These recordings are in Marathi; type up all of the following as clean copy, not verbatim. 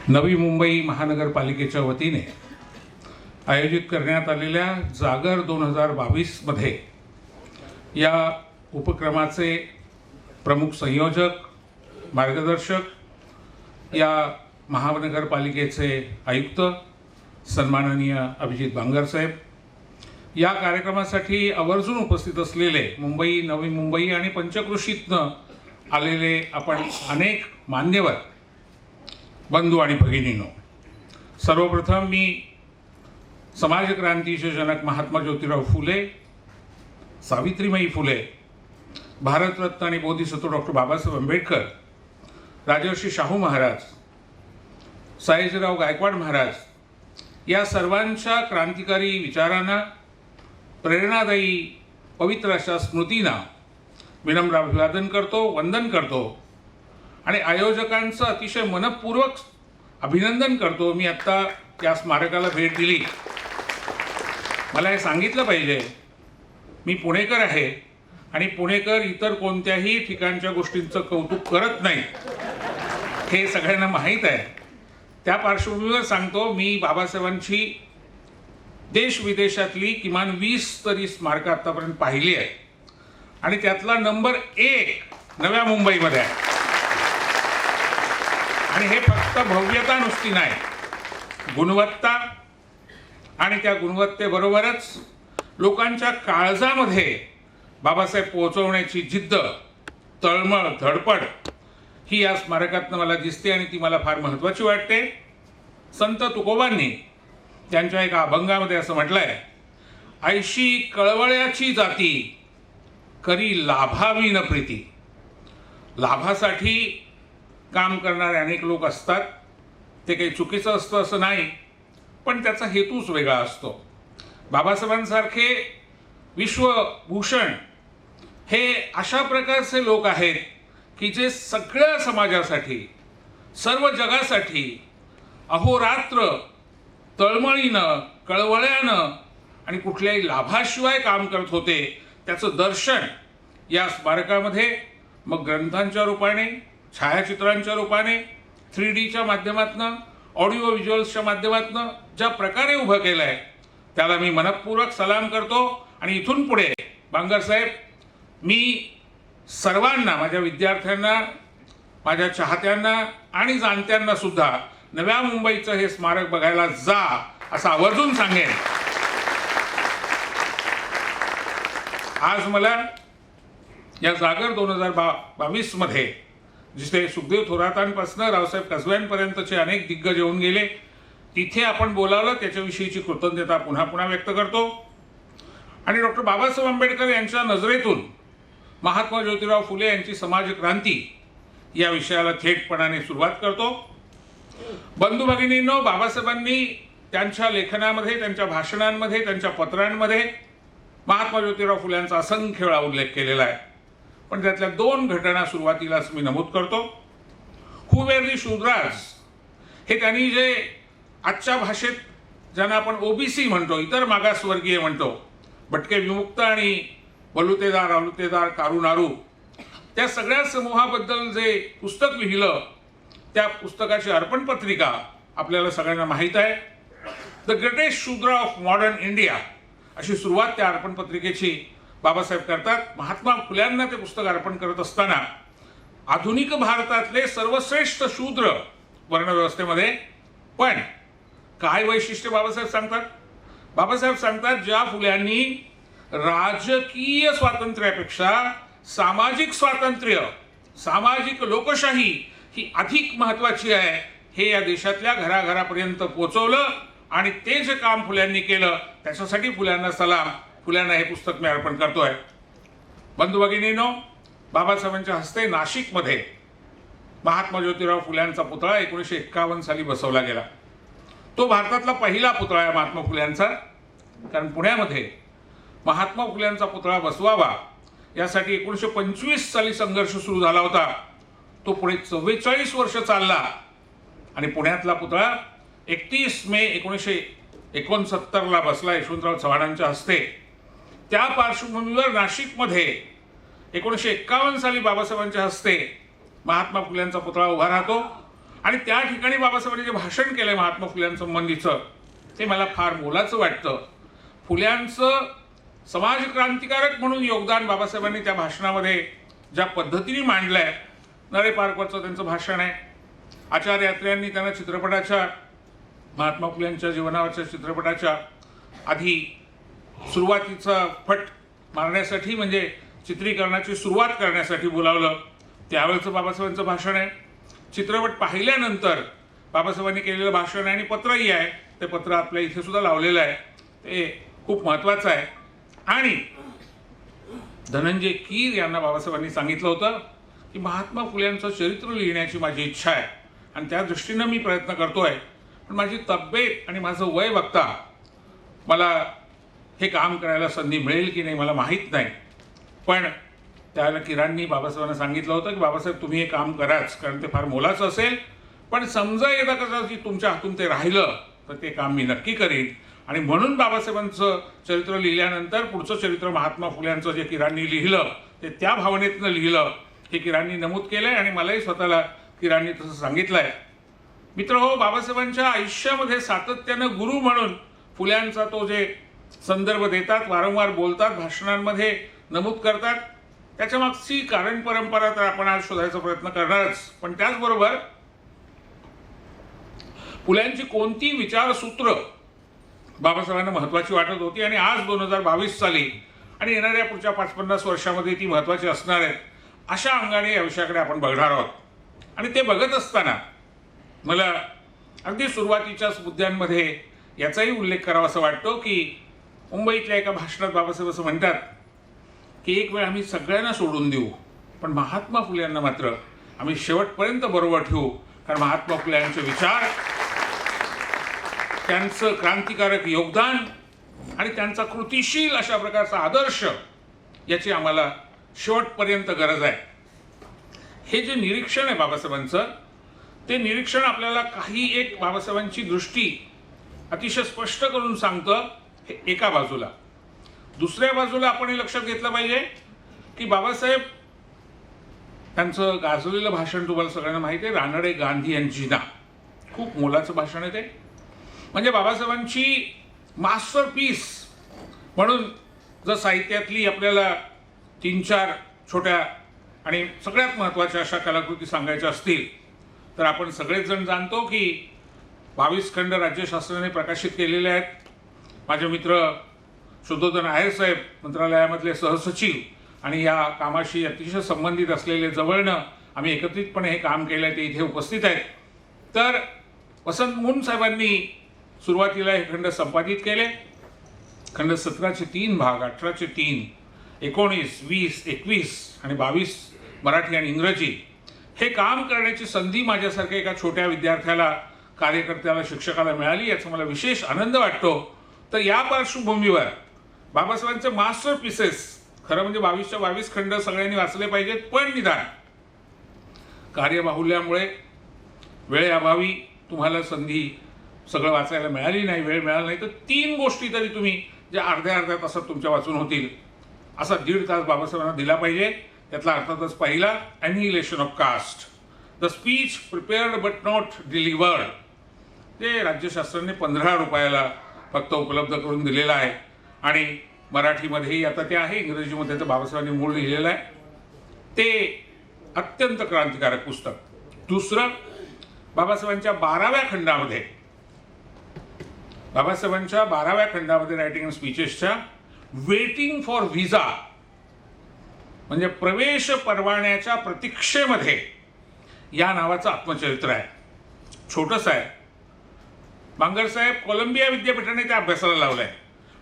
नवी मुंबई महानगरपालिकेच्या वतीने आयोजित करण्यात आलेल्या जागर 2022 मध्ये या उपक्रमाचे प्रमुख संयोजक मार्गदर्शक या महानगरपालिकेचे आयुक्त सन्माननीय अभिजित बांगर साहेब, या कार्यक्रमासाठी आवर्जून उपस्थित असलेले मुंबई, नवी मुंबई आणि पंचक्रोशीतनं आलेले आपण अनेक मान्यवर बंधू आणि भगिनींनो, सर्वप्रथम मी समाजक्रांतीचे जनक महात्मा ज्योतिराव फुले, सावित्रीबाई फुले, भारतरत्न आणि बोधिसत्व डॉक्टर बाबासाहेब आंबेडकर, राजर्षी शाहू महाराज, सयाजीराव गायकवाड महाराज या सर्वांच्या क्रांतिकारी विचारांना, प्रेरणादायी पवित्र अशा स्मृतींना विनम्र अभिवादन करतो, वंदन करतो आणि आयोजकांचं अतिशय मनपूर्वक अभिनंदन करतो। मी आत्ता त्या स्मारकाला भेट दिली, मला हे सांगितलं पाहिजे, मी पुणेकर आहे आणि पुणेकर इतर कोणत्याही ठिकाणच्या गोष्टींचं कौतुक करत नाही, हे सगळ्यांना माहीत आहे। त्या पार्श्वभूमीवर सांगतो, मी बाबासाहेबांची देश विदेशातली किमान 20 तरी स्मारकं आत्तापर्यंत पाहिली आहे आणि त्यातला नंबर 1 नव्या मुंबईमध्ये आहे। आणि हे फक्त भव्यता नुसती नाही, गुणवत्ता आणि त्या गुणवत्तेबरोबरच लोकांच्या काळजामध्ये बाबासाहेब पोहोचवण्याची जिद्द, तळमळ, धडपड ही या स्मारकातनं मला दिसते आणि ती मला फार महत्त्वाची वाटते। संत तुकोबांनी त्यांच्या एका अभंगामध्ये असं म्हटलंय, ऐशी कळवळ्याची जाती करी लाभावी न प्रीती। लाभासाठी काम करणारे अनेक लोक असतात, ते काही चुकीचं असतं असं नाही, पण त्याचा हेतूच वेगळा असतो। बाबासाहेबांसारखे विश्वभूषण हे अशा प्रकारचे लोक आहेत की जे सगळ्या समाजासाठी, सर्व जगासाठी अहोरात्र तळमळीनं, कळवळ्यानं आणि कुठल्याही लाभाशिवाय काम करत होते। त्याचं दर्शन या स्मारकामध्ये मग ग्रंथांच्या रूपाने, छायाचित्रांच्या रूपाने, 3Dच्या माध्यमातून, ऑडिओ व्हिज्युअल्सच्या माध्यमातून ज्या प्रकारे उभं केलं आहे त्याला मी मनपूर्वक सलाम करतो। आणि इथून पुढे बांगर साहेब, मी सर्वांना, माझ्या विद्यार्थ्यांना, माझ्या चाहत्यांना आणि जाणत्यांना सुद्धा नव्या मुंबईचं हे स्मारक बघायला जा असं आवर्जून सांगेन। आज मला या जागर 2022 मध्ये जिथे सुखदेव थोरातांपासून रावसाहेब कसब्यांपर्यंतचे अनेक दिग्गज येऊन गेले, तिथे आपण बोलावलं, त्याच्याविषयीची कृतज्ञता पुन्हा पुन्हा व्यक्त करतो। आणि डॉक्टर बाबासाहेब आंबेडकर यांच्या नजरेतून महात्मा ज्योतिराव फुले यांची समाज क्रांती या विषयाला थेटपणाने सुरुवात करतो। बंधू भगिनींनो, बाबासाहेबांनी त्यांच्या लेखनामध्ये, त्यांच्या भाषणांमध्ये, त्यांच्या पत्रांमध्ये महात्मा ज्योतिराव फुल्यांचा असंख्य वेळा उल्लेख केलेला आहे, पण त्यातल्या 2 घटना सुरुवातीलाच मी नमूद करतो। हू वेर दी शूद्राज हे त्यांनी जे आजच्या भाषेत ज्यांना आपण ओबीसी म्हणतो, इतर मागासवर्गीय म्हणतो, भटके, विमुक्त आणि बलुतेदार, अलुतेदार, कारुनारू, त्या सगळ्या समूहाबद्दल जे पुस्तक लिहिलं, त्या पुस्तकाची अर्पण पत्रिका आपल्याला सगळ्यांना माहीत आहे। द ग्रेटेस्ट शूद्र ऑफ मॉडर्न इंडिया अशी सुरुवात त्या अर्पण पत्रिकेची बाबासाहेब करतात। महात्मा फुल्यांना ते पुस्तक अर्पण करत असताना आधुनिक भारतातले सर्वश्रेष्ठ शूद्र वर्णव्यवस्थेमध्ये, पण काय वैशिष्ट्य बाबासाहेब सांगतात? बाबासाहेब सांगतात, ज्या फुल्यांनी राजकीय स्वातंत्र्यापेक्षा सामाजिक स्वातंत्र्य, सामाजिक लोकशाही ही अधिक महत्त्वाची आहे, हे या देशातल्या घराघरापर्यंत पोहोचवलं आणि ते जे काम फुल्यांनी केलं त्याच्यासाठी फुल्यांना सलाम, फुल्यांना हे पुस्तक मी अर्पण करतोय। बंधू भगिनींनो, बाबासाहेबांच्या हस्ते नाशिकमध्ये महात्मा ज्योतिराव फुल्यांचा पुतळा 1951 साली बसवला गेला। तो भारतातला पहिला पुतळा आहे महात्मा फुल्यांचा, कारण पुण्यामध्ये महात्मा फुल्यांचा पुतळा बसवावा यासाठी 1925 साली संघर्ष सुरू झाला होता। तो पुढे 44 वर्ष चालला आणि पुण्यातला पुतळा 31 मे 1969ला बसला यशवंतराव चव्हाणांच्या हस्ते। त्या पार्श्वभूमीवर नाशिकमध्ये 1951 साली बाबासाहेबांच्या हस्ते महात्मा फुल्यांचा पुतळा उभा राहतो आणि त्या ठिकाणी बाबासाहेबांनी जे भाषण केलंय महात्मा फुल्यांसंबंधीचं ते मला फार मोलाचं वाटतं. फुल्यांचं समाज क्रांतिकारक म्हणून योगदान बाबासाहेबांनी त्या भाषणामध्ये ज्या पद्धतीने मांडलंय, नळे पार्कवरचं त्यांचं भाषण आहे. आचार्य अत्र्यांनी त्यांना चित्रपटाच्या महात्मा फुल्यांच्या जीवनावरच्या चित्रपटाच्या आधी सुरुवातीचा फट मारण्यासाठी म्हणजे चित्रीकरणाची सुरुवात करण्यासाठी बोलावलं. त्यावेळेचं बाबासाहेबांचं भाषण आहे. चित्रपट पाहिल्यानंतर बाबासाहेबांनी केलेलं भाषण आहे आणि पत्रही आहे. ते पत्र आपल्या इथे सुद्धा लावलेलं आहे. ते खूप महत्त्वाचं आहे. आणि धनंजय कीर यांना बाबासाहेबांनी सांगितलं होतं की महात्मा फुल्यांचं चरित्र लिहिण्याची माझी इच्छा आहे आणि त्या दृष्टीनं मी प्रयत्न करतोय, पण माझी तब्येत आणि माझं वय बघता मला हे काम करायला संधी मिळेल की नाही मला माहीत नाही. पण त्यावेळेला किरांनी बाबासाहेबांना सांगितलं होतं की बाबासाहेब तुम्ही हे काम कराच, कारण ते फार मोलाचं असेल, पण समजा एकदा कदाचित तुमच्या हातून ते राहिलं तर ते काम मी नक्की करीन. आणि म्हणून बाबासाहेबांचं चरित्र लिहिल्यानंतर पुढचं चरित्र महात्मा फुल्यांचं जे किरांनी लिहिलं ते त्या भावनेतनं लिहिलं हे किरांनी नमूद केलंय आणि मलाही स्वतःला किरांनी तसं सांगितलंय. मित्रहो, बाबासाहेबांच्या आयुष्यामध्ये सातत्यानं गुरु म्हणून फुल्यांचा तो जे संदर्भ देतात, वारंवार बोलतात, भाषणांमध्ये नमूद करतात, त्याच्या मागची कारण परंपरा तर आपण आज शोधायचा प्रयत्न करणारच. पण त्याचबरोबर फुल्यांची कोणती विचारसूत्र बाबासाहेबांना महत्त्वाची वाटत होती आणि आज 2022 साली आणि येणाऱ्या पुढच्या 5-50 वर्षामध्ये ती महत्त्वाची असणार आहेत, अशा अंगाने या विषयाकडे आपण बघणार आहोत. आणि ते बघत असताना मला अगदी सुरुवातीच्याच मुद्द्यांमध्ये याचाही उल्लेख करावा असं वाटतो की मुंबईतल्या एका भाषणात बाबासाहेब असं म्हणतात की एक वेळ आम्ही सगळ्यांना सोडून देऊ, पण महात्मा फुले यांना मात्र आम्ही शेवटपर्यंत बरोबर ठेवू, कारण महात्मा फुले यांचे विचार, त्यांचं क्रांतिकारक योगदान आणि त्यांचा कृतिशील अशा प्रकारचा आदर्श याची आम्हाला शेवटपर्यंत गरज आहे. हे जे निरीक्षण आहे बाबासाहेबांचं, ते निरीक्षण आपल्याला काही एक बाबासाहेबांची दृष्टी अतिशय स्पष्ट करून सांगतं. हे एका बाजूला. दुसऱ्या बाजूला आपण हे लक्षात घेतलं पाहिजे की बाबासाहेब त्यांचं गाजलेलं भाषण तुम्हाला सगळ्यांना माहिती आहे, रानडे गांधी यांची ना, खूप मोलाचं भाषण आहे ते. म्हणजे बाबासाहेबांची मास्टरपीस म्हणून जर साहित्यातली आपल्याला 3-4 छोट्या आणि सगळ्यात महत्त्वाच्या अशा कलाकृती सांगायच्या असतील तर आपण सगळेच जण जाणतो की 22 खंड राज्यशास्त्राने प्रकाशित केलेले आहेत. माझे मित्र शुद्धोधन आहेर साहेब मंत्रालयामधले सहसचिव आणि या कामाशी अतिशय संबंधित असलेले जवळनं आम्ही एकत्रितपणे हे काम केलं आहे, ते इथे उपस्थित आहेत. तर वसंत मून साहेबांनी सुरुवातीला हे खंड संपादित केले. खंड 17चे 3 भाग, 18चे 3, 19, 20, 21 आणि 22 मराठी आणि इंग्रजी. हे काम करण्याची संधी माझ्यासारख्या एका छोट्या विद्यार्थ्याला, कार्यकर्त्याला, शिक्षकाला मिळाली, याचा मला विशेष आनंद वाटतो. तर या पार्श्वभूमीवर बाबासाहेबांचे मास्टर पीसेस, खरं म्हणजे 22च्या 22 खंड सगळ्यांनी वाचले पाहिजेत, पण निदान कार्यबाहुल्यामुळे वेळेअभावी तुम्हाला संधी सगळं वाचायला मिळाली नाही, वेळ मिळाला नाही, तर 3 गोष्टी तरी तुम्ही ज्या अर्ध्या तासात तुमच्या वाचून होतील असा 1.5 तास बाबासाहेबांना दिला पाहिजे. त्यातला अर्थातच पहिला, annihilation of caste, the speech prepared but not delivered, ते राज्यशास्त्राने 15 रुपयाला फक्त उपलब्ध करून दिलेलं आहे आणि मराठीमध्येही आता ते आहे, इंग्रजीमध्ये तर बाबासाहेबांनी मूळ लिहिलेलं आहे. ते अत्यंत क्रांतिकारक पुस्तक. दुसरं, बाबासाहेबांच्या 12व्या खंडामध्ये रायटिंग अँड स्पीचेसच्या वेटिंग फॉर व्हिसा म्हणजे प्रवेश परवान्याच्या प्रतीक्षेमध्ये या नावाचं आत्मचरित्र आहे. छोटंसं आहे. बांगरसाहेब कोलंबिया विद्यापीठाने त्या अभ्यासाला लावलं आहे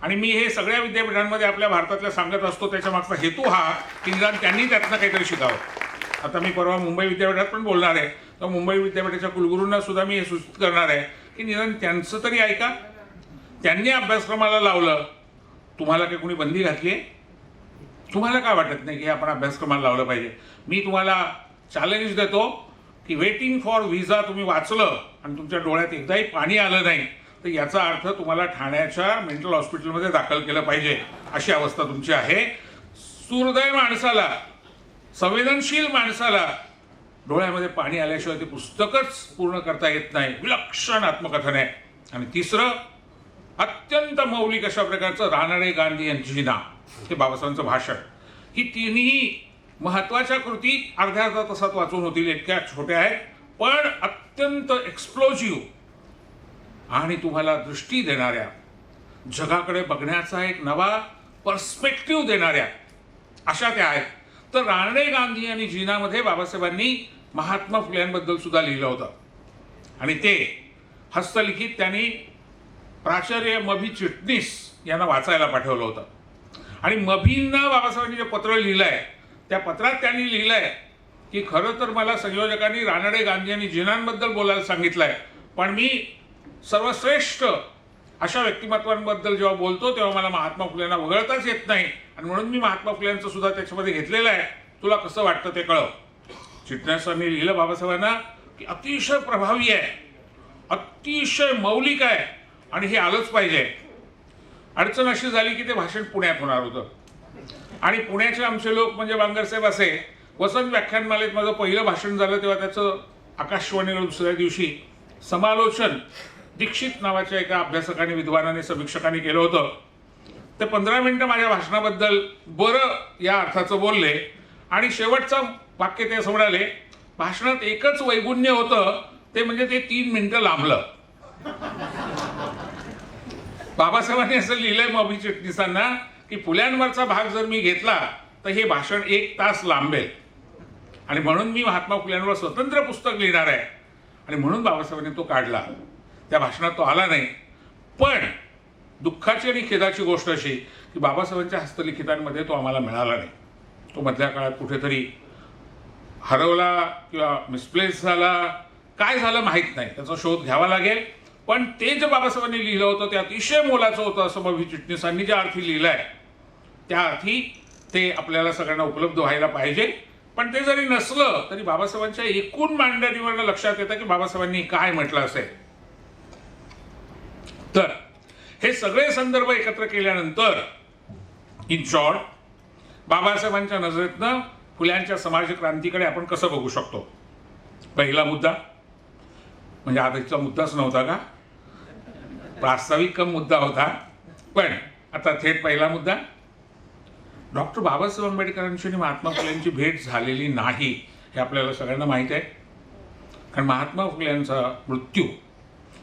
आणि मी हे सगळ्या विद्यापीठांमध्ये आपल्या भारतातल्या सांगत असतो. त्याच्या मागचा हेतू हा की निदान त्यांनी त्यातनं काहीतरी शिकावं. आता मी परवा मुंबई विद्यापीठात पण बोलणार आहे, तर मुंबई विद्यापीठाच्या कुलगुरूंना सुद्धा मी हे सूचित करणार आहे की निदान त्यांचं तरी ऐका. त्यांनी अभ्यासक्रमाला लावलं, तुम्हाला काही कोणी बंदी घातली आहे? तुम्हाला काय वाटत नाही की आपण अभ्यासक्रमाला लावलं पाहिजे? मी तुम्हाला चॅलेंज देतो की वेटिंग फॉर व्हिसा तुम्ही वाचलं आणि तुमच्या डोळ्यात एकदाही पाणी आलं नाही तर याचा अर्थ तुम्हाला ठाण्याच्या मेंटल हॉस्पिटलमध्ये दाखल केलं पाहिजे, अशी अवस्था तुमची आहे. सुहृदय माणसाला, संवेदनशील माणसाला डोळ्यामध्ये पाणी आल्याशिवाय ते पुस्तकच पूर्ण करता येत नाही. विलक्षण आत्मकथन आहे. आणि तिसरं अत्यंत मौलिक अशा प्रकारचं रानडे गांधी यांची जिना, हे बाबासाहेबांचं भाषण. ही तिन्ही महत्त्वाच्या कृती अर्ध्या अर्ध्या तासात वाचून होतील, इतक्या छोट्या आहेत, पण अत्यंत एक्सप्लोजिव्ह आणि तुम्हाला दृष्टी देणाऱ्या, जगाकडे बघण्याचा एक नवा पर्स्पेक्टिव्ह देणाऱ्या अशा त्या आहेत. तर रानडे गांधी आणि जीनामध्ये बाबासाहेबांनी महात्मा फुल्यांबद्दल सुद्धा लिहिलं होतं आणि ते हस्तलिखित त्यांनी प्राचार्य मभी चिटणीस यांना वाचायला पाठवलं होतं. आणि मभींना बाबासाहेबांनी जे पत्र लिहिलं आहे त्या पत्रात त्यांनी लिहिलं आहे की खरं तर मला संयोजकांनी रानडे गांधी आणि जीनांबद्दल बोलायला सांगितलं आहे, पण मी सर्वश्रेष्ठ अशा व्यक्तिमत्वांबद्दल जेव्हा बोलतो तेव्हा मला महात्मा फुलेंना वगळताच येत नाही आणि म्हणून मी महात्मा फुलेंचं सुद्धा त्याच्यामध्ये घेतलेलं आहे. तुला कसं वाटतं ते कळव. चिटणीसांनी लिहिलं बाबासाहेबांना की अतिशय प्रभावी आहे, अतिशय मौलिक आहे आणि हे आलंच पाहिजे. अडचण अशी झाली की ते भाषण पुण्यात होणार होतं आणि पुण्याचे आमचे लोक म्हणजे बांगरसाहेब असे. वसंत व्याख्यानमालेत माझं पहिलं भाषण झालं तेव्हा त्याचं आकाशवाणीवर दुसऱ्या दिवशी समालोचन दीक्षित नावाच्या एका अभ्यासकाने, विद्वानाने, समीक्षकाने केलं होतं. ते 15 मिनिटं माझ्या भाषणाबद्दल बरं या अर्थाचं बोलले आणि शेवटचं वाक्य ते असं म्हणाले, भाषणात एकच वैगुण्य होतं ते म्हणजे ते 3 मिनिटं लांबलं. बाबासाहेबांनी असं लिहिलंय मभी चिटणीसांना की फुल्यांवरचा भाग जर मी घेतला तर हे भाषण 1 तास लांबेल आणि म्हणून मी महात्मा फुल्यांवर स्वतंत्र पुस्तक लिहिणार आहे. आणि म्हणून बाबासाहेबांनी तो काढला. त्या भाषणात तो आला नाही. पण दुःखाची आणि खेदाची गोष्ट अशी की बाबासाहेबांच्या हस्तलिखितांमध्ये तो आम्हाला मिळाला नाही. तो मधल्या काळात कुठेतरी हरवला किंवा मिसप्लेस झाला, काय झालं माहीत नाही, त्याचा शोध घ्यावा लागेल. पण ते जे बाबासाहेबांनी लिहिलं होतं ते अतिशय मोलाचं होतं असं मभी चिटणीसांनी ज्या अर्थी लिहिलं आहे त्या अर्थी ते आपल्याला सगळ्यांना उपलब्ध व्हायला पाहिजे. पण ते जरी नसलं तरी बाबासाहेबांच्या एकूण मांडणीवरनं लक्षात येतं की बाबासाहेबांनी काय म्हटलं असेल. तर हे सगळे संदर्भ एकत्र केल्यानंतर इन शॉर्ट बाबासाहेबांच्या नजरेतनं फुल्यांच्या समाज क्रांतीकडे आपण कसं बघू शकतो. पहिला मुद्दा म्हणजे आधीचा मुद्दाच नव्हता का, प्रास्ताविक मुद्दा होता, पण आता थेट पहिला मुद्दा. डॉक्टर बाबासाहेब आंबेडकरांची आणि महात्मा फुलेंची भेट झालेली नाही हे आपल्याला सगळ्यांना माहीत आहे. कारण महात्मा फुलेंचा मृत्यू,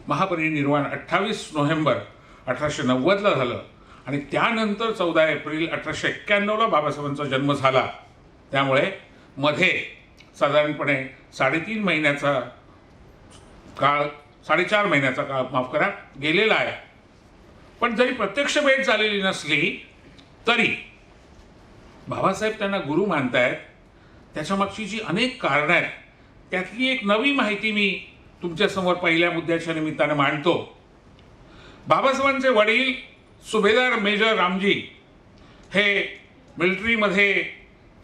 महापरिनिर्वाण 28 नोव्हेंबर 1890ला झालं आणि त्यानंतर 14 एप्रिल 1891ला बाबासाहेबांचा जन्म झाला. त्यामुळे मध्ये साधारणपणे 3.5 महिन्याचा काळ, 4.5 महिन्याचा काळ माफ करा गेलेला आहे. पण जरी प्रत्यक्ष भेट झालेली नसली तरी बाबासाहेब त्यांना गुरु मानतायत, त्याच्यामागची जी अनेक कारणं आहेत त्यातली एक नवी माहिती मी तुमच्यासमोर पहिल्या मुद्द्याच्या निमित्ताने मांडतो. बाबासाहेबांचे वडील सुभेदार मेजर रामजी हे मिलिटरीमध्ये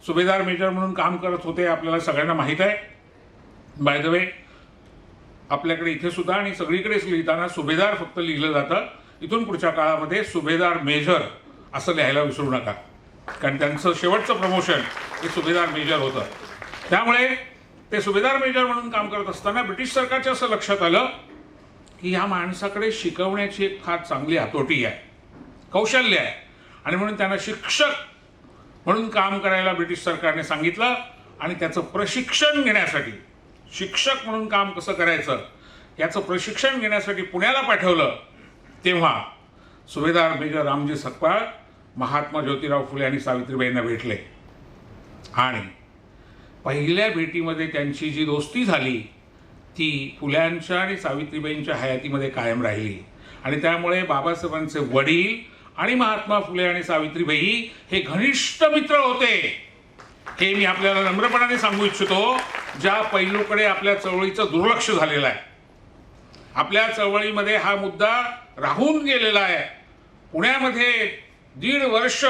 सुभेदार मेजर म्हणून काम करत होते, आपल्याला सगळ्यांना माहीत आहे. बाय द वे आपल्याकडे इथे सुद्धा आणि सगळीकडेच लिहिताना सुभेदार फक्त लिहिलं जातं. इथून पुढच्या काळामध्ये सुभेदार मेजर असं लिहायला विसरू नका, कारण त्यांचं शेवटचं प्रमोशन हे सुभेदार मेजर होतं. त्यामुळे ते सुभेदार मेजर म्हणून काम करत असताना ब्रिटिश सरकारच्या असं लक्षात आलं की ह्या माणसाकडे शिकवण्याची एक फार चांगली हातोटी आहे, कौशल्य आहे आणि म्हणून त्यांना शिक्षक म्हणून काम करायला ब्रिटिश सरकारने सांगितलं आणि त्याचं प्रशिक्षण घेण्यासाठी, शिक्षक म्हणून काम कसं करायचं याचं प्रशिक्षण घेण्यासाठी पुण्याला पाठवलं. तेव्हा सुभेदार मेजर रामजी सकपाळ महात्मा ज्योतिराव फुले आणि सावित्रीबाईंना भेटले आणि पहिल्या भेटीमध्ये त्यांची जी दोस्ती झाली ती फुल्यांच्या आणि सावित्रीबाईंच्या हयातीमध्ये कायम राहिली. आणि त्यामुळे बाबासाहेबांचे वडील आणि महात्मा फुले आणि सावित्रीबाई हे घनिष्ठ मित्र होते. हे मी आपल्याला नम्रपणाने सांगू इच्छितो. ज्या पैलूकडे आपल्या चळवळीचं दुर्लक्ष झालेलं आहे, आपल्या चळवळीमध्ये हा मुद्दा राहून गेलेला आहे. पुण्यामध्ये 1.5 वर्ष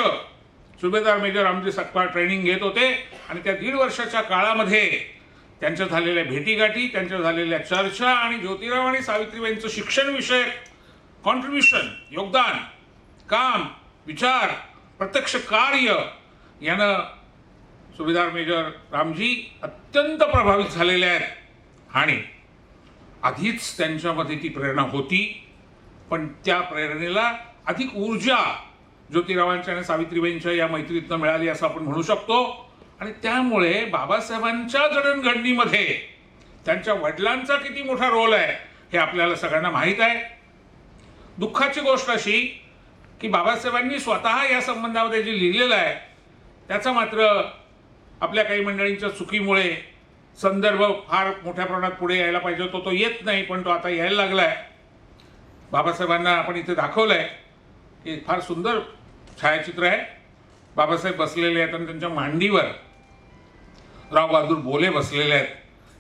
सुभेदार मेजर रामजी सकपाळ ट्रेनिंग घेत होते आणि त्या 1.5 वर्षाच्या काळामध्ये त्यांच्या झालेल्या भेटीगाठी, त्यांच्या झालेल्या चर्चा आणि ज्योतिराव आणि सावित्रीबाईंचं शिक्षणविषयक कॉन्ट्रीब्युशन, योगदान, काम, विचार, प्रत्यक्ष कार्य यानं सुभेदार मेजर रामजी अत्यंत प्रभावित झालेले आहेत आणि आधीच त्यांच्यामध्ये ती प्रेरणा होती, पण त्या प्रेरणेला अधिक ऊर्जा ज्योतिरावांच्या आणि सावित्रीबाईंच्या या मैत्रीतनं मिळाली असं आपण म्हणू शकतो. आणि त्यामुळे बाबासाहेबांच्या जडणघडणीमध्ये त्यांच्या वडिलांचा किती मोठा रोल आहे हे आपल्याला सगळ्यांना माहीत आहे. दुःखाची गोष्ट अशी की बाबासाहेबांनी स्वतः या संबंधामध्ये जे लिहिलेलं आहे त्याचा मात्र आपल्या काही मंडळींच्या चुकीमुळे संदर्भ फार मोठ्या प्रमाणात पुढे यायला पाहिजे होता, तो येत नाही, पण तो आता यायला लागला आहे. बाबासाहेबांना आपण इथे दाखवलं आहे की फार सुंदर छायाचित्र आहे. बाबासाहेब बसलेले आहेत आणि त्यांच्या मांडीवर राव बहादूर बोले बसलेले आहेत.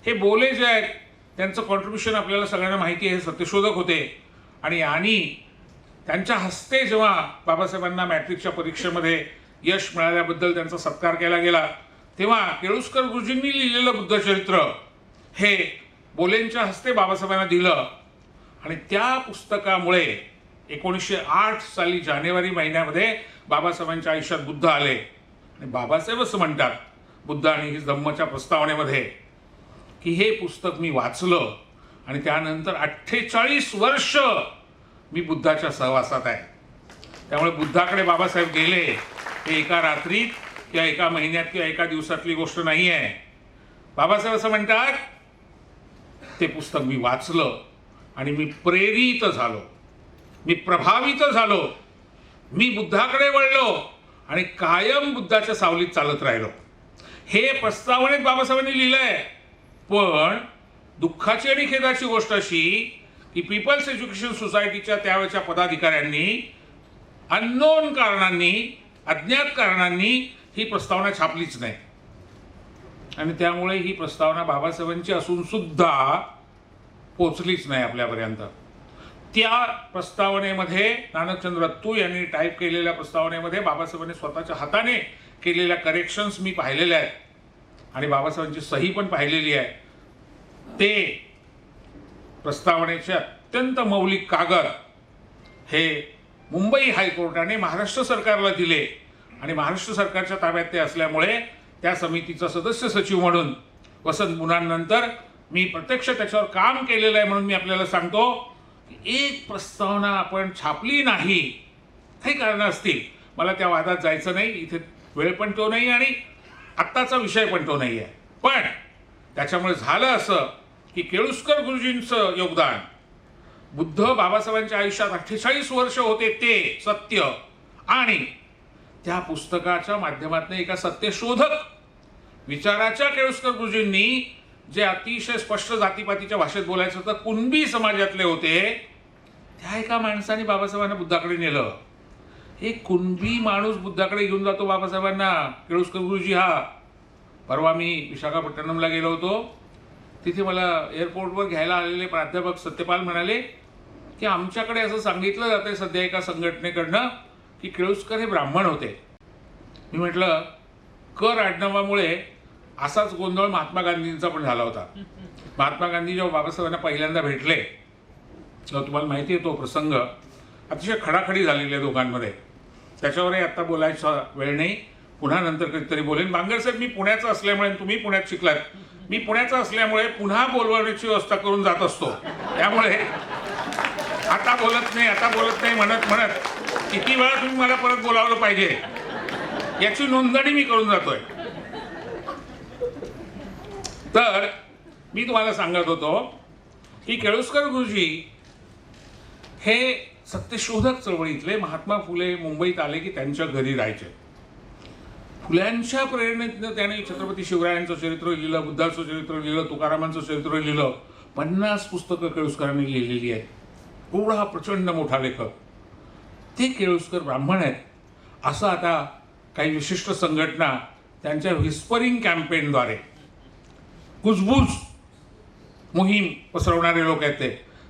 हे बोले जे आहेत त्यांचं कॉन्ट्रीब्युशन आपल्याला सगळ्यांना माहिती आहे, सत्यशोधक होते. आणि त्यांच्या हस्ते जेव्हा बाबासाहेबांना मॅट्रिकच्या परीक्षेमध्ये यश मिळाल्याबद्दल त्यांचा सत्कार केला गेला, तेव्हा केळुस्कर गुरुजींनी लिहिलेलं बुद्धचरित्र हे बोलेंच्या हस्ते बाबासाहेबांना दिलं. आणि त्या पुस्तकामुळे 1908 साली जानेवारी महिन्यामध्ये बाबासाहेबांच्या आयुष्यात बुद्ध आले. आणि बाबासाहेब असं म्हणतात बुद्ध आणि ही धम्मच्या प्रस्तावनेमध्ये की हे पुस्तक मी वाचलं आणि त्यानंतर 48 वर्ष मी बुद्धाच्या सहवासात आहे. त्यामुळे बुद्धाकडे बाबासाहेब गेले हे एका रात्रीत किंवा एका महिन्यात किंवा एका दिवसातली गोष्ट नाही आहे. बाबासाहेब असं म्हणतात ते पुस्तक मी वाचलं आणि मी प्रेरित झालो, मी प्रभावित झालो, मी बुद्धाकडे वळलो आणि कायम बुद्धाच्या सावलीत चालत राहिलो. हे प्रस्तावनेत बाबासाहेबांनी लिहिलंय. पण दुःखाची आणि खेदाची गोष्ट अशी की पीपल्स एज्युकेशन सोसायटीच्या त्यावेळच्या पदाधिकाऱ्यांनी अननोन कारणांनी, अज्ञात कारणांनी ही प्रस्तावना छापलीच नाही. आणि त्यामुळे ही प्रस्तावना बाबासाहेबांची असून सुद्धा पोचलीच नाही आपल्यापर्यंत. त्या प्रस्तावनेमध्ये नानकचंद्र रत्तू यांनी टाईप केलेल्या प्रस्तावनेमध्ये बाबासाहेबांनी स्वतःच्या हाताने केलेल्या करेक्शन्स मी पाहिलेल्या आहेत आणि बाबासाहेबांची सही पण पाहिलेली आहे. ते प्रस्तावनेचे अत्यंत मौलिक कागद हे मुंबई हायकोर्टाने महाराष्ट्र सरकारला दिले आणि महाराष्ट्र सरकारच्या ताब्यात ते असल्यामुळे त्या समितीचा सदस्य सचिव म्हणून वसंत मुनांनंतर मी प्रत्यक्ष त्याच्यावर काम केलेलं आहे. म्हणून मी आपल्याला सांगतो की एक प्रस्तावना आपण छापली नाही, काही कारणं असतील, मला त्या वादात जायचं नाही, इथे वेळ पण तो नाही आणि आत्ताचा विषय पण तो नाही आहे. पण त्याच्यामुळे झालं असं की केळुस्कर गुरुजींचं योगदान, बुद्ध बाबासाहेबांच्या आयुष्यात 48 वर्ष होते ते सत्य, आणि त्या पुस्तकाच्या माध्यमातून एका सत्यशोधक विचाराच्या केळुस्कर गुरुजींनी जे अतिशय स्पष्ट जातीपातीच्या भाषेत बोलायचं तर कुणबी समाजातले होते, त्या एका माणसाने बाबासाहेबांना बुद्धाकडे नेलं. एक कुणबी माणूस बुद्धाकडे घेऊन जातो बाबासाहेबांना. केळुस्कर गुरुजी हा परवा मी विशाखापट्टणमला गेलो होतो, तिथे मला एअरपोर्टवर घ्यायला आलेले प्राध्यापक सत्यपाल म्हणाले की आमच्याकडे असं सांगितलं जातंय सध्या एका संघटनेकडनं की केळुस्कर हे ब्राह्मण होते. मी म्हटलं कर आडनावामुळे असाच गोंधळ महात्मा गांधींचा पण झाला होता. महात्मा गांधी जेव्हा बाबासाहेबांना पहिल्यांदा भेटले तेव्हा तुम्हाला माहिती आहे तो प्रसंग अतिशय खडाखडी झालेली आहे दोघांमध्ये. त्याच्यावरही आत्ता बोलायचा वेळ नाही, पुन्हा नंतर कधीतरी बोलेन. बांगरसाहेब, मी पुण्याचा असल्यामुळे तुम्ही पुण्यात शिकलात, मी पुण्याचा असल्यामुळे पुन्हा बोलवण्याची व्यवस्था करून जात असतो. त्यामुळे आता बोलत नाही म्हणत किती वेळा तुम्ही मला परत बोलावलं पाहिजे याची नोंदणी मी करून जातोय. तर मी तुम्हाला सांगत होतो की केळुस्कर गुरुजी हे सत्यशोधक चळवळीतले. महात्मा फुले मुंबईत आले की त्यांच्या घरी राहायचे. फुल्यांच्या प्रेरणेतनं त्याने छत्रपती शिवरायांचं चरित्र लिहिलं, बुद्धाचं चरित्र लिहिलं, तुकारामांचं चरित्र लिहिलं. 50 पुस्तकं केळुस्करांनी लिहिलेली आहेत. एवढा प्रचंड मोठा लेखक. ते केळुस्कर ब्राह्मण आहेत असं आता काही विशिष्ट संघटना त्यांच्या व्हिस्परिंग कॅम्पेनद्वारे कुजबूज मोहीम पसरवणारे लोक आहेत ते,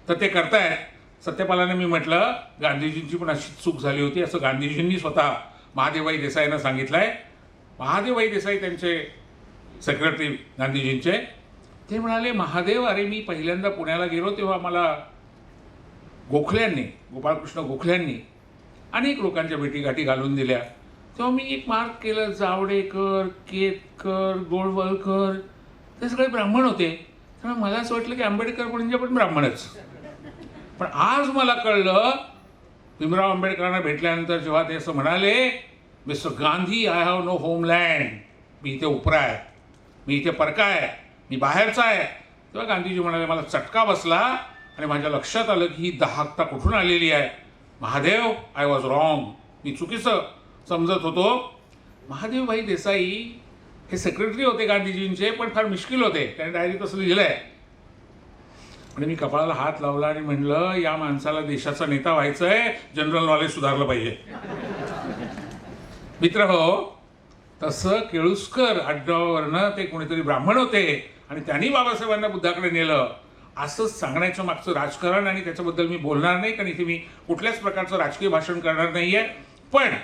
तर ते करतायत. सत्यपालाने मी म्हटलं गांधीजींची पण अशी चूक झाली होती असं गांधीजींनी स्वतः महादेवभाई देसाईंना सांगितलंय. महादेवभाई देसाई त्यांचे सेक्रेटरी गांधीजींचे, ते म्हणाले महादेव, अरे मी पहिल्यांदा पुण्याला गेलो तेव्हा मला गोखल्यांनी, गोपाळकृष्ण गोखल्यांनी अनेक लोकांच्या भेटीगाठी घालून दिल्या. तेव्हा मी एक मार्क केलं, जावडेकर, केतकर, गोळवलकर, ते सगळे ब्राह्मण होते. त्यामुळे मला असं वाटलं की आंबेडकर म्हणजे पण ब्राह्मणच. पण आज मला कळलं, भीमराव आंबेडकरांना भेटल्यानंतर जेव्हा ते असं म्हणाले, mister Gandhi, I have no homeland, मी इथे उपरा आहे, मी इथे परका आहे, मी बाहेरचा आहे, तेव्हा गांधीजी म्हणाले, मला चटका बसला आणि माझ्या लक्षात आलं की ही दहाकता कुठून आलेली आहे. महादेव, आय वॉज रॉंग, मी चुकीचं समजत होतो. महादेवभाई देसाई हे सेक्रेटरी होते गांधीजींचे, पण फार मिश्किल होते. त्याने डायरी तसं लिहिलं आहे. आणि मी कपाळाला हात लावला आणि म्हणलं, या माणसाला देशाचा नेता व्हायचं आहे, जनरल नॉलेज सुधारलं पाहिजे. मित्र हो, तसं केळुस्कर आडनावावरनं ते कोणीतरी ब्राह्मण होते आणि त्यांनी बाबासाहेबांना बुद्धाकडे नेलं, असंच सांगण्याच्या मागचं राजकारण, आणि त्याच्याबद्दल मी बोलणार नाही, कारण इथे मी कुठल्याच प्रकारचं राजकीय भाषण करणार नाही आहे. पण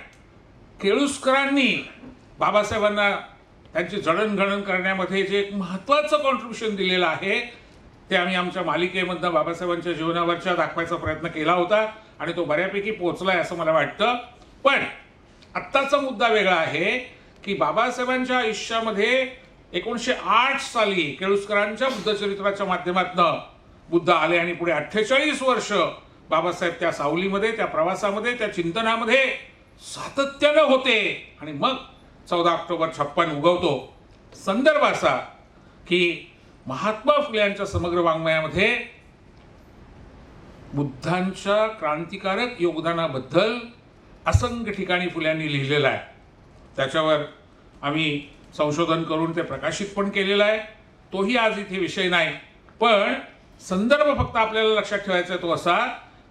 केळुस्करांनी बाबासाहेबांना त्यांची जडणघडण करण्यामध्ये जे एक महत्त्वाचं कॉन्ट्रिब्युशन दिलेलं आहे, ते आम्ही आमच्या मालिकेमधनं बाबासाहेबांच्या जीवनावरच्या दाखवायचा प्रयत्न केला होता आणि तो बऱ्यापैकी पोचलाय असं मला वाटतं. पण आत्ताचा मुद्दा वेगळा आहे की बाबासाहेबांच्या आयुष्यामध्ये 1908 साली केळुस्करांच्या बुद्धचरित्राच्या माध्यमातून बुद्ध आले आणि पुढे 48 वर्ष बाबासाहेब त्या सावलीमध्ये, त्या प्रवासामध्ये, त्या चिंतनामध्ये सातत्यानं होते. आणि मग 14 ऑक्टोबर 56 उगवतो. संदर्भ असा की महात्मा फुले यांच्या समग्र वाङ्मयामध्ये बुद्धांच्या क्रांतिकारक योगदानाबद्दल असंख्य ठिकाणी फुल्यांनी लिहिलेलं आहे. त्याच्यावर आम्ही संशोधन करून ते प्रकाशित पण केलेलं आहे. तोही आज इथे विषय नाही. पण संदर्भ फक्त आपल्याला लक्षात ठेवायचा आहे तो असा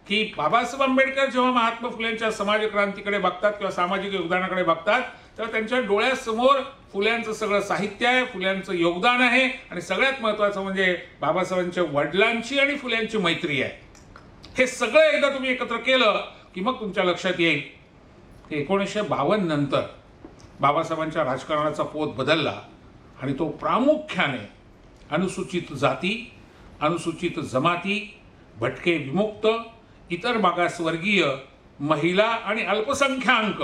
की बाबासाहेब आंबेडकर जेव्हा महात्मा फुलेंच्या समाज क्रांतीकडे बघतात किंवा सामाजिक योगदानाकडे बघतात, तेव्हा त्यांच्या डोळ्यासमोर फुल्यांचं सगळं साहित्य आहे, फुल्यांचं योगदान आहे, आणि सगळ्यात महत्त्वाचं म्हणजे बाबासाहेबांच्या वडिलांची आणि फुल्यांची मैत्री आहे. हे सगळं एकदा तुम्ही एकत्र केलं की मग तुमच्या लक्षात येईल की 1952 नंतर बाबासाहेबांच्या राजकारणाचा पोत बदलला आणि तो प्रामुख्याने अनुसूचित जाती, अनुसूचित जमाती, भटके विमुक्त, इतर मागासवर्गीय, महिला आणि अल्पसंख्याक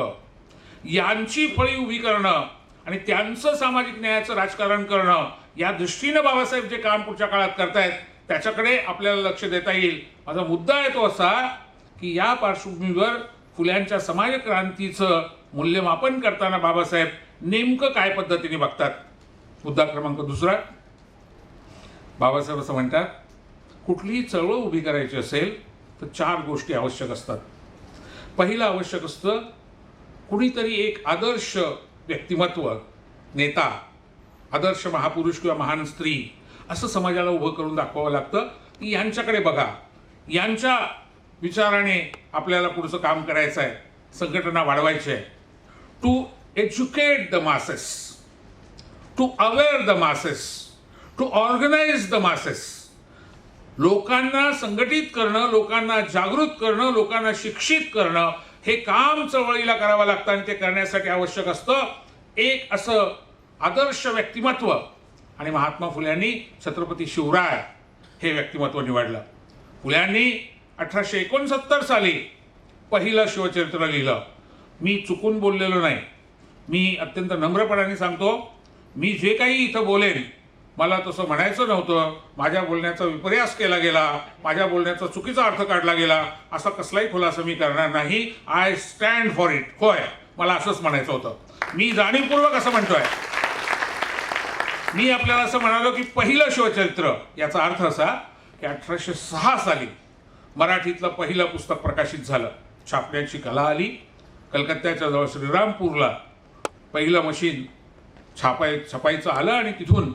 यांची फळी उभी करणं आणि त्यांचं सामाजिक न्यायाचं राजकारण करणं, या दृष्टीनं बाबासाहेब जे काम पुढच्या काळात करतायत त्याच्याकडे आपल्याला लक्ष देता येईल. माझा मुद्दा आहे तो असा की या पार्श्वभूमीवर फुल्यांच्या समाज क्रांतीचं मूल्यमापन करताना बाबासाहेब नेमकं काय पद्धतीने बघतात. मुद्दा क्रमांक दुसरा, बाबासाहेब असं म्हणतात, कुठलीही चळवळ उभी करायची असेल तर 4 गोष्टी आवश्यक असतात. पहिलं आवश्यक असतं कुणीतरी एक आदर्श व्यक्तिमत्व, नेता, आदर्श महापुरुष किंवा महान स्त्री असं समाजाला उभं करून दाखवावं लागतं की यांच्याकडे बघा, यांच्या विचाराने आपल्याला पुढचं काम करायचं आहे, संघटना वाढवायची आहे. To educate the masses, to aware the masses, to organise the masses. लोकांना संघटित करणं, लोकांना जागृत करणं, लोकांना शिक्षित करणं, हे काम चळवळीला करावं लागतं आणि ते करण्यासाठी आवश्यक असतं एक असं आदर्श व्यक्तिमत्व. आणि महात्मा फुल्यांनी छत्रपती शिवराय हे व्यक्तिमत्व निवडलं. फुल्यांनी 1869 साली पहिलं शिवचरित्र लिहिलं. मी चुकून बोललेलो नाही, मी अत्यंत नम्रपणाने सांगतो, मी जे काही इथं बोलेन मला तसं म्हणायचं नव्हतं, माझ्या बोलण्याचा विपर्यास केला गेला, माझ्या बोलण्याचा चुकीचा अर्थ काढला गेला, असा कसलाही खुलासा मी करणार नाही. I stand for it. होय, मला असंच म्हणायचं होतं. मी जाणीवपूर्वक असं म्हणतोय. मी आपल्याला असं म्हणालो की पहिलं शिवचरित्र, याचा अर्थ असा की 1806 साली मराठीतलं पहिलं पुस्तक प्रकाशित झालं. छापण्याची कला आली. कलकत्त्याच्या जवळ श्रीरामपूरला पहिलं मशीन छापायचं आलं आणि तिथून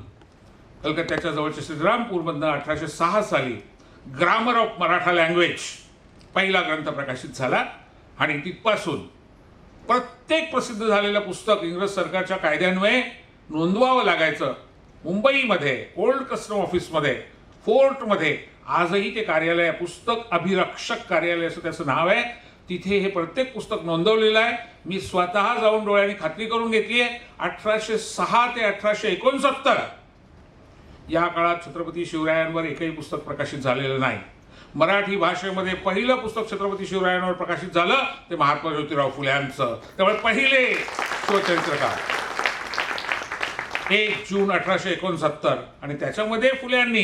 कलकत्त्याच्या जवळच्या श्रीरामपूरमधनं 1806 साली ग्रामर ऑफ मराठा लँग्वेज पहिला ग्रंथ प्रकाशित झाला. आणि तिथपासून प्रत्येक प्रसिद्ध झालेलं पुस्तक इंग्रज सरकारच्या कायद्यान्वये नोंदवावं लागायचं. मुंबईमध्ये ओल्ड कस्टम ऑफिसमध्ये, फोर्टमध्ये आजही ते कार्यालय, पुस्तक अभिरक्षक कार्यालय असं त्याचं नाव आहे, तिथे हे प्रत्येक पुस्तक नोंदवलेलं आहे. मी स्वतः जाऊन डोळ्यांनी खात्री करून घेतली आहे. 1806 ते 1869 या काळात छत्रपती शिवरायांवर एकही पुस्तक प्रकाशित झालेलं नाही. मराठी भाषेमध्ये पहिलं पुस्तक छत्रपती शिवरायांवर प्रकाशित झालं ते महात्मा ज्योतिराव फुले यांचं. त्यामुळे पहिले शिवचरित्रकार 1 जून 1869. आणि त्याच्यामध्ये फुले यांनी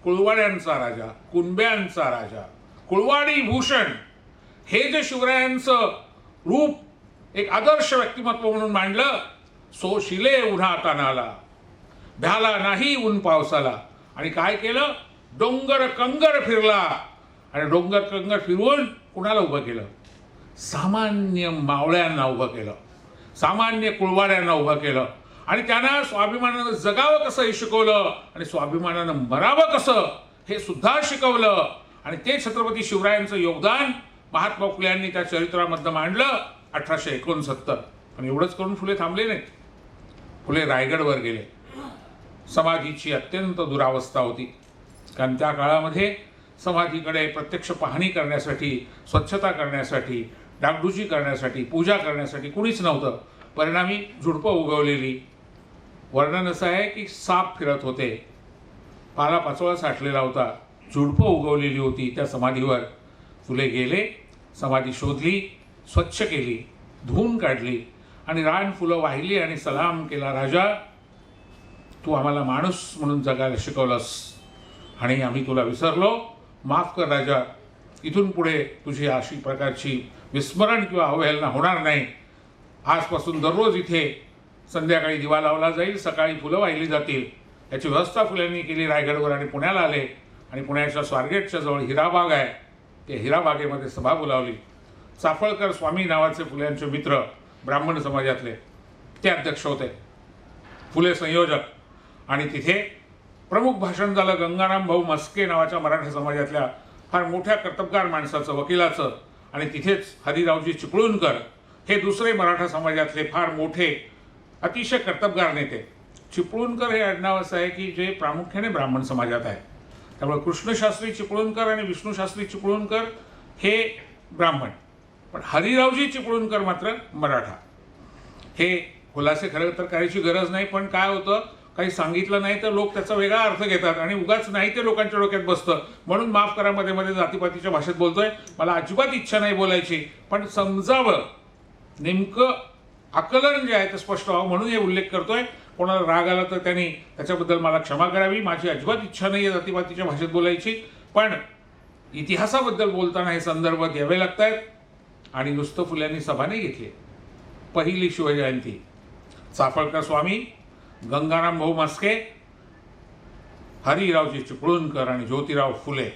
कुळवाड्यांचा राजा, कुणब्यांचा राजा, कुळवाडी भूषण हे जे शिवरायांचं रूप एक आदर्श व्यक्तिमत्व म्हणून मांडलं. सो शिले उन्हा तानाला, भ्याला नाही ऊन पावसाला. आणि काय केलं? डोंगर कंगर फिरला. आणि डोंगर कंगर फिरवून कुणाला उभं केलं? सामान्य मावळ्यांना उभं केलं, सामान्य कुळवाड्यांना उभं केलं. आणि त्यांना स्वाभिमानानं जगावं कसं हे शिकवलं आणि स्वाभिमानानं मरावं कसं हे सुद्धा शिकवलं. आणि ते छत्रपती शिवरायांचं योगदान महात्मा फुले यांनी त्या चरित्रामध्ये मांडलं 1869. आणि एवढंच करून फुले थांबले नाहीत. फुले रायगडवर गेले. समाधीची अत्यंत दुरावस्था होती, कारण त्या काळामध्ये समाधीकडे प्रत्यक्ष पाहणी करण्यासाठी, स्वच्छता करण्यासाठी, डागडुजी करण्यासाठी, पूजा करण्यासाठी कुणीच नव्हतं. परिणामी झुडपं उगवलेली. वर्णन असं आहे की साप फिरत होते, पालापाचोळा साठलेला होता, झुडपं उगवलेली होती त्या समाधीवर. फुले गेले, समाधी शोधली, स्वच्छ केली, धुवून काढली आणि रान फुलं वाहिली आणि सलाम केला. राजा, तू आम्हाला माणूस म्हणून जगायला शिकवलंस आणि आम्ही तुला विसरलो. माफ कर राजा, इथून पुढे तुझी अशी प्रकारची विस्मरण किंवा अवहेलना होणार नाही. आजपासून दररोज इथे संध्याकाळी दिवा लावला जाईल, सकाळी फुलं वाहिली जातील. याची व्यवस्था फुल्यांनी केली रायगडवर. आणि पुण्याला आले आणि पुण्याच्या स्वारगेटच्या जवळ हिराबाग आहे, ते हिराबागेमध्ये सभा बोलावली. चाफळकर स्वामी नावाचे फुल्यांचे मित्र ब्राह्मण समाजातले ते अध्यक्ष होते, फुले संयोजक. आणि तिथे प्रमुख भाषण झालं गंगाराम भाऊ मस्के नावाच्या मराठा समाजातल्या फार मोठ्या कर्तबगार माणसाचं, वकिलाचं. आणि तिथेच हरिरावजी चिपळूणकर हे दुसरे मराठा समाजातले फार मोठे अतिशय कर्तबगार नेते. चिपळूणकर हे आडनाव असं आहे की जे प्रामुख्याने ब्राह्मण समाजात आहे. त्यामुळे कृष्णशास्त्री चिपळूणकर आणि विष्णूशास्त्री चिपळूणकर हे ब्राह्मण, पण हरिरावजी चिपळूणकर मात्र मराठा. हे खुलासे खरं तर करायची गरज नाही, पण काय होतं, काही सांगितलं नाही तर लोक त्याचा वेगळा अर्थ घेतात आणि उगाच नाही ते लोकांच्या डोक्यात बसतं. म्हणून माफ करा, मध्ये मध्ये जातीपातीच्या भाषेत बोलतोय. मला अजिबात इच्छा नाही बोलायची, पण समजावं, नेमकं आकलन जे आहे ते स्पष्ट व्हावं म्हणून हे उल्लेख करतोय. कोणाला राग आला तर त्यांनी त्याच्याबद्दल मला क्षमा करावी. माझी अजिबात इच्छा नाही आहे जातीपातीच्या भाषेत बोलायची, पण इतिहासाबद्दल बोलताना हे संदर्भ घ्यावे लागत आहेत. आणि नुसतं फुल्यांनी सभा नाही घेतली. पहिली शिवजयंती चाफळकर स्वामी, गंगाराम भाऊ मस्के, हरिरावजी चिपळूणकर आणि ज्योतिराव फुले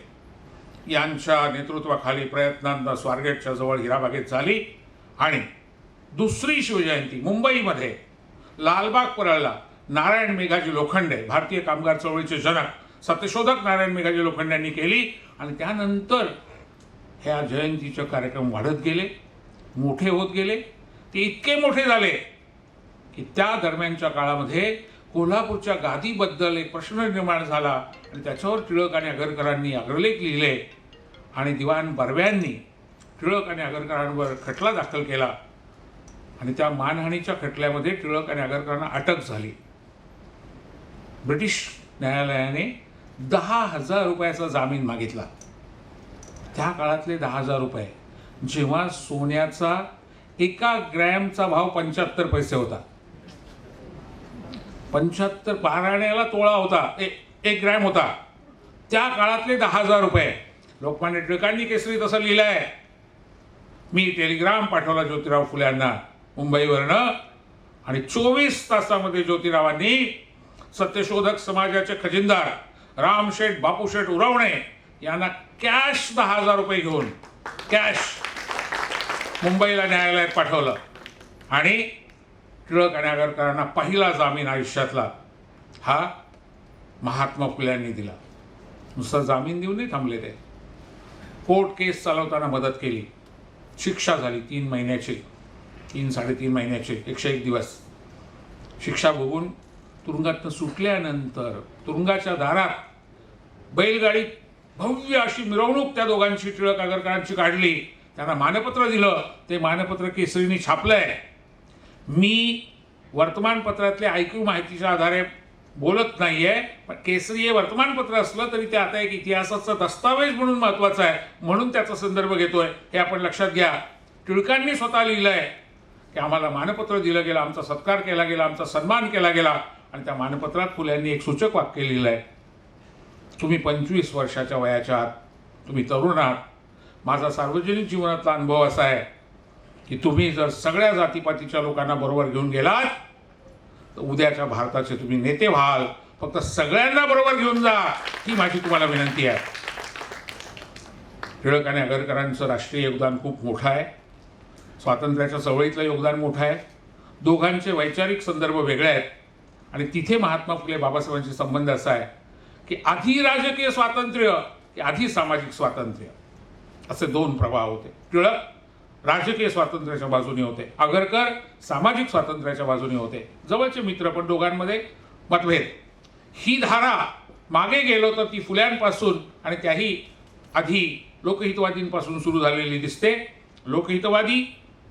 यांच्या नेतृत्वाखाली प्रयत्नांना स्वारगेटच्या जवळ हिराबागेत झाली. आणि दुसरी शिवजयंती मुंबईमध्ये लालबाग परळला नारायण मेघाजी लोखंडे, भारतीय कामगार चळवळीचे जनक, सत्यशोधक नारायण मेघाजी लोखंडे यांनी केली. आणि त्यानंतर ह्या जयंतीचे कार्यक्रम वाढत गेले, मोठे होत गेले. ते इतके मोठे झाले की त्या दरम्यानच्या काळामध्ये कोल्हापूरच्या गादीबद्दल एक प्रश्न निर्माण झाला आणि त्याच्यावर टिळक आणि आगरकरांनी अग्रलेख लिहिले. आणि दिवाण बर्व्यांनी टिळक आणि आगरकरांवर खटला दाखल केला. आणि त्या मानहानीच्या खटल्यामध्ये टिळक आणि आगरकरांना अटक झाली. ब्रिटिश न्यायालयाने 10,000 रुपयाचा जामीन मागितला. त्या काळातले 10,000 रुपये, जेव्हा सोन्याचा 1 ग्रॅमचा भाव 75 पैसे होता. 75 12 तोळा होता, 1 ग्रॅम होता. त्या काळातले 10,000 रुपये. लोकमान्य टिळकांनी केसरी तसं लिहिलंय. मी टेलिग्राम पाठवला ज्योतिराव फुल्यांना मुंबईवरनं आणि 24 तासामध्ये ज्योतिरावांनी सत्यशोधक समाजाचे खजिनदार रामशेठ बापूशेठ उरावणे यांना कॅश 10,000 रुपये घेऊन कॅश मुंबईला न्यायालयात पाठवलं. आणि टिळक आणि आगरकरांना पहिला जामीन आयुष्यातला हा महात्मा फुल्यांनी दिला. नुसता जामीन देऊन नाही थांबले ते, कोर्ट केस चालवताना मदत केली. शिक्षा झाली 3 महिन्याची, 3-3.5 महिन्याची, 101 दिवस शिक्षा भोगून तुरुंगातनं सुटल्यानंतर तुरुंगाच्या दारात बैलगाडीत भव्य अशी मिरवणूक त्या दोघांची टिळक आगरकरांची काढली. त्यांना मानपत्र दिलं. ते मानपत्र केसरीने छापलंय. मी वर्तमानपत्रातल्या ऐकीव माहितीच्या आधारे बोलत नाहीये, पण केसरी हे वर्तमानपत्र असलं तरी ते आता एक इतिहासाचा दस्तावेज म्हणून महत्वाचा आहे, म्हणून त्याचा संदर्भ घेतोय. हे आपण लक्षात घ्या. टिळकांनी स्वतः लिहिलंय की आम्हाला मानपत्र दिलं गेलं, आमचा सत्कार केला गेला, आमचा सन्मान केला गेला. आणि त्या मानपत्रात फुल्यांनी एक सूचक वाक्य लिहिलंय, तुम्ही 25 वर्षाच्या वयाच्या आहात, तुम्ही तरुण आहात. माझा सार्वजनिक जीवनातला अनुभव असा आहे की तुम्ही जर सगळ्या जातीपातीच्या लोकांना बरोबर घेऊन गेलात तर उद्याच्या भारताचे तुम्ही नेते व्हाल. फक्त सगळ्यांना बरोबर घेऊन जा, ही माझी तुम्हाला विनंती आहे. टिळक आणि आगरकरांचं राष्ट्रीय योगदान खूप मोठं आहे. स्वातंत्र्याच्या चळवळीतलं योगदान मोठं आहे. दोघांचे वैचारिक संदर्भ वेगळे आहेत. आणि तिथे महात्मा फुले बाबासाहेबांशी संबंध असा आहे की आधी राजकीय स्वातंत्र्य की आधी सामाजिक स्वातंत्र्य, असे दोन प्रवाह होते. टिळक राजकीय स्वातंत्र्याच्या बाजूने होते, आगरकर सामाजिक स्वातंत्र्याच्या बाजूने होते. जवळचे मित्र, पण दोघांमध्ये मतभेद. ही धारा मागे गेलो तर ती फुल्यांपासून आणि त्याही आधी लोकहितवादींपासून सुरू झालेली दिसते. लोकहितवादी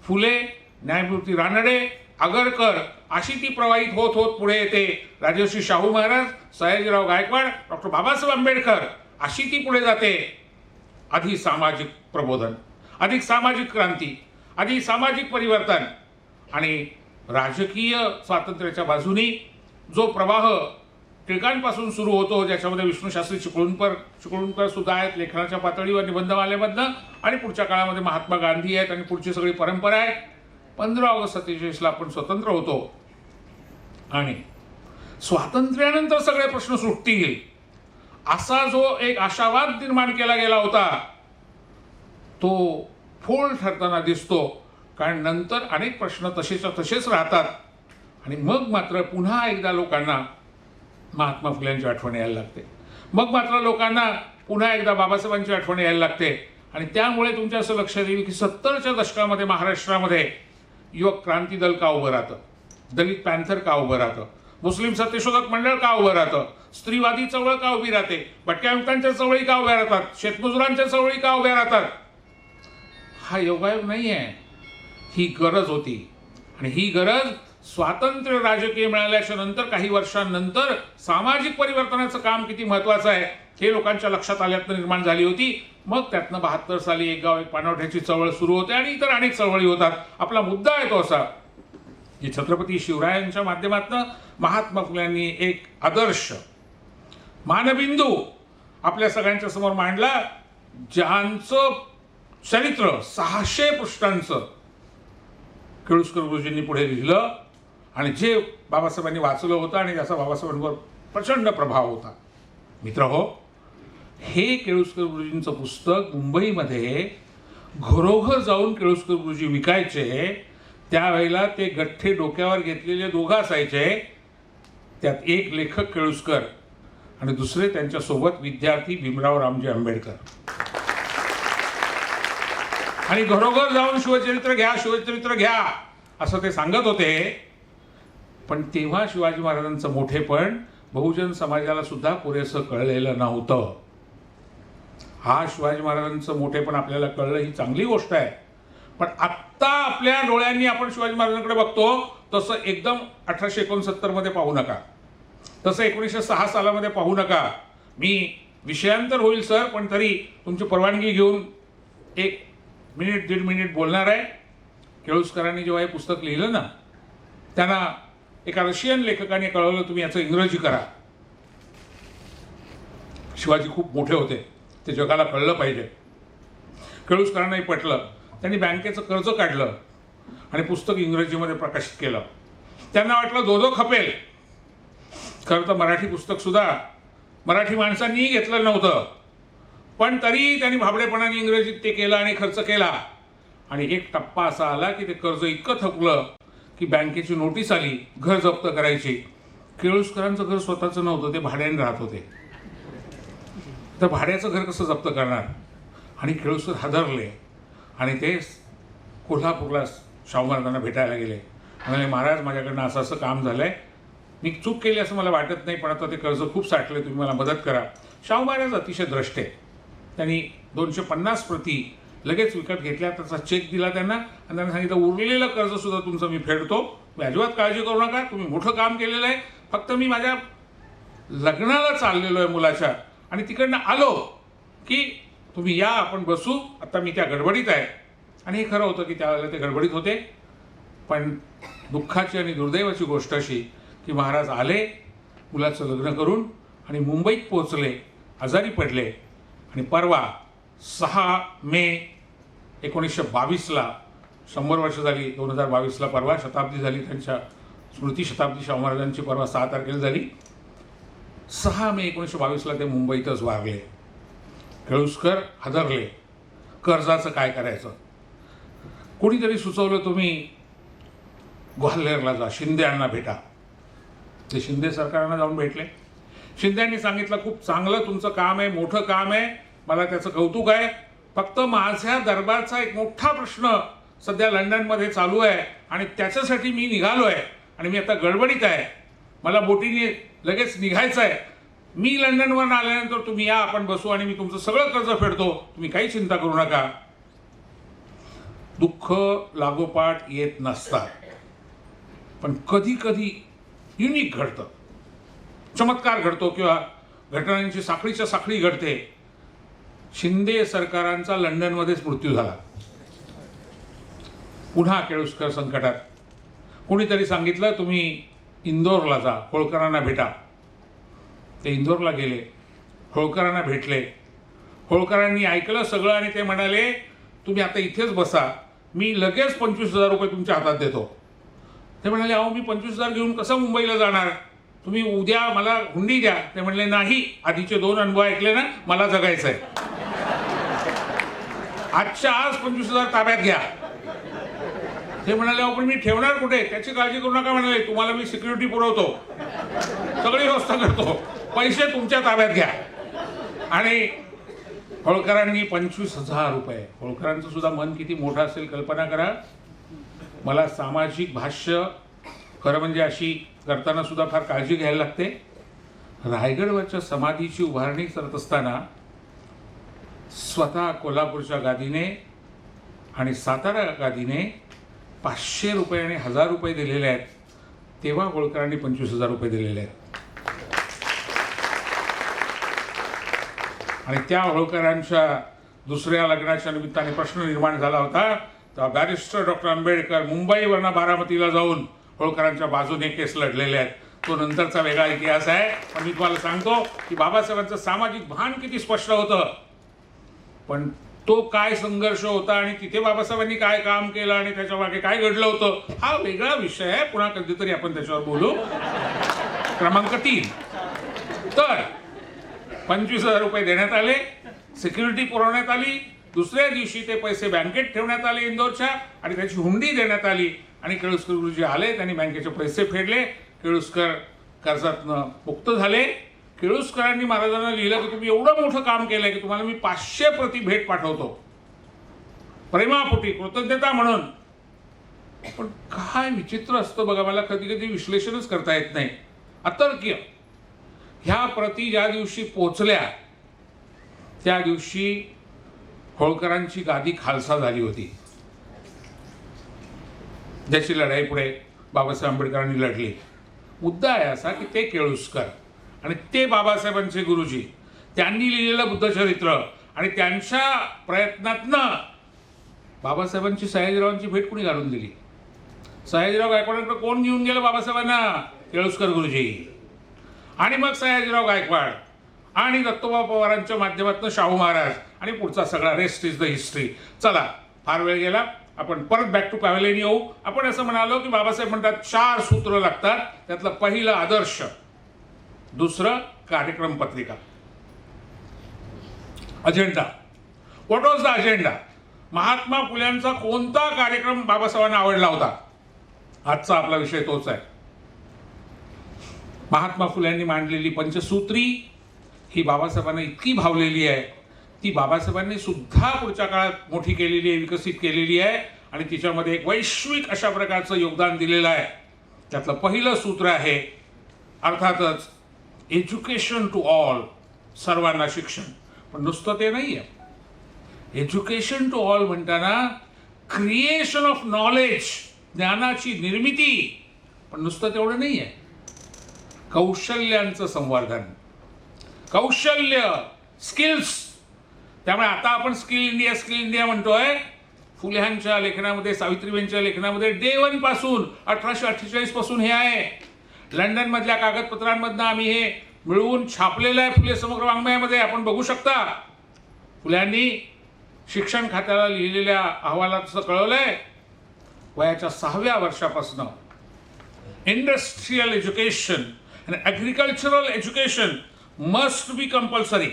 फुले, न्यायमूर्ती रानडे, आगरकर अशी ती प्रवाहित होत होत पुढे येते. राजर्षी शाहू महाराज, सयाजीराव गायकवाड, डॉक्टर बाबासाहेब आंबेडकर अशी ती पुढे जाते. आधी सामाजिक प्रबोधन, अधिक सामाजिक क्रांती, आधी सामाजिक परिवर्तन आणि राजकीय स्वातंत्र्याच्या बाजूनी जो प्रवाह टिळकांपासून सुरू होतो, ज्याच्यामध्ये विष्णुशास्त्री चिपळूणकर सुद्धा आहेत लेखनाच्या पातळीवर, निबंधमालेमधनं, आणि पुढच्या काळामध्ये महात्मा गांधी आहेत आणि पुढची सगळी परंपरा आहे. 15 ऑगस्ट 47ला आपण स्वतंत्र होतो आणि स्वातंत्र्यानंतर सगळे प्रश्न सुटतील असा जो एक आशावाद निर्माण केला गेला होता तो फोल ठरताना दिसतो. कारण नंतर अनेक प्रश्न तसेच्या तसेच राहतात आणि मग मात्र पुन्हा एकदा लोकांना महात्मा फुल्यांची आठवण यायला लागते. मग मात्र लोकांना पुन्हा एकदा बाबासाहेबांची आठवण यायला लागते. आणि त्यामुळे तुमच्या असं लक्षात येईल की 70च्या दशकामध्ये महाराष्ट्रामध्ये युवक क्रांती दल का उभं राहतं, दलित पॅन्थर का उभं राहतं, मुस्लिम सत्यशोधक मंडळ का उभं राहतं, स्त्रीवादी चळवळ का उभी राहते, भटक्या चळवळी का उभ्या राहतात, शेतमजुरांच्या चळवळी का उभ्या राहतात. हा योगायोग नाही आहे, ही गरज होती. आणि ही गरज स्वातंत्र्य राजकीय मिळाल्याच्या नंतर काही वर्षांनंतर सामाजिक परिवर्तनाचं काम किती महत्त्वाचं आहे हे लोकांच्या लक्षात आल्यातनं निर्माण झाली होती. मग त्यातनं 72 साली एक गाव एक पाणवठ्याची चळवळ सुरू होते आणि इतर अनेक चळवळी होतात. आपला मुद्दा आहे तो असा की छत्रपती शिवरायांच्या माध्यमातून महात्मा फुल्यांनी एक आदर्श मानबिंदू आपल्या सगळ्यांच्या समोर मांडला, ज्यांचं चरित्र 600 पृष्ठांचं केळुस्कर गुरुजींनी पुढे लिहिलं आणि जे बाबासाहेबांनी वाचलं होतं आणि ज्याचा बाबासाहेबांवर प्रचंड प्रभाव होता. मित्रहो, हे केळुस्कर गुरुजींचं पुस्तक मुंबईमध्ये घरोघर जाऊन केळुस्कर गुरुजी विकायचे. त्यावेळेला ते गठ्ठे डोक्यावर घेतलेले दोघं असायचे, त्यात एक लेखक केळुस्कर आणि दुसरे त्यांच्यासोबत विद्यार्थी भीमराव रामजी आंबेडकर. आणि घरोघर जाऊन शिवचरित्र घ्या, शिवचरित्र घ्या असं ते सांगत होते. पण तेव्हा शिवाजी महाराजांचं मोठेपण बहुजन समाजाला सुद्धा पुरेसं कळलेलं नव्हतं. हा शिवाजी महाराजांचं मोठेपण आपल्याला कळलं ही चांगली गोष्ट आहे. पण आत्ता आपल्या डोळ्यांनी आपण शिवाजी महाराजांकडे बघतो तसं एकदम 1869 मध्ये पाहू नका, तसं 1906 सालामध्ये पाहू नका. मी विषयांतर होईल सर, पण तरी तुमची परवानगी घेऊन 1 मिनिट 1.5 मिनिट बोलणार आहे. केळुस्करांनी जेव्हा हे पुस्तक लिहिलं ना, त्यांना एका रशियन लेखकाने कळवलं तुम्ही याचं इंग्रजी करा. शिवाजी खूप मोठे होते, ते जगाला कळलं पाहिजे. केळुस्करांनाही पटलं. त्यांनी बँकेचं कर्ज काढलं आणि पुस्तक इंग्रजीमध्ये प्रकाशित केलं. त्यांना वाटलं धोधो खपेल. खरं तर मराठी पुस्तक सुद्धा मराठी माणसांनीही घेतलं नव्हतं, पण तरी त्यांनी भाबडेपणाने इंग्रजीत ते केलं आणि खर्च केला. आणि एक टप्पा असा आला की ते कर्ज इतकं थकलं की बँकेची नोटीस आली घर जप्त करायची. केळुस्करांचं घर स्वतःचं नव्हतं, ते भाड्याने राहत होते. तर भाड्याचं घर कसं जप्त करणार. आणि केळुस्कर हादरले आणि ते कोल्हापूरला शाहू महाराजांना भेटायला गेले. म्हणाले महाराज, माझ्याकडनं असं असं काम झालं आहे, मी चूक केली असं मला वाटत नाही, पण आता ते कर्ज खूप साठले, तुम्ही मला मदत करा. शाहू महाराज अतिशय द्रष्टे. त्यांनी 250 प्रती लगेच विकत घेतल्या, त्याचा चेक दिला त्यांना आणि त्यांना सांगितलं उरलेलं कर्जसुद्धा तुमचं मी फेडतो, तुम्ही अजिबात काळजी करू नका, तुम्ही मोठं काम केलेलं आहे, फक्त मी माझ्या लग्नाला चाललेलो आहे मुलाच्या, आणि तिकडनं आलो की तुम्ही या, आपण बसू, आता मी त्या गडबडीत आहे. आणि हे खरं होतं की त्यावेळेला ते गडबडीत होते. पण दुःखाची आणि दुर्दैवाची गोष्ट अशी की महाराज आले मुलाचं लग्न करून आणि मुंबईत पोचले, आजारी पडले, आणि परवा 6 मे 1922ला 100 वर्ष झाली. 2022ला परवा शताब्दी झाली, त्यांच्या स्मृती शताब्दी शाहू महाराजांची परवा 6 तारखेला झाली. 6 मे 1922ला ते मुंबईतच वारले. केळुसकर हादरले, कर्जाचं काय करायचं. कोणीतरी सुचवलं तुम्ही ग्वाल्हेरला जा, शिंदेंना भेटा. ते शिंदे सरकारनं जाऊन भेटले. शिंदेंनी सांगितलं खूप चांगलं तुमचं काम आहे, मोठं काम आहे, मला त्याचं कौतुक आहे, फक्त माझ्या दरबारचा एक मोठा प्रश्न सध्या लंडनमध्ये चालू आहे आणि त्याच्यासाठी मी निघालो आहे आणि मी आता गडबडीत आहे, मला बोटीने लगेच निघायचं आहे. मी लंडनवरून आल्यानंतर तुम्ही या, आपण बसू आणि मी तुमचं सगळं कर्ज फेडतो, तुम्ही काही चिंता करू नका. दुःख लागोपाठ येत नसतात, पण कधी कधी युनिक घडतं, चमत्कार घडतो किंवा घटनांची साखळीच्या साखळी घडते. शिंदे सरकारांचा लंडनमध्येच मृत्यू झाला. पुन्हा केळुसकर संकटात. कोणीतरी सांगितलं तुम्ही इंदोरला जा, होळकरांना भेटा. ते इंदोरला गेले, होळकरांना भेटले. होळकरांनी ऐकलं सगळं आणि ते म्हणाले तुम्ही आता इथेच बसा, मी लगेच 25,000 रुपये तुमच्या हातात देतो. ते म्हणाले अहो मी 25,000 घेऊन कसं मुंबईला जाणार, तुम्ही उद्या मला हुंडी द्या. ते म्हणले नाही, आधीचे 2 अनुभव ऐकले ना, मला जगायचं आहे, आजच्या आज 25,000 ताब्यात घ्या. ते म्हणाले अहो पण मी ठेवणार कुठे, त्याची काळजी करू नका म्हणाले, तुम्हाला मी सिक्युरिटी पुरवतो, सगळी व्यवस्था करतो, पैसे तुमच्या ताब्यात घ्या. आणि होळकरांनी 25,000 रुपये. होळकरांचं सुद्धा मन किती मोठं असेल कल्पना करा. मला सामाजिक भाष्य खरं म्हणजे अशी करताना सुद्धा फार काळजी घ्यायला लागते. रायगडवरच्या समाधीची उभारणी करत असताना स्वतः कोल्हापूरच्या गादीने आणि सातारा गादीने 500 रुपये आणि 1000 रुपये दिलेले आहेत. तेव्हा होळकरांनी 25,000 रुपये दिलेले आहेत. आणि त्या होळकरांच्या दुसऱ्या लग्नाच्या निमित्ताने प्रश्न निर्माण झाला होता. तेव्हा बॅरिस्टर डॉक्टर आंबेडकर मुंबईवरनं बारामतीला जाऊन होळकरांच्या बाजूने केस लढलेले आहेत. तो नंतरचा वेगळा इतिहास आहे. पण मी तुम्हाला सांगतो की बाबासाहेबांचं सामाजिक भान किती स्पष्ट होतं, पण तो काय संघर्ष होता आणि तिथे बाबासाहेबांनी काय काम केलं आणि त्याच्या मागे काय घडलं होतं हा वेगळा विषय आहे. पुन्हा कधीतरी आपण त्याच्यावर बोलू. क्रमांक 3. तर 25,000 रुपये देण्यात आले, सिक्युरिटी पुरवण्यात आली. दुसऱ्या दिवशी ते पैसे बँकेत ठेवण्यात आले इंदोरच्या आणि त्याची हुंडी देण्यात आली. आणि केळुसकर गुरुजी आले, त्यांनी बँकेचे पैसे फेडले. केळुसकर कर्जातनं मुक्त झाले. केळुसकरांनी महाराजांना लिहिलं की तुम्ही एवढं मोठं काम केलंय की तुम्हाला मी 500 प्रति भेट पाठवतो, प्रेमापोटी, कृतज्ञता म्हणून. पण काय विचित्र असतं बघा, मला कधी कधी विश्लेषणच करता येत नाही. अतर्क्य. ह्या प्रति ज्या दिवशी पोचल्या त्या दिवशी होळकरांची गादी खालसा झाली होती, ज्याची लढाई पुढे बाबासाहेब आंबेडकरांनी लढली. मुद्दा आहे असा की ते केळुसकर आणि ते बाबासाहेबांचे गुरुजी, त्यांनी लिहिलेलं बुद्धचरित्र आणि त्यांच्या प्रयत्नातनं बाबासाहेबांची सयाजीरावांची भेट कुणी घालून दिली. सयाजीराव गायकवाडांकडे कोण घेऊन गेलं बाबासाहेबांना? केळुसकर गुरुजी. आणि मग सयाजीराव गायकवाड आणि दत्तोबा पवारांच्या माध्यमातून शाहू महाराज आणि पुढचा सगळा रेस्ट इज द हिस्ट्री. चला, फार वेळ गेला, आपण परत बॅक टू पॅव्हलियन येऊ. आपण असं म्हणालो की बाबासाहेब म्हणतात 4 सूत्र लागतात. त्यातलं पहिलं आदर्श, दुसरं कार्यक्रम पत्रिका, agenda. What was the agenda? Mahatma फुल्यांचा कोणता कार्यक्रम बाबासाहेबांना आवडला होता? आजचा आपला विषय तोच आहे. महात्मा फुल्यांनी मांडलेली पंचसूत्री ही बाबासाहेबांना इतकी भावलेली आहे, ती बाबासाहेबांनी सुद्धा पुढच्या काळात मोठी केलेली आहे, विकसित केलेली आहे आणि तिच्यामध्ये एक वैश्विक अशा प्रकारचं योगदान दिलेलं आहे. त्यातलं पहिलं सूत्र आहे अर्थातच एज्युकेशन टू ऑल, सर्वांना शिक्षण. पण नुसतं ते नाही आहे. एज्युकेशन टू ऑल म्हणताना क्रिएशन ऑफ नॉलेज, ज्ञानाची निर्मिती. पण नुसतं तेवढं नाही आहे. कौशल्यांचं संवर्धन, कौशल्य, स्किल्स. त्यामुळे आता आपण स्किल इंडिया म्हणतोय. फुल्यांच्या लेखनामध्ये, सावित्रीबाईंच्या लेखनामध्ये डे 1 पासून 1848 पासून हे आहे. लंडन मधल्या कागदपत्रांमधनं आम्ही हे मिळवून छापलेलं आहे फुले समग्र वाङ्मयामध्ये. आपण बघू शकता. फुल्यांनी शिक्षण खात्याला लिहिलेल्या अहवालात असं कळवलंय, वयाच्या 6व्या वर्षापासून इंडस्ट्रियल एज्युकेशन आणि agricultural education must be compulsory.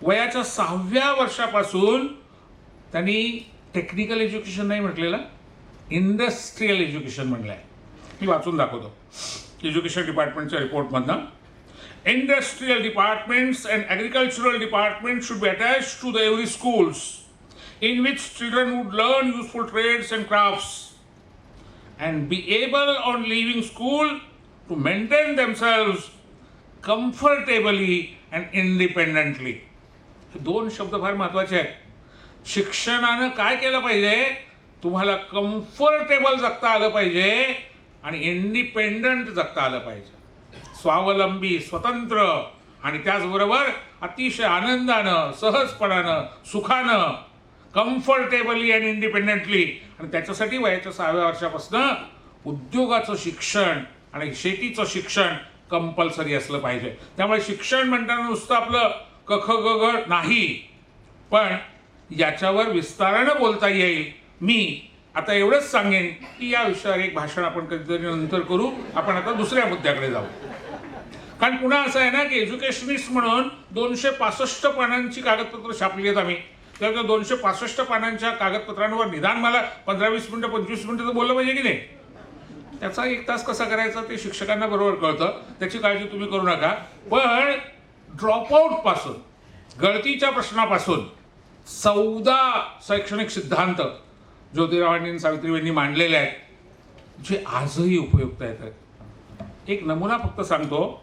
वयाच्या 6व्या वर्षापासून त्यांनी टेक्निकल एज्युकेशन नाही म्हटलेलं, इंडस्ट्रियल एज्युकेशन म्हणलं आहे. मी वाचून दाखवतो education डिपार्टमेंटच्या रिपोर्टमधनं. Industrial departments and agricultural departments should be attached to the every schools in which children would learn useful trades and crafts and be able on leaving school to maintain themselves comfortably and independently. हे 2 शब्द फार महत्त्वाचे आहेत. शिक्षणानं काय केलं पाहिजे? तुम्हाला कम्फर्टेबल जगता आलं पाहिजे आणि इंडिपेंडंट जगता आलं पाहिजे, स्वावलंबी, स्वतंत्र, आणि त्याचबरोबर अतिशय आनंदानं, सहजपणानं, सुखानं, कम्फर्टेबली अँड इंडिपेंडेंटली. आणि त्याच्यासाठी वयाच्या 6व्या वर्षापासून उद्योगाचं शिक्षण आणि शेतीचं शिक्षण कंपल्सरी असलं पाहिजे. त्यामुळे शिक्षण म्हणताना नुसतं आपलं क ख ग घ नाही, पण याच्यावर विस्तारानं बोलता येईल. मी आता एवढंच सांगेन की या विषयावर एक भाषण आपण कधीतरी नंतर करू. आपण आता दुसऱ्या मुद्द्याकडे जाऊ. कारण पुन्हा असं आहे ना की एज्युकेशनिस्ट म्हणून 265 पानांची कागदपत्र छापली आहेत आम्ही. त्या 265 पानांच्या कागदपत्रांवर निदान मला 15-20 मिनिटं 25 मिनिटं तर बोललं पाहिजे की नाही. त्याचा 1 तास कसा करायचा ते शिक्षकांना बरोबर कळतं, त्याची काळजी तुम्ही करू नका. पण ड्रॉपआउट पासून, गळतीच्या प्रश्नापासून 14 शैक्षणिक सिद्धांत ज्योतिरावांनी सावित्रीबाईंनी मांडलेले आहेत, जे आजही उपयुक्त आहेत. एक नमुना फक्त सांगतो.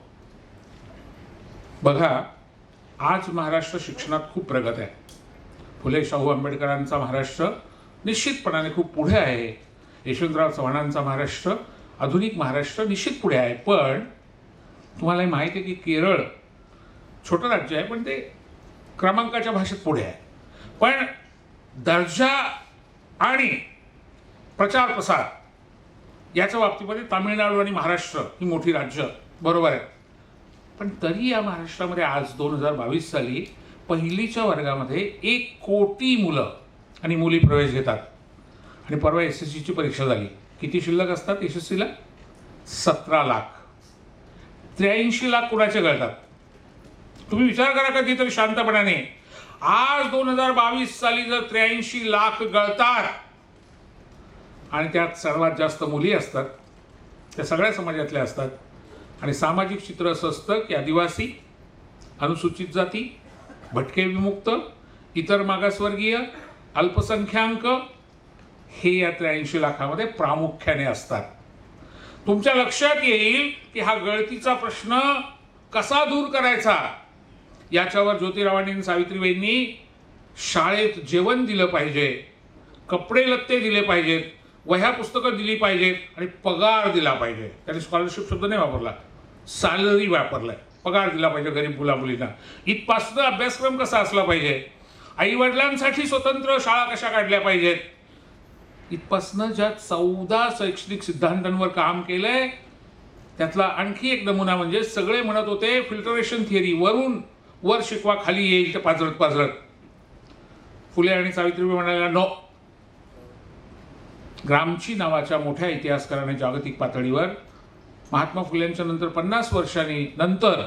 बघा, आज महाराष्ट्र शिक्षणात खूप प्रगत आहे. फुले शाहू आंबेडकरांचा महाराष्ट्र निश्चितपणाने खूप पुढे आहे. यशवंतराव चव्हाणांचा महाराष्ट्र, आधुनिक महाराष्ट्र निश्चित पुढे आहे. पण तुम्हाला हे माहिती आहे की केरळ छोटं राज्य आहे, पण ते क्रमांकाच्या भाषेत पुढे आहे. पण दर्जा आणि प्रचार प्रसार याच्या बाबतीमध्ये तामिळनाडू आणि महाराष्ट्र ही मोठी राज्य बरोबर आहे. पण तरी या महाराष्ट्रामध्ये आज 2022 साली पहिलीच्या वर्गामध्ये 1 कोटी मुलं आणि मुली प्रवेश घेतात. आणि परवा SSCची परीक्षा झाली. किती शिल्लक असतात SSCला? 17 लाख. 83 लाख कुणाचे गळतात? तुम्ही विचार करा कधीतरी शांतपणाने. आज 2022 साली जर 83 लाख गळतात आणि त्यात सर्वात जास्त मुली असतात, त्या सगळ्या समाजातल्या असतात, आणि सामाजिक चित्र असं असतं की आदिवासी, अनुसूचित जाती, भटके विमुक्त, इतर मागासवर्गीय, अल्पसंख्याक हे या 83 लाखामध्ये प्रामुख्याने असतात. तुमच्या लक्षात येईल की हा गळतीचा प्रश्न कसा दूर करायचा याच्यावर ज्योतिरावांनी सावित्रीबाईंनी शाळेत जेवण दिलं पाहिजे, कपडे लत्ते दिले पाहिजेत, वह्या पुस्तकं दिली पाहिजेत आणि पगार दिला पाहिजे. त्याने स्कॉलरशिप शब्द नाही वापरला, सॅलरी वापरलाय. पगार दिला पाहिजे गरीब मुला मुलींना. इथपासून अभ्यासक्रम कसा असला पाहिजे, आई वडिलांसाठी स्वतंत्र शाळा कशा काढल्या पाहिजेत, इथपासून ज्या 14 शैक्षणिक सिद्धांतांवर काम केलंय त्यातला आणखी एक नमुना म्हणजे सगळे म्हणत होते फिल्टरेशन थिअरी, वरून वर शिकवा खाली येईल ते पाजरत पाजरत. फुले आणि सावित्रीबाई म्हणाल्या नो. ग्रामची नावाच्या मोठ्या इतिहासकाराने जागतिक पातळीवर महात्मा फुलेंच्या नंतर 50 वर्षांनी नंतर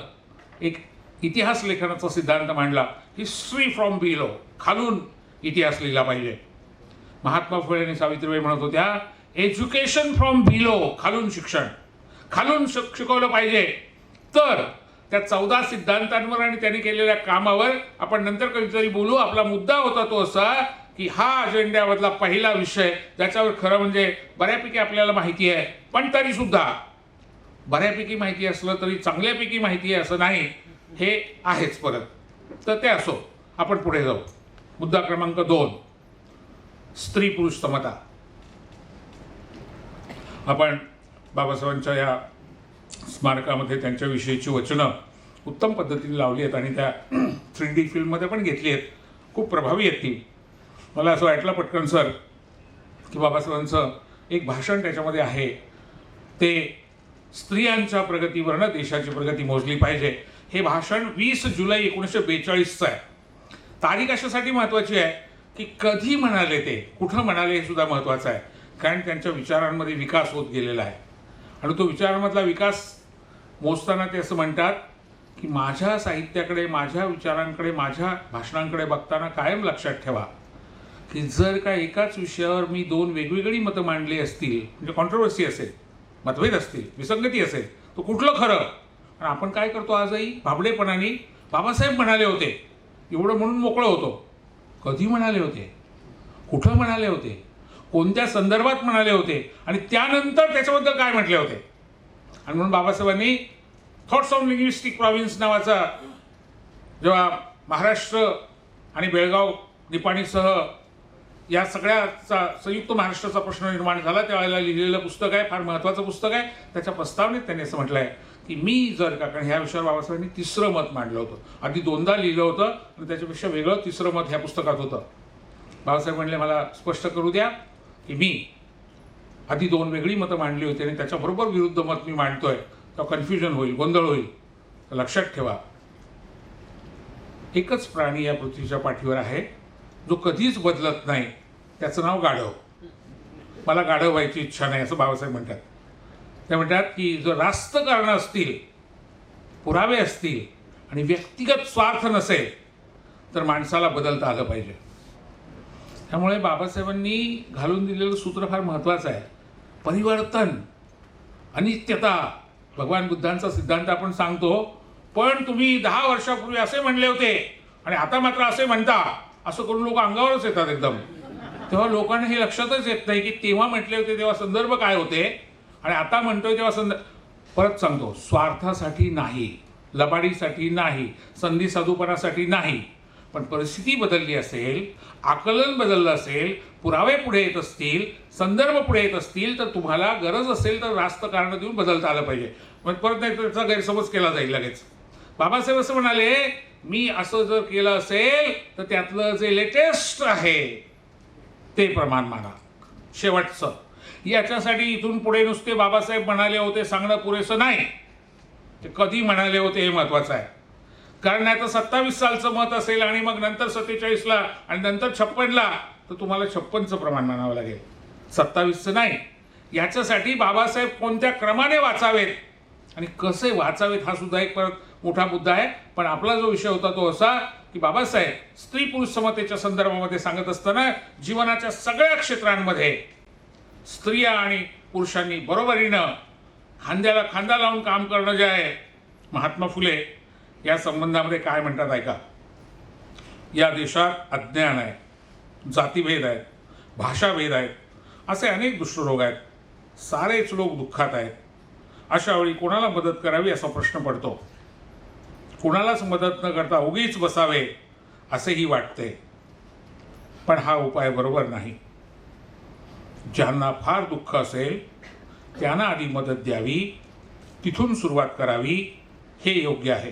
एक इतिहास लेखनाचा सिद्धांत मांडला, हिस्ट्री फ्रॉम बिलो, खालून इतिहास लिहिला पाहिजे. महात्मा फुले आणि सावित्रीबाई म्हणत होत्या एज्युकेशन फ्रॉम बिलो, खालून शिक्षण, खालून शिकवलं पाहिजे. तर त्या 14 सिद्धांतांवर आणि त्यांनी केलेल्या कामावर आपण नंतर कधीतरी बोलू. आपला मुद्दा होता तो असा की हा अजेंड्यामधला पहिला विषय ज्याच्यावर खरं म्हणजे बऱ्यापैकी आपल्याला माहिती आहे, पण तरी सुद्धा बऱ्यापैकी माहिती असलं तरी चांगल्यापैकी माहिती आहे असं नाही, हे आहेच परत. तर ते असो, आपण पुढे जाऊ. मुद्दा क्रमांक 2, स्त्री पुरुष समता. आपण बाबासाहेबांच्या या स्मारकामध्ये त्यांच्याविषयीची वचनं उत्तम पद्धतीने लावली आहेत आणि त्या 3D फिल्ममध्ये पण घेतली आहेत. खूप प्रभावी आहेत ती. मला असं वाटलं पटकन सर की बाबासाहेबांचं एक भाषण त्याच्यामध्ये आहे, ते स्त्रियांच्या प्रगतीवरनं देशाची प्रगती मोजली पाहिजे. हे भाषण 20 जुलै 1942चं आहे. तारीख अशासाठी महत्त्वाची आहे की कधी म्हणाले ते, कुठं म्हणाले हे सुद्धा महत्त्वाचं आहे. कारण त्यांच्या विचारांमध्ये विकास होत गेलेला आहे आणि तो विचारांमधला विकास मोजताना ते असं म्हणतात की माझ्या साहित्याकडे, माझ्या विचारांकडे, माझ्या भाषणांकडे बघताना कायम लक्षात ठेवा की जर का एकाच विषयावर मी 2 वेगवेगळी मतं मांडली असतील, म्हणजे कॉन्ट्रोवर्सी असेल, मतभेद असतील, विसंगती असेल, तर कुठलं खरं? आणि आपण काय करतो आजही भाबडेपणाने, बाबासाहेब म्हणाले होते एवढं म्हणून मोकळं होतो. कधी म्हणाले होते, कुठं म्हणाले होते, कोणत्या संदर्भात म्हणाले होते आणि त्यानंतर त्याच्याबद्दल काय म्हटले होते. आणि म्हणून बाबासाहेबांनी थॉट्स ऑन लिंग्विस्टिक प्रॉव्हिन्स नावाचा, जेव्हा महाराष्ट्र आणि बेळगाव निपाणीसह या सगळ्याचा संयुक्त महाराष्ट्राचा प्रश्न निर्माण झाला त्यावेळेला लिहिलेलं पुस्तक आहे, फार महत्त्वाचं पुस्तक आहे. त्याच्या प्रस्तावनेत त्यांनी असं म्हटलं आहे की मी जर का, कारण ह्या विषयावर बाबासाहेबांनी 3रं मत मांडलं होतं, आधी 2दा लिहिलं होतं आणि त्याच्यापेक्षा वेगळं 3रं मत ह्या पुस्तकात होतं. बाबासाहेब म्हणले मला स्पष्ट करू द्या की मी आधी 2 वेगळी मतं मांडली होती आणि त्याच्याबरोबर विरुद्ध मत मी मांडतोय, तर कन्फ्युजन होईल, गोंधळ होईल. तर लक्षात ठेवा, एकच प्राणी या पृथ्वीच्या पाठीवर आहे जो कधीच बदलत नाही, त्याचं नाव गाढव. मला गाढव व्हायची इच्छा नाही असं बाबासाहेब म्हणतात. ते म्हणतात की जर रास्त कारणं असतील, पुरावे असतील आणि व्यक्तिगत स्वार्थ नसेल तर माणसाला बदलता आलं पाहिजे. त्यामुळे बाबासाहेबांनी घालून दिलेलं सूत्र फार महत्त्वाचं आहे. परिवर्तन, अनित्यता, भगवान बुद्धांचा सिद्धांत आपण सांगतो, पण तुम्ही 10 वर्षापूर्वी असे म्हणले होते आणि आता मात्र असे म्हणता, असं करून लोक अंगावरच येतात एकदम. तेव्हा लोकांना हे लक्षातच येत नाही की तेव्हा म्हटले होते तेव्हा संदर्भ काय होते आणि आता म्हणतोय तेव्हा परत सांगतो, स्वार्थासाठी नाही, लबाडीसाठी नाही, संधी साधूपणासाठी नाही, पण परिस्थिती बदलली असेल, आकलन बदललं असेल, पुरावे पुढे येत असतील, संदर्भ पुढे येत असतील, तर तुम्हाला गरज असेल तर रास्त कारणं देऊन बदलता आलं पाहिजे. मग परत नाही तर त्याचा गैरसमज केला जाईल लगेच. बाबासाहेब असं म्हणाले, मी असं जर केलं असेल तर त्यातलं जे लेटेस्ट आहे ते प्रमाण माना, शेवटचं. याच्यासाठी इथून पुढे नुसते बाबासाहेब म्हणाले होते सांगणं पुरेसं नाही, ते कधी म्हणाले होते हे महत्त्वाचं आहे. कारण नाही तर 27 सालचं मत असेल आणि मग नंतर 47ला आणि नंतर 56ला, तर तुम्हाला 56चं प्रमाण मानावं लागेल, 27चं नाही. याच्यासाठी बाबासाहेब कोणत्या क्रमाने वाचावेत आणि कसे वाचावेत हा सुद्धा एक परत मोठा मुद्दा आहे. पण आपला जो विषय होता तो असा की बाबासाहेब स्त्री पुरुष समतेच्या संदर्भामध्ये सांगत असताना जीवनाच्या सगळ्या क्षेत्रांमध्ये स्त्रिया आणि पुरुषांनी बरोबरीनं खांद्याला खांदा लावून काम करणं जे आहे, महात्मा फुले या संबंधामध्ये काय म्हणतात ऐका. या देशात अज्ञान आहे, जातीभेद आहेत, भाषाभेद आहेत, असे अनेक दुष्टरोग आहेत, सारेच लोक दुःखात आहेत. अशा वेळी कोणाला मदत करावी असा प्रश्न पडतो. कुणालाच मदत न करता उगीच बसावे असेही वाटते, पण हा उपाय बरोबर नाही. ज्यांना फार दुःख असेल त्यांना आधी मदत द्यावी, तिथून सुरुवात करावी, हे योग्य आहे.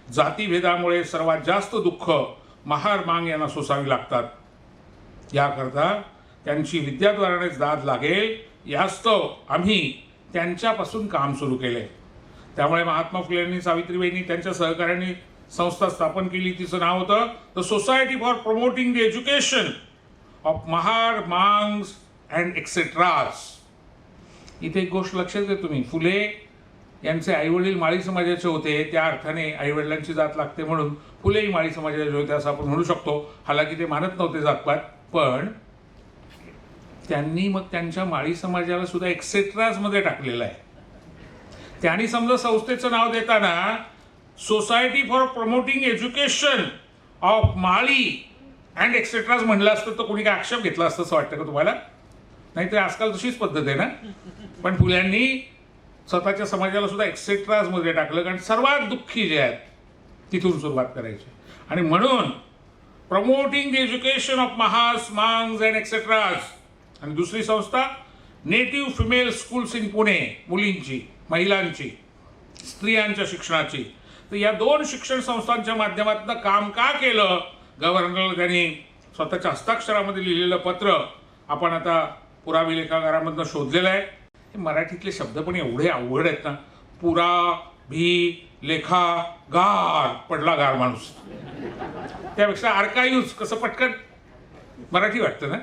जातीभेदामुळे सर्वात जास्त दुःख महार मांग यांना सोसावी लागतात. याकरता त्यांची विद्याद्वारानेच दाद लागेल यास्तव आम्ही त्यांच्यापासून काम सुरू केले. त्यामुळे महात्मा फुलेंनी, सावित्रीबाईंनी त्यांच्या सहकार्याने संस्था स्थापन केली. तिचं नाव होतं the society for promoting the education of Mahar, Mangs and etceteras. इथे एक गोष्ट लक्षात घ्या तुम्ही, फुले यांचे आईवडील माळी समाजाचे होते, त्या अर्थाने आईवडिलांची जात लागते म्हणून फुलेही माळी समाजाचे होते असं आपण म्हणू शकतो. हालाकी ते मानत नव्हते जातपात, पण त्यांनी मग त्यांच्या माळी समाजाला सुद्धा एक्सेट्रासमध्ये टाकलेलं आहे. त्यांनी समजा संस्थेचं नाव देताना society for promoting education of Mali and etceteras म्हणलं असतं तर कोणी काय आक्षेप घेतला असतं असं वाटतं का तुम्हाला? नाहीतर आजकाल तशीच पद्धत आहे ना. पण फुल्यांनी स्वतःच्या समाजाला सुद्धा एक्सेट्रासमध्ये टाकलं, कारण सर्वात दुःखी जे आहेत तिथून सुरुवात करायची. आणि म्हणून promoting the education of Mahars, Mangs and etceteras. आणि दुसरी संस्था native female schools in Pune, मुलींची, महिलांची. स्त्रियांच्या शिक्षणाची. तर या 2 शिक्षण संस्थांच्या माध्यमातून काम का केलं गव्हर्नरला त्यांनी स्वतःच्या हस्ताक्षरामध्ये लिहिलेलं पत्र आपण आता पुरावी लेखागारामधनं शोधलेलं आहे. हे मराठीतले शब्द पण एवढे अवघड आहेत ना. पुरा भी लेखा गार, पडला गार माणूस. त्यापेक्षा आर्काइव्ह्ज कसं पटकन मराठी वाटतं ना.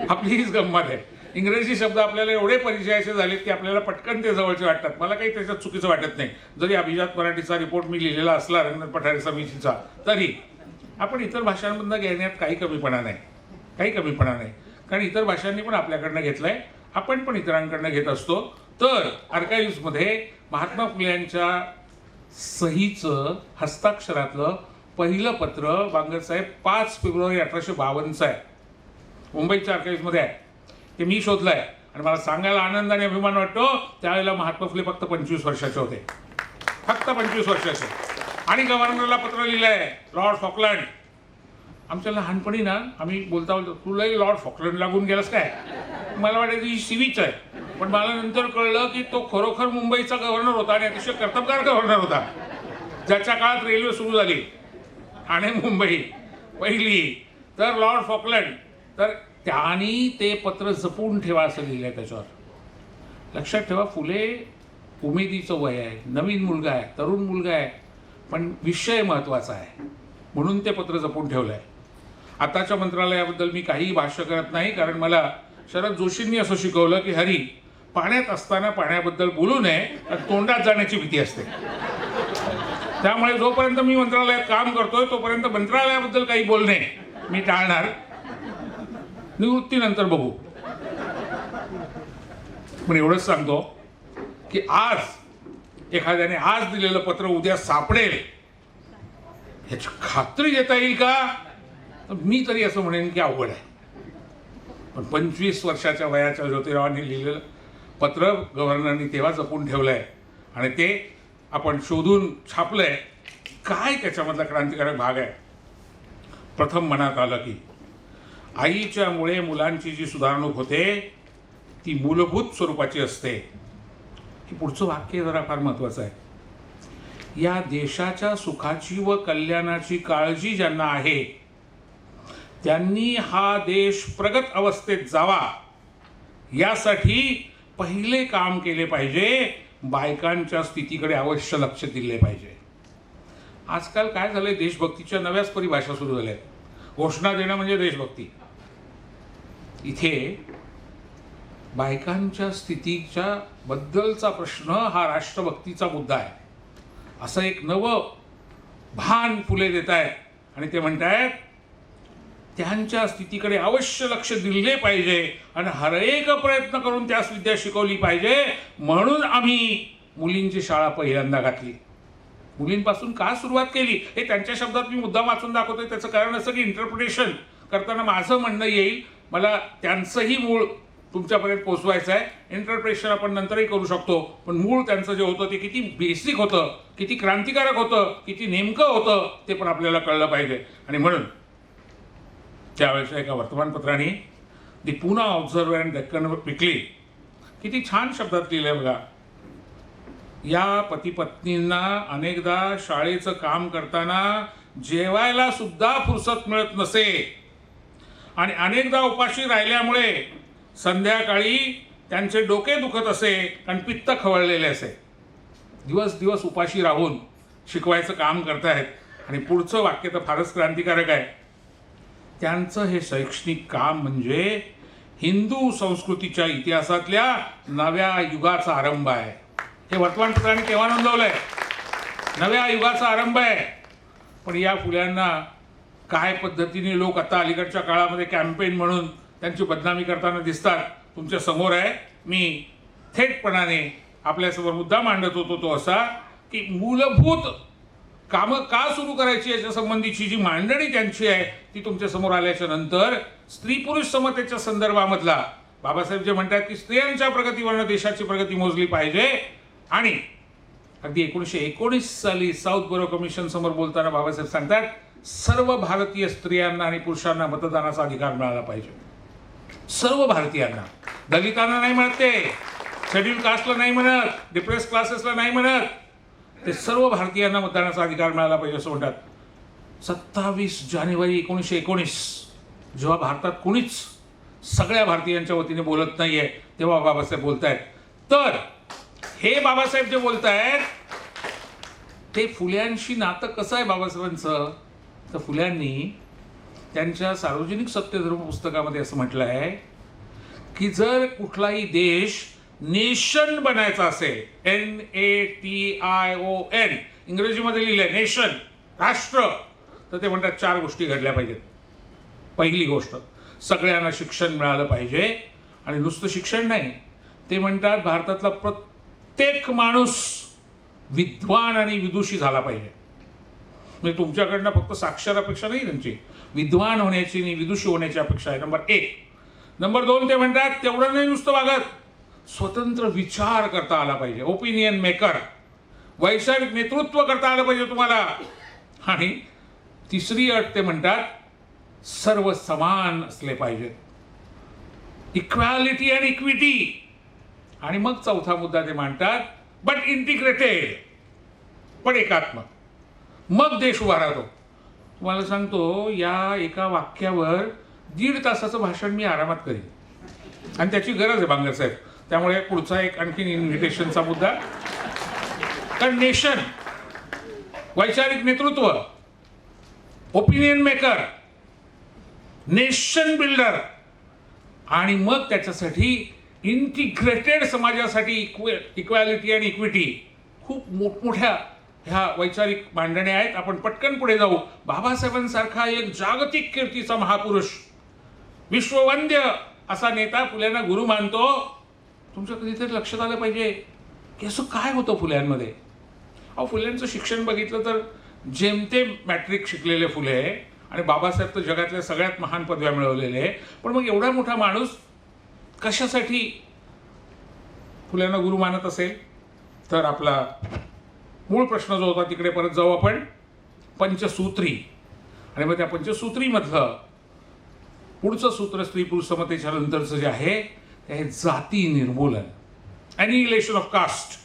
आपली हीच गंमत आहे. इंग्रजी शब्द आपल्याला एवढे परिचयाचे झालेत की आपल्याला पटकन ते जवळचे वाटतात. मला काही त्याच्यात चुकीचं वाटत नाही. जरी अभिजात मराठीचा रिपोर्ट मी लिहिलेला असला रंगनाथ पठारे समितीचा, तरी आपण इतर भाषांमधनं घेण्यात काही कमीपणा नाही. कारण इतर भाषांनी पण आपल्याकडनं घेतलंय, आपण पण इतरांकडनं घेत असतो. तर आर्काइव्ह्जमध्ये महात्मा फुले यांच्या सहीचं हस्ताक्षरातलं पहिलं पत्र बांगरसाहेब 5 फेब्रुवारी 1852 आहे. मुंबईच्या आर्काइव्ह्जमध्ये आहे. ते मी शोधलं आहे आणि मला सांगायला आनंद आणि अभिमान वाटतो. त्यावेळेला महात्मा फुले फक्त 25 वर्षाचे होते. फक्त 25 वर्षाचे. आणि गव्हर्नरला पत्र लिहिलं आहे, लॉर्ड फॉकलंड. आमच्या लहानपणी ना आम्ही बोलता तुलाही लॉर्ड फॉकलंड लागून गेलास काय. मला वाटायचं ही सिवीच आहे. पण मला नंतर कळलं की तो खरोखर मुंबईचा गव्हर्नर होता आणि अतिशय कर्तबगार गव्हर्नर होता, ज्याच्या काळात रेल्वे सुरू झाली ठाणे मुंबई पहिली. तर लॉर्ड फॉकलंड, तर त्यांनी ते पत्र जपून ठेवा असं लिहिलं आहे त्याच्यावर. लक्षात ठेवा, फुले उमेदीचं वय आहे, नवीन मुलगा आहे, तरुण मुलगा आहे, पण विषय महत्त्वाचा आहे म्हणून ते पत्र जपून ठेवलं आहे. आताच्या मंत्रालयाबद्दल मी काहीही भाष्य करत नाही, कारण मला शरद जोशींनी असं शिकवलं की हरी, पाण्यात असताना पाण्याबद्दल बोलू नये, तोंडात जाण्याची भीती असते. त्यामुळे जोपर्यंत मी मंत्रालयात काम करतोय तोपर्यंत मंत्रालयाबद्दल काही बोलणे मी टाळणार. निवृत्तीनंतर बघू. पण एवढंच सांगतो की आज एखाद्याने आज दिलेलं पत्र उद्या सापडेल ह्याची खात्री देता येईल का. मी तरी असं म्हणेन की अवघड आहे. पण 25 वर्षाच्या वयाच्या ज्योतिरावांनी लिहिलेलं पत्र गव्हर्नरनी तेव्हा जपून ठेवलं आहे आणि ते आपण शोधून छापलं आहे. काय त्याच्यामधला क्रांतिकारक भाग आहे. प्रथम मनात आलं की आईच्यामुळे मुलांची जी सुधारणूक होते ती मूलभूत स्वरूपाची असते. हे पुढचं वाक्य जरा फार महत्त्वाचं आहे. या देशाच्या सुखाची व कल्याणाची काळजी ज्यांना आहे त्यांनी हा देश प्रगत अवस्थेत जावा यासाठी पहिले काम केले पाहिजे. बायकांच्या स्थितीकडे अवश्य लक्ष दिले पाहिजे. आजकाल काय झालंय, देशभक्तीच्या नव्याच परिभाषा सुरू झाल्या. घोषणा देणं म्हणजे देशभक्ती. इथे बायकांच्या स्थितीच्या बद्दलचा प्रश्न हा राष्ट्रभक्तीचा मुद्दा आहे असं एक नवं भान फुले देत आहेत आणि ते म्हणतायत त्यांच्या स्थितीकडे अवश्य लक्ष दिले पाहिजे आणि हर एक प्रयत्न करून त्यास विद्या शिकवली पाहिजे. म्हणून आम्ही मुलींची शाळा पहिल्यांदा घातली. मुलींपासून का सुरुवात केली हे त्यांच्या शब्दात मी मुद्दाम वाचून दाखवतोय. त्याचं कारण असं की इंटरप्रिटेशन करताना माझं म्हणणं येईल, मला त्यांचंही मूळ तुमच्यापर्यंत पोचवायचं आहे. इंटरप्रिटेशन आपण नंतरही करू शकतो, पण मूळ त्यांचं जे होतं ते किती बेसिक होतं, किती क्रांतिकारक होतं, किती नेमकं होतं ते पण आपल्याला कळलं पाहिजे. आणि म्हणून त्यावेळेस एका वर्तमानपत्राने the Poona observer and Deccan weekly किती छान शब्दात लिहिलंय बघा. या पती पत्नींना अनेकदा शाळेचं काम करताना जेवायला सुद्धा फुरसत मिळत नसे आणि अनेकदा उपाशी राहिल्यामुळे संध्याकाळी त्यांचे डोके दुखत असे आणि पित्त खवळलेले असे. दिवस दिवस उपाशी राहून शिकवायचं काम करतायत. आणि पुढचं वाक्य तर फारच क्रांतिकारक आहे. त्यांचं हे शैक्षणिक काम म्हणजे हिंदू संस्कृतीच्या इतिहासातल्या नव्या युगाचा आरंभ आहे. हे वर्तमानपत्राने केव्हा नोंदवलंय, नव्या युगाचा आरंभ आहे. पण या फुल्यांना काय पद्धतीने लोक आता अलीकडच्या काळामध्ये कॅम्पेन म्हणून त्यांची बदनामी करताना दिसतात तुमच्या समोर आहे. मी थेटपणाने आपल्यासमोर मुद्दा मांडत होतो तो असा की मूलभूत कामं का सुरू करायची याच्या संबंधीची जी मांडणी त्यांची आहे ती तुमच्या समोर आल्याच्या नंतर स्त्री पुरुष समतेच्या संदर्भामधला बाबासाहेब जे म्हणतात की स्त्रियांच्या प्रगतीवरनं देशाची प्रगती मोजली पाहिजे. आणि अगदी 1919 साली साऊथ बरो कमिशन समोर बोलताना बाबासाहेब सांगतात सर्व भारतीय स्त्रियांना आणि पुरुषांना मतदानाचा अधिकार मिळाला पाहिजे. सर्व भारतीयांना, दलितांना नाही मिळते, शेड्यूल कास्टला नाही म्हणत, डिप्रेस क्लासेसला नाही म्हणत, ते सर्व भारतीयांना मतदानाचा अधिकार मिळाला पाहिजे असं म्हणतात. 27 जानेवारी 1919 जेव्हा भारतात कोणीच सगळ्या भारतीयांच्या वतीने बोलत नाहीये तेव्हा बाबासाहेब बोलतायत. तर हे बाबासाहेब जे बोलतायत ते फुल्यांशी नातं कसं आहे बाबासाहेबांचं, तर फुल्यांनी त्यांच्या सार्वजनिक सत्यधर्म पुस्तकामध्ये असं म्हटलं आहे की जर कुठलाही देश नेशन बनायचा असेल, NATION इंग्रजीमध्ये लिहिलंय नेशन, राष्ट्र, तर ते म्हणतात 4 गोष्टी घडल्या पाहिजेत. पहिली गोष्ट, सगळ्यांना शिक्षण मिळालं पाहिजे. आणि नुसतं शिक्षण नाही, ते म्हणतात भारतातला प्रत्येक माणूस विद्वान आणि विदुषी झाला पाहिजे. म्हणजे तुमच्याकडनं फक्त साक्षर अपेक्षा नाही, त्यांची विद्वान होण्याची आणि विदुषी होण्याची अपेक्षा आहे. नंबर 1. नंबर 2, ते म्हणतात तेवढं नाही नुसतं वागत, स्वतंत्र विचार करता आला पाहिजे, ओपिनियन मेकर, वैचारिक नेतृत्व करता आलं पाहिजे तुम्हाला. आणि तिसरी अट ते म्हणतात सर्व समान असले पाहिजेत, इक्वॅलिटी अँड इक्विटी. आणि मग चौथा मुद्दा ते मांडतात बट इंटिग्रेटेड, पण एकात्मक, मग देश उभा राहतो. तुम्हाला सांगतो या एका वाक्यावर 1.5 तासाचं भाषण मी आरामात करीन, आणि त्याची गरज आहे बांगर साहेब. त्यामुळे पुढचा एक आणखीन इन्व्हिटेशनचा मुद्दा, कारण नेशन, वैचारिक नेतृत्व, ओपिनियन मेकर, नेशन बिल्डर, आणि मग त्याच्यासाठी इंटिग्रेटेड समाजासाठी इक्वॅलिटी आणि इक्विटी, खूप मोठमोठ्या ह्या वैचारिक मांडण्या आहेत. आपण पटकन पुढे जाऊ. बाबासाहेबांसारखा एक जागतिक कीर्तीचा महापुरुष, विश्ववंद्य असा नेता फुल्यांना गुरु मानतो. तुमच्या कधीतरी लक्षात आलं पाहिजे की असं काय होतं फुल्यांमध्ये. अहो, फुल्यांचं शिक्षण बघितलं तर जेमतेम मॅट्रिक शिकलेले फुले, आणि बाबासाहेब तर जगातल्या सगळ्यात महान पदव्या मिळवलेले. पण मग एवढा मोठा माणूस कशासाठी फुल्यांना गुरु मानत असेल, तर आपला मूळ प्रश्न जो होता तिकडे परत जाऊ आपण. पंचसूत्री, आणि मग त्या पंचसूत्रीमधलं पुढचं सूत्र स्त्री पुरुष समतेच्या नंतरचं जे आहे ते आहे जाती निर्मूलन, ॲनिहिलेशन ऑफ कास्ट.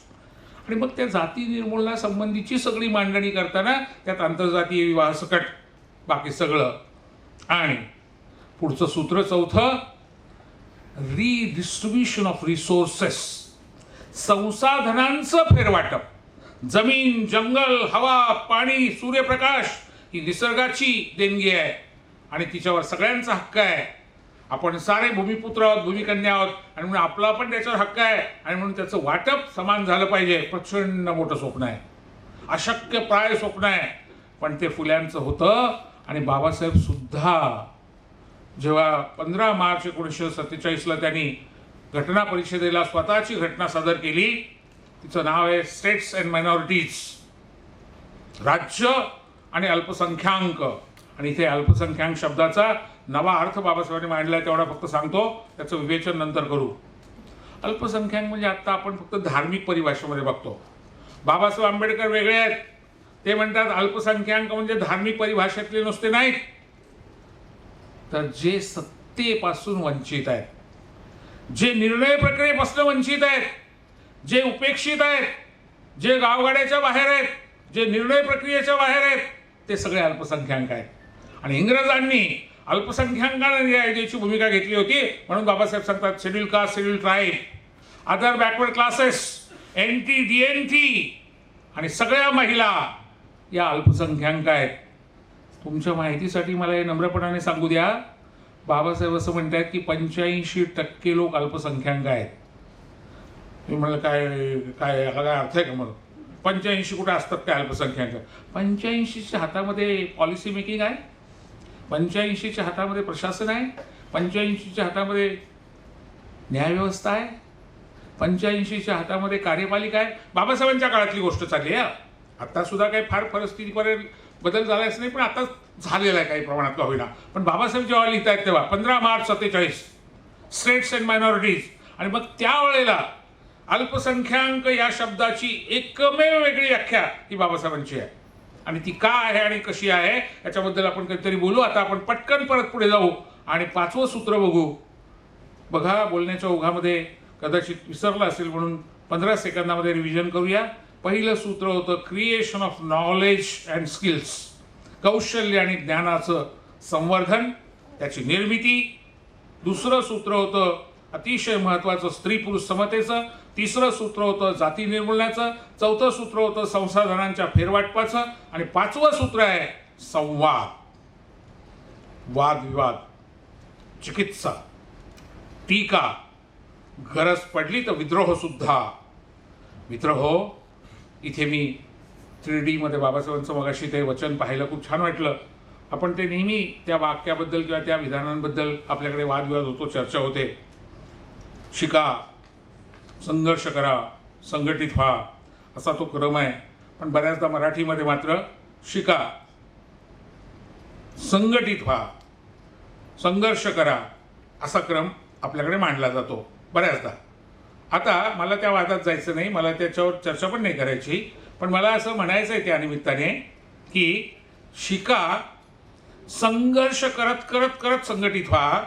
आणि मग त्या जाती निर्मूलनासंबंधीची सगळी मांडणी करताना त्यात आंतरजातीय विवाह सकट बाकी सगळं. आणि पुढचं सूत्र चौथं, रिडिस्ट्रीब्युशन ऑफ रिसोर्सेस, संसाधनांचं फेरवाटप. जमीन, जंगल, हवा, पाणी, सूर्यप्रकाश ही निसर्गाची देणगी आहे आणि तिच्यावर सगळ्यांचा हक्क आहे. आपण सारे भूमिपुत्र आहोत, भूमिकन्या आहोत, आणि म्हणून आपला पण त्याच्यावर हक्क आहे, आणि म्हणून त्याचं वाटप समान झालं पाहिजे. प्रचंड मोठं स्वप्न आहे, अशक्य प्राय स्वप्न आहे, पण ते फुल्यांचं होतं. आणि बाबासाहेब सुद्धा जेव्हा 15 मार्च 1947ला त्यांनी घटना परिषदेला स्वतःची घटना सादर केली, तिचं नाव आहे स्टेट्स अँड मायनॉरिटीज, राज्य आणि अल्पसंख्याक. आणि इथे अल्पसंख्याक शब्दाचा नवा अर्थ बाबासाहेबांनी मांडला आहे, तेवढा फक्त सांगतो, त्याचं विवेचन नंतर करू. अल्पसंख्याक म्हणजे आत्ता आपण फक्त धार्मिक परिभाषेमध्ये बघतो. बाबासाहेब आंबेडकर वेगळे आहेत, ते म्हणतात अल्पसंख्याक म्हणजे धार्मिक परिभाषेतले नुसते नाहीत, तर जे सत्तेपासून वंचित आहेत, जे निर्णय प्रक्रियेपासून वंचित आहेत, जे उपेक्षित आहेत, जे गावगाड्याच्या बाहेर आहेत, जे निर्णय प्रक्रियेच्या बाहेर आहेत, ते सगळे अल्पसंख्याक आहेत. आणि इंग्रजांनी अल्पसंख्याकांना न्याय द्यायची भूमिका घेतली होती, म्हणून बाबासाहेब सांगतात schedule caste, schedule tribe, other backward classes, NT, DNT, आणि सगळ्या महिला या अल्पसंख्याक आहेत. तुमच्या माहितीसाठी मला हे नम्रपणाने सांगू द्या, बाबासाहेब असं म्हणतात की 85% लोक अल्पसंख्याक आहेत. मी म्हणलं काय काय काय अर्थ आहे का? मग 85 कुठे असतात काय अल्पसंख्याक? 85च्या हातामध्ये पॉलिसी मेकिंग आहे, 85च्या हातामध्ये प्रशासन आहे, 85च्या हातामध्ये न्यायव्यवस्था आहे, 85च्या हातामध्ये कार्यपालिका आहे. बाबासाहेबांच्या काळातली गोष्ट चालली आहे. आता सुद्धा काही फार परिस्थितीवर बदल झालाच नाही, पण आता झालेला आहे काही प्रमाणात का होईना. पण बाबासाहेब जेव्हा लिहित आहेत तेव्हा 15 मार्च 47 स्टेट्स अँड मायनॉरिटीज, आणि मग त्यावेळेला अल्पसंख्याक या शब्दाची एकमेव वेगळी व्याख्या ही बाबासाहेबांची आहे. आणि ती का आहे आणि कशी आहे याच्याबद्दल आपण कधीतरी बोलू. आता आपण पटकन परत पुढे जाऊ आणि 5वं सूत्र बघू. बघा, बोलण्याच्या ओघामध्ये कदाचित विसरला असेल म्हणून 15 सेकंदामध्ये रिव्हिजन करूया. पहिलं सूत्र होतं creation of knowledge and skills, कौशल्य आणि ज्ञानाचं संवर्धन, त्याची निर्मिती. दुसरं सूत्र होतं अतिशय महत्त्वाचं स्त्री पुरुष समतेचं. तिसरं सूत्र होतं जाती निर्मूलनाचं. चौथं सूत्र होतं संसाधनांच्या फेरवाटपाचं. आणि 5वं सूत्र आहे संवाद, वादविवाद, चिकित्सा, टीका, गरज पडली तर विद्रोह सुद्धा. विद्रोह इथे मी 3D मध्ये बाबासाहेबांचं मगाशी ते वचन पाहिलं, खूप छान वाटलं. आपण ते नेहमी त्या वाक्याबद्दल किंवा त्या विधानांबद्दल आपल्याकडे वादविवाद होतो, चर्चा होते. शिका, संघर्ष करा, संघटित व्हा, असा तो क्रम आहे. पण बऱ्याचदा मराठीमध्ये मात्र शिका, संघटित व्हा, संघर्ष करा असा क्रम आपल्याकडे मांडला जातो बऱ्याचदा. आता मला त्या वादात जायचं नाही, मला त्याच्यावर चर्चा पण नाही करायची. पण मला असं म्हणायचं आहे त्या निमित्ताने की शिका, संघर्ष करत करत करत संघटित व्हा,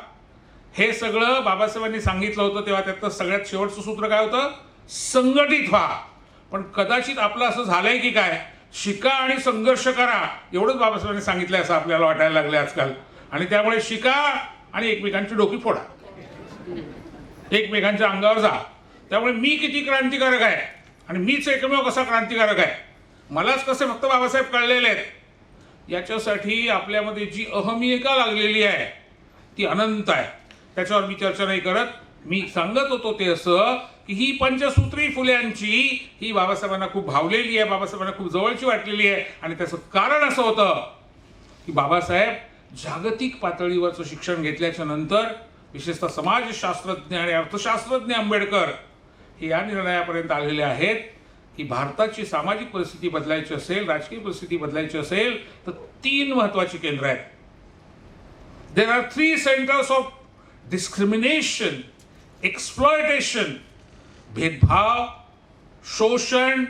हे सगळं बाबासाहेबांनी सांगितलं होतं. तेव्हा त्यातलं सगळ्यात शेवटचं सूत्र काय होतं? संघटित व्हा. पण कदाचित आपलं असं झालंय की काय, शिका आणि संघर्ष करा एवढंच बाबासाहेबांनी सांगितलंय असं आपल्याला वाटायला लागलं आजकाल. आणि त्यामुळे शिका आणि एकमेकांची डोकी फोडा, एकमेकांच्या अंगावर जा. त्यामुळे मी किती क्रांतिकारक आहे आणि मीच एकमेव कसा क्रांतिकारक आहे, मलाच कसे फक्त बाबासाहेब कळलेले आहेत, याच्यासाठी आपल्यामध्ये जी अहमियता लागलेली आहे ती अनंत आहे. त्याच्यावर मी चर्चा नाही करत. मी सांगत होतो ते असं की ही पंचसूत्री फुल्यांची ही बाबासाहेबांना खूप भावलेली आहे, बाबासाहेबांना खूप जवळची वाटलेली आहे. आणि त्याचं कारण असं होतं की बाबासाहेब जागतिक पातळीवरचं शिक्षण घेतल्याच्या नंतर विशेषतः समाजशास्त्रज्ञ आणि अर्थशास्त्रज्ञ आंबेडकर हे या निर्णयापर्यंत आलेले आहेत की भारताची सामाजिक परिस्थिती बदलायची असेल, राजकीय परिस्थिती बदलायची असेल तर 3 महत्त्वाची केंद्र आहेत. There are 3 centres of discrimination, exploitation, भेदभाव, शोषण,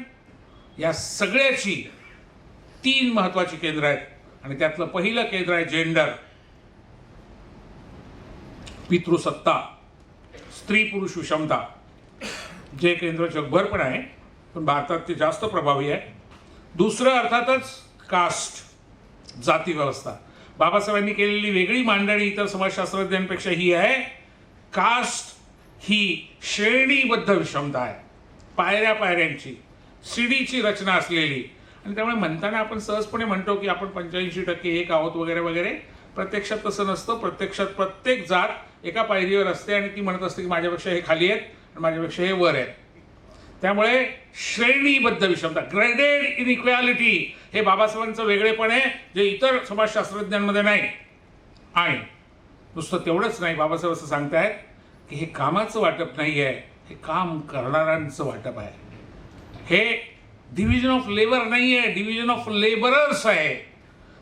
या सगळ्याची 3 महत्त्वाची केंद्र आहेत. आणि त्यातलं पहिलं केंद्र आहे जेंडर, पितृसत्ता, स्त्री पुरुष विषमता. जे केंद्र जगभर पण आहे पण भारतात ते जास्त प्रभावी आहे. दुसरं अर्थातच कास्ट, जाती व्यवस्था. बाबासाहेबांनी केलेली वेगळी मांडणी इतर समाजशास्त्रज्ञांपेक्षा ही आहे. कास्ट ही श्रेणीबद्ध विषमता आहे, पायऱ्या पायऱ्यांची, सीडीची रचना असलेली. आणि त्यामुळे म्हणताना आपण सहजपणे म्हणतो की आपण 85% एक आहोत वगैरे वगैरे. प्रत्यक्षात तसं नसतं. प्रत्यक्षात प्रत्येक जात एका पायरीवर असते आणि ती म्हणत असते की माझ्यापेक्षा हे खाली आहेत आणि माझ्यापेक्षा हे वर आहेत. त्यामुळे श्रेणीबद्ध विषमता, ग्रेडेड इनइक्वॅलिटी, हे बाबासाहेबांचं वेगळेपण आहे जे इतर समाजशास्त्रज्ञांमध्ये नाही. आणि नुसतं तेवढंच नाही, बाबासाहेब असं सांगतायत की हे कामाचं वाटप नाही आहे, हे काम करणाऱ्यांचं वाटप आहे. हे डिव्हिजन ऑफ लेबर नाही आहे, डिव्हिजन ऑफ लेबरर्स आहे.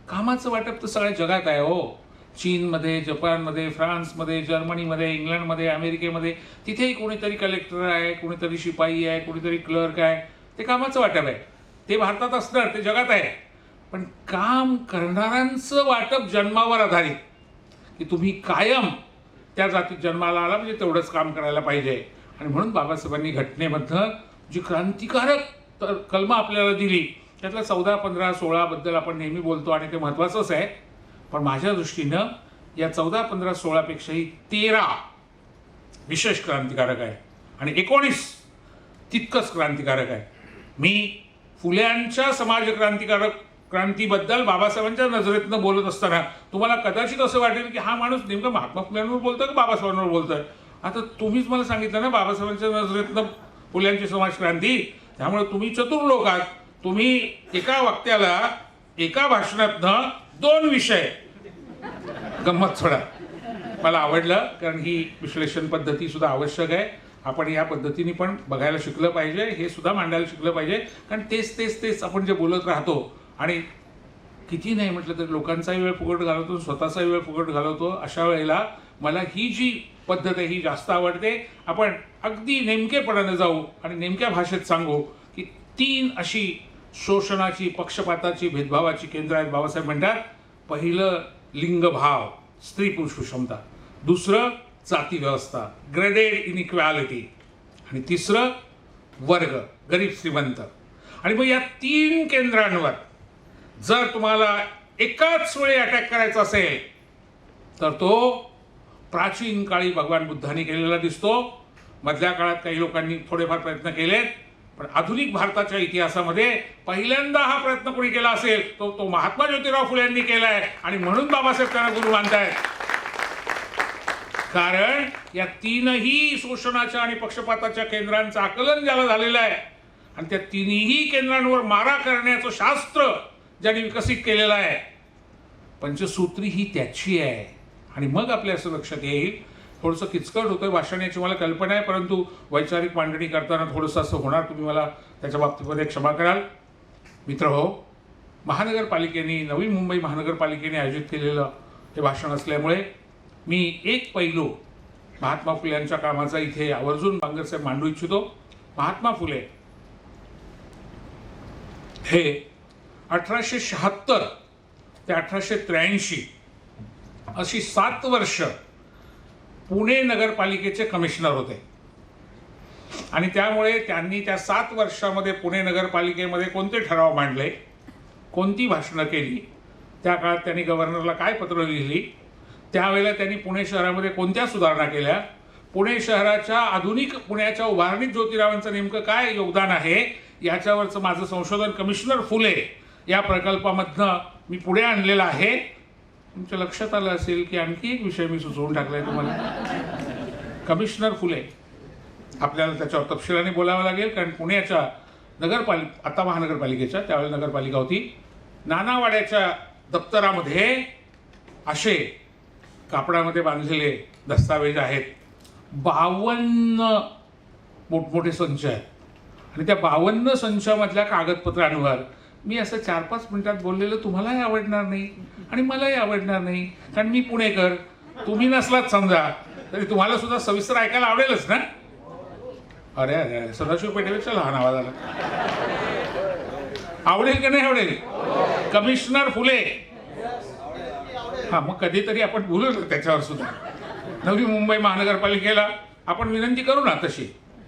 कामाचं वाटप तर सगळ्या जगात आहे हो. चीनमध्ये, जपानमध्ये, फ्रान्समध्ये, जर्मनीमध्ये, इंग्लंडमध्ये, अमेरिकेमध्ये, तिथेही कोणीतरी कलेक्टर आहे, कोणीतरी शिपाई आहे, कोणीतरी क्लर्क आहे. ते कामाचं वाटप आहे. ते भारतात असणार, ते जगात आहे. पण काम करणाऱ्यांचं वाटप जन्मावर आधारित, की तुम्ही कायम त्या जातीत जन्माला आला म्हणजे तेवढंच काम करायला पाहिजे. आणि म्हणून बाबासाहेबांनी घटनेमधनं जी क्रांतिकारक कलमं आपल्याला दिली त्यातल्या 14, 15, 16 बद्दल आपण नेहमी बोलतो आणि ते महत्त्वाचंच आहे. पण माझ्या दृष्टीनं या 14, 15, 16 पेक्षाही 13 विशेष क्रांतिकारक आहे आणि 19 तितकंच क्रांतिकारक आहे. मी फुल्यांच्या क्रांतीबद्दल बाबासाहेबांच्या नजरेतनं बोलत असताना तुम्हाला कदाचित असं वाटेल की हा माणूस नेमका महात्मा फुल्यांवर बोलतोय की बाबासाहेबांवर बोलतोय. आता तुम्हीच मला सांगितलं ना बाबासाहेबांच्या नजरेतनं फुल्यांची समाजक्रांती. त्यामुळे तुम्ही चतुर लोक आहात. तुम्ही एका वाक्याला एका भाषणातनं 2 विषय, गंमत सोडा. मला आवडलं कारण ही विश्लेषण पद्धती सुद्धा आवश्यक आहे. आपण या पद्धतीने पण बघायला शिकलं पाहिजे, हे सुद्धा मांडायला शिकलं पाहिजे. कारण तेच तेच तेच आपण जे बोलत राहतो आणि किती नाही म्हटलं तर लोकांचाही वेळ फुकट घालवतो, स्वतःचाही वेळ फुकट घालवतो. अशा वेळेला मला ही जी पद्धत आहे ही जास्त आवडते. आपण अगदी नेमकेपणाने जाऊ आणि नेमक्या भाषेत सांगू की 3 अशी शोषणाची, पक्षपाताची, भेदभावाची केंद्र आहेत. बाबासाहेब म्हणतात पहिलं लिंगभाव, स्त्री पुरुष विषमता. दुसरं जाती व्यवस्था, ग्रेडेड इनइक्वॅलिटी. आणि तिसरं वर्ग, गरीब श्रीमंत. आणि मग या 3 केंद्रांवर जर तुम्हाला एकाच वेळी अटॅक करायचा असेल तर तो प्राचीन काळी भगवान बुद्धांनी केलेला दिसतो. मधल्या काळात काही लोकांनी थोडेफार प्रयत्न केलेत, पण आधुनिक भारताच्या इतिहासामध्ये पहिल्यांदा हा प्रयत्न कोणी केला असेल तो महात्मा ज्योतिराव फुले यांनी केलाय. आणि म्हणून बाबासाहेब त्यांना गुरु मानतायत. कारण या 3ही शोषणाच्या आणि पक्षपाताच्या केंद्रांचं आकलन ज्याला झालेलं आहे आणि त्या 3ही केंद्रांवर मारा करण्याचं शास्त्र ज्यांनी विकसित केलेलं आहे, पंचसूत्री ही त्याची आहे. आणि मग आपल्या असं लक्षात येईल, थोडंसं किचकट होतं भाषण याची मला कल्पना आहे, परंतु वैचारिक मांडणी करताना थोडंसं असं होणार, तुम्ही मला त्याच्या बाबतीमध्ये क्षमा कराल. मित्रहो, महानगरपालिकेने, नवी मुंबई महानगरपालिकेने आयोजित केलेलं हे भाषण असल्यामुळे मी एक पैलू महात्मा फुले यांच्या कामाचा इथे आवर्जून बांगरसाहेब मांडू इच्छितो. महात्मा फुले हे 1876 ते 1883 अशी 7 वर्ष पुणे नगरपालिकेचे कमिशनर होते. आणि त्यामुळे त्यांनी त्या 7 वर्षामध्ये पुणे नगरपालिकेमध्ये कोणते ठराव मांडले, कोणती भाषणं केली, त्या काळात त्यांनी गव्हर्नरला काय पत्र लिहिली, त्यावेळेला त्यांनी पुणे शहरामध्ये कोणत्या सुधारणा केल्या, पुणे शहराच्या आधुनिक पुण्याच्या उभारणीत ज्योतिरावांचं नेमकं काय योगदान आहे, याच्यावरचं माझं संशोधन कमिशनर फुले या प्रकल्पामधनं मी पुढे आणलेलं आहे. तुमच्या लक्षात आलं असेल की आणखी एक विषय मी सुचवून टाकलाय तुम्हाला. कमिशनर फुले, आपल्याला त्याच्यावर तपशिलाने बोलावं लागेल, कारण पुण्याच्या आता महानगरपालिकेच्या, त्यावेळेला नगरपालिका होती, नानावाड्याच्या दप्तरामध्ये असे कापडामध्ये बांधलेले दस्तावेज आहेत. 52 मोठमोठे संच आहेत. आणि त्या 52 संचामधल्या कागदपत्रांवर मी असं 4-5 मिनिटात बोललेलं तुम्हालाही आवडणार नाही आणि मलाही आवडणार नाही, कारण मी पुणेकर, तुम्ही नसलात समजा तरी तुम्हाला सुद्धा सविस्तर ऐकायला आवडेलच ना. अरे अरे, सदाशिव पेठेपेक्षा लहान आवाज आला. आवडेल की नाही आवडेल? कमिशनर फुले. हा, मग कधीतरी आपण बोलू त्याच्यावर सुद्धा. नवी मुंबई महानगरपालिकेला आपण विनंती करू ना तशी.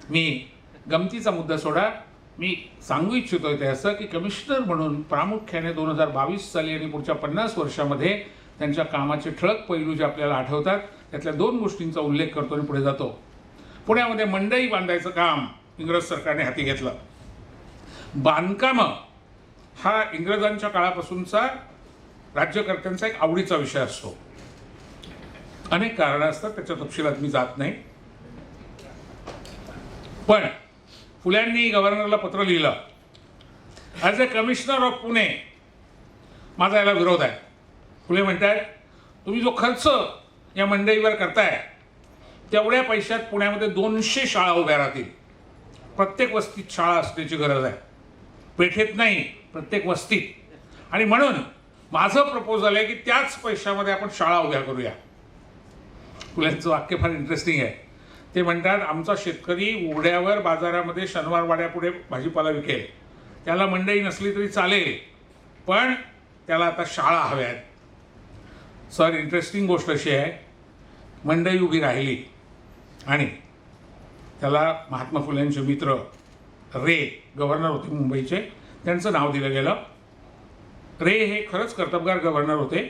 मी गमतीचा मुद्दा सोडा, मी सांगू इच्छितोय ते असं की कमिशनर म्हणून प्रामुख्याने 2022 साली आणि पुढच्या 50 वर्षामध्ये त्यांच्या कामाचे ठळक पैलू जे आपल्याला आठवतात त्यातल्या 2 गोष्टींचा उल्लेख करतो आणि पुढे जातो. पुण्यामध्ये मंडई बांधायचं काम इंग्रज सरकारने हाती घेतलं. बांधकाम हा इंग्रजांच्या काळापासूनचा राज्यकर्त्यांचा एक आवडीचा विषय असतो. अनेक कारणं असतात, त्याच्या तपशिलात मी जात नाही. पण फुल्यांनी गव्हर्नरला पत्र लिहिलं, as a commissioner of Pune माझा याला विरोध आहे. फुले म्हणतात, तुम्ही जो खर्च या मंडईवर करताय तेवढ्या पैशात पुण्यामध्ये 200 शाळा उभ्या राहतील. प्रत्येक वस्तीत शाळा असण्याची गरज आहे, पेठेत नाही, प्रत्येक वस्तीत. आणि म्हणून माझं प्रपोजल आहे की त्याच पैशामध्ये आपण शाळा उभ्या करूया. फुल्यांचं वाक्य फार इंटरेस्टिंग आहे. ते म्हणतात, आमचा शेतकरी उघड्यावर बाजारामध्ये शनिवार वाड्यापुढे भाजीपाला विकेल, त्याला मंडई नसली तरी चालेल, पण त्याला आता शाळा हव्या आहेत. सर, इंटरेस्टिंग गोष्ट अशी आहे, मंडई उभी राहिली आणि त्याला महात्मा फुल्यांचे मित्र रे, गव्हर्नर होते मुंबईचे, त्यांचं नाव दिलं गेलं. रे हे खरंच कर्तबगार गव्हर्नर होते.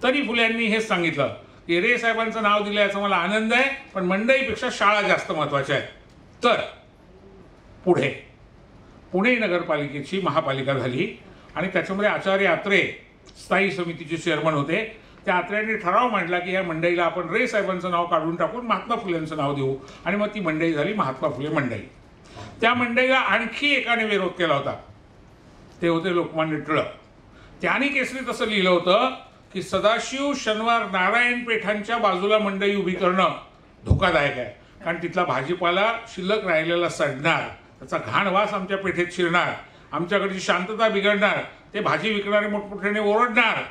तरी फुल्यांनी हेच सांगितलं की रे साहेबांचं नाव दिलं याचा मला आनंद आहे, पण मंडईपेक्षा शाळा जास्त महत्त्वाच्या आहेत. तर पुढे पुणे नगरपालिकेची महापालिका झाली आणि त्याच्यामध्ये आचार्य आत्रे स्थायी समितीचे चेअरमन होते. त्या आत्र्यांनी ठराव मांडला की या मंडईला आपण रे साहेबांचं नाव काढून टाकून महात्मा फुलेंचं नाव देऊ. आणि मग ती मंडई झाली महात्मा फुले मंडई. त्या मंडईला आणखी एकाने विरोध केला होता, ते होते लोकमान्य टिळक. त्यांनी केसरीत असं लिहिलं होतं की सदाशिव शनिवार नारायण पेठांच्या बाजूला मंडई उभी करणं धोकादायक आहे, कारण तिथला भाजीपाला शिल्लक राहिलेला सडणार, त्याचा घाण वास आमच्या पेठेत शिरणार, आमच्याकडची शांतता बिघडणार, ते भाजी विकणारे मोठमोठ्याने ओरडणार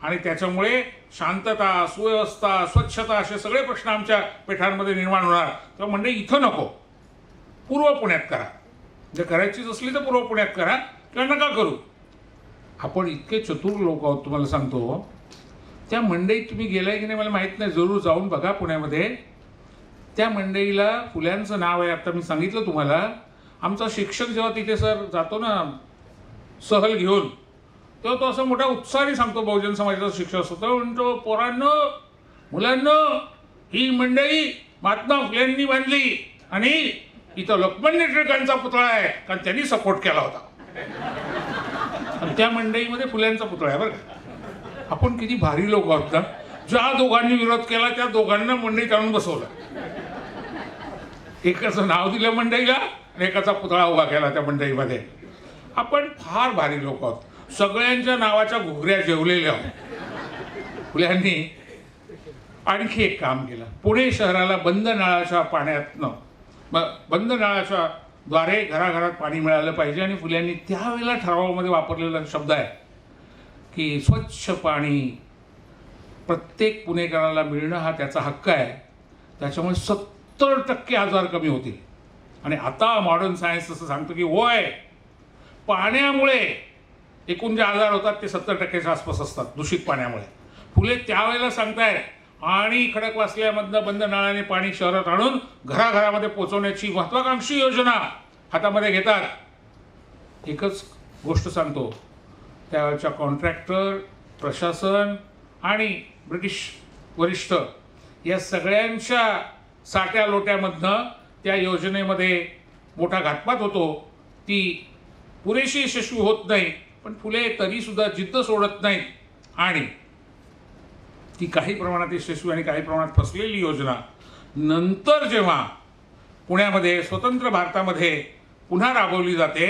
आणि त्याच्यामुळे शांतता, सुव्यवस्था, स्वच्छता असे सगळे प्रश्न आमच्या पेठांमध्ये निर्माण होणार. तेव्हा मंडई इथं नको, पूर्व पुण्यात करा. जर करायचीच असली तर पूर्व पुण्यात करा किंवा नका करू. आपण इतके चतुर लोक आहोत, तुम्हाला सांगतो. त्या मंडईत तुम्ही गेलाय की नाही मला माहीत नाही, जरूर जाऊन बघा. पुण्यामध्ये त्या मंडईला फुल्यांचं नाव आहे. आता मी सांगितलं तुम्हाला, आमचा शिक्षक जेव्हा तिथे सर जातो ना सहल घेऊन, तेव्हा तो असा मोठा उत्साहाने सांगतो, बहुजन समाजाचा शिक्षक असतो, तो म्हणतो, पोरांनो, मुलांनो, ही मंडई महात्मा फुलेंनी बांधली आणि इथं लोकमान्य टिळकांचा पुतळा आहे, कारण त्यांनी सपोर्ट केला होता. आणि त्या मंडईमध्ये फुल्यांचा पुतळा आहे बरं का. आपण किती भारी लोक आहोत ना, ज्या दोघांनी विरोध केला त्या दोघांना मंडईत आणून बसवलं. एकाचं नाव दिलं मंडईला आणि एकाचा पुतळा उभा केला त्या मंडईमध्ये. आपण फार भारी लोक आहोत, सगळ्यांच्या नावाच्या घुगऱ्या जेवलेल्या आहोत. फुल्यांनी आणखी एक काम केलं. पुणे शहराला बंद नळाच्या पाण्यातनं, बंद नळाच्या द्वारे घराघरात पाणी मिळालं पाहिजे. आणि फुल्यांनी त्यावेळेला ठरावामध्ये वापरलेला शब्द आहे की स्वच्छ पाणी प्रत्येक पुणेकराला मिळणं हा त्याचा हक्क आहे. त्याच्यामुळे 70% आजार कमी होतील. आणि आता मॉडर्न सायन्स असं सांगतं की होय, पाण्यामुळे एकूण जे आजार होतात ते 70%च्या आसपास असतात दूषित पाण्यामुळे. फुले त्यावेळेला सांगतायत, आणि खडकवासल्यामधनं बंद नळाने पाणी शहरात आणून घराघरामध्ये पोहोचवण्याची महत्वाकांक्षी योजना हातामध्ये घेतात. एकच गोष्ट सांगतो, त्यावेळच्या कॉन्ट्रॅक्टर, प्रशासन आणि ब्रिटिश वरिष्ठ या सगळ्यांच्या साट्या लोट्यामधनं त्या योजनेमध्ये मोठा घातपात होतो. ती पुरेशी यशस्वी होत नाही, पण फुले तरीसुद्धा जिद्द सोडत नाहीत. आणि ती काही प्रमाणात यशस्वी आणि काही प्रमाणात फसलेली योजना नंतर जेव्हा पुण्यामध्ये स्वतंत्र भारतामध्ये पुन्हा राबवली जाते,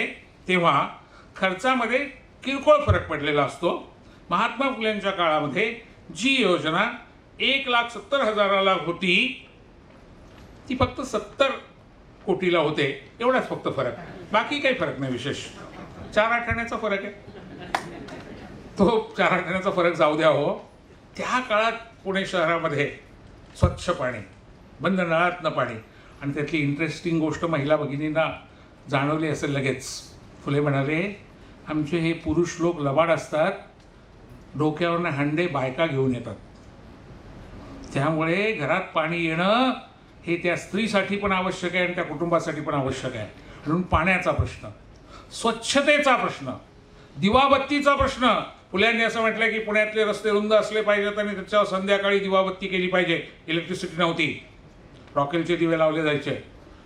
तेव्हा खर्चामध्ये किरकोळ फरक पडलेला असतो. महात्मा फुलेंच्या काळामध्ये जी योजना 1,70,000 होती, ती फक्त 70 कोटीला होते. एवढाच फक्त फरक, बाकी काही फरक नाही विशेष. 4 आठवड्याचा फरक आहे. तो 4 आठवड्याचा फरक जाऊ द्या हो. त्या काळात पुणे शहरामध्ये स्वच्छ पाणी, बंद नळातनं पाणी. आणि त्यातली इंटरेस्टिंग गोष्ट महिला भगिनींना जाणवली असेल लगेच. फुले म्हणाले, आमचे हे पुरुष लोक लबाड असतात, डोक्यावरनं हंडे बायका घेऊन येतात, त्यामुळे घरात पाणी येणं हे त्या स्त्रीसाठी पण आवश्यक आहे आणि त्या कुटुंबासाठी पण आवश्यक आहे. म्हणून पाण्याचा प्रश्न, स्वच्छतेचा प्रश्न, दिवाबत्तीचा प्रश्न. फुल्यांनी असं म्हटलं की पुण्यातले रस्ते रुंद असले पाहिजेत आणि त्याच्यावर संध्याकाळी दिवाबत्ती केली पाहिजे. इलेक्ट्रिसिटी नव्हती, रॉकेलचे दिवे लावले जायचे.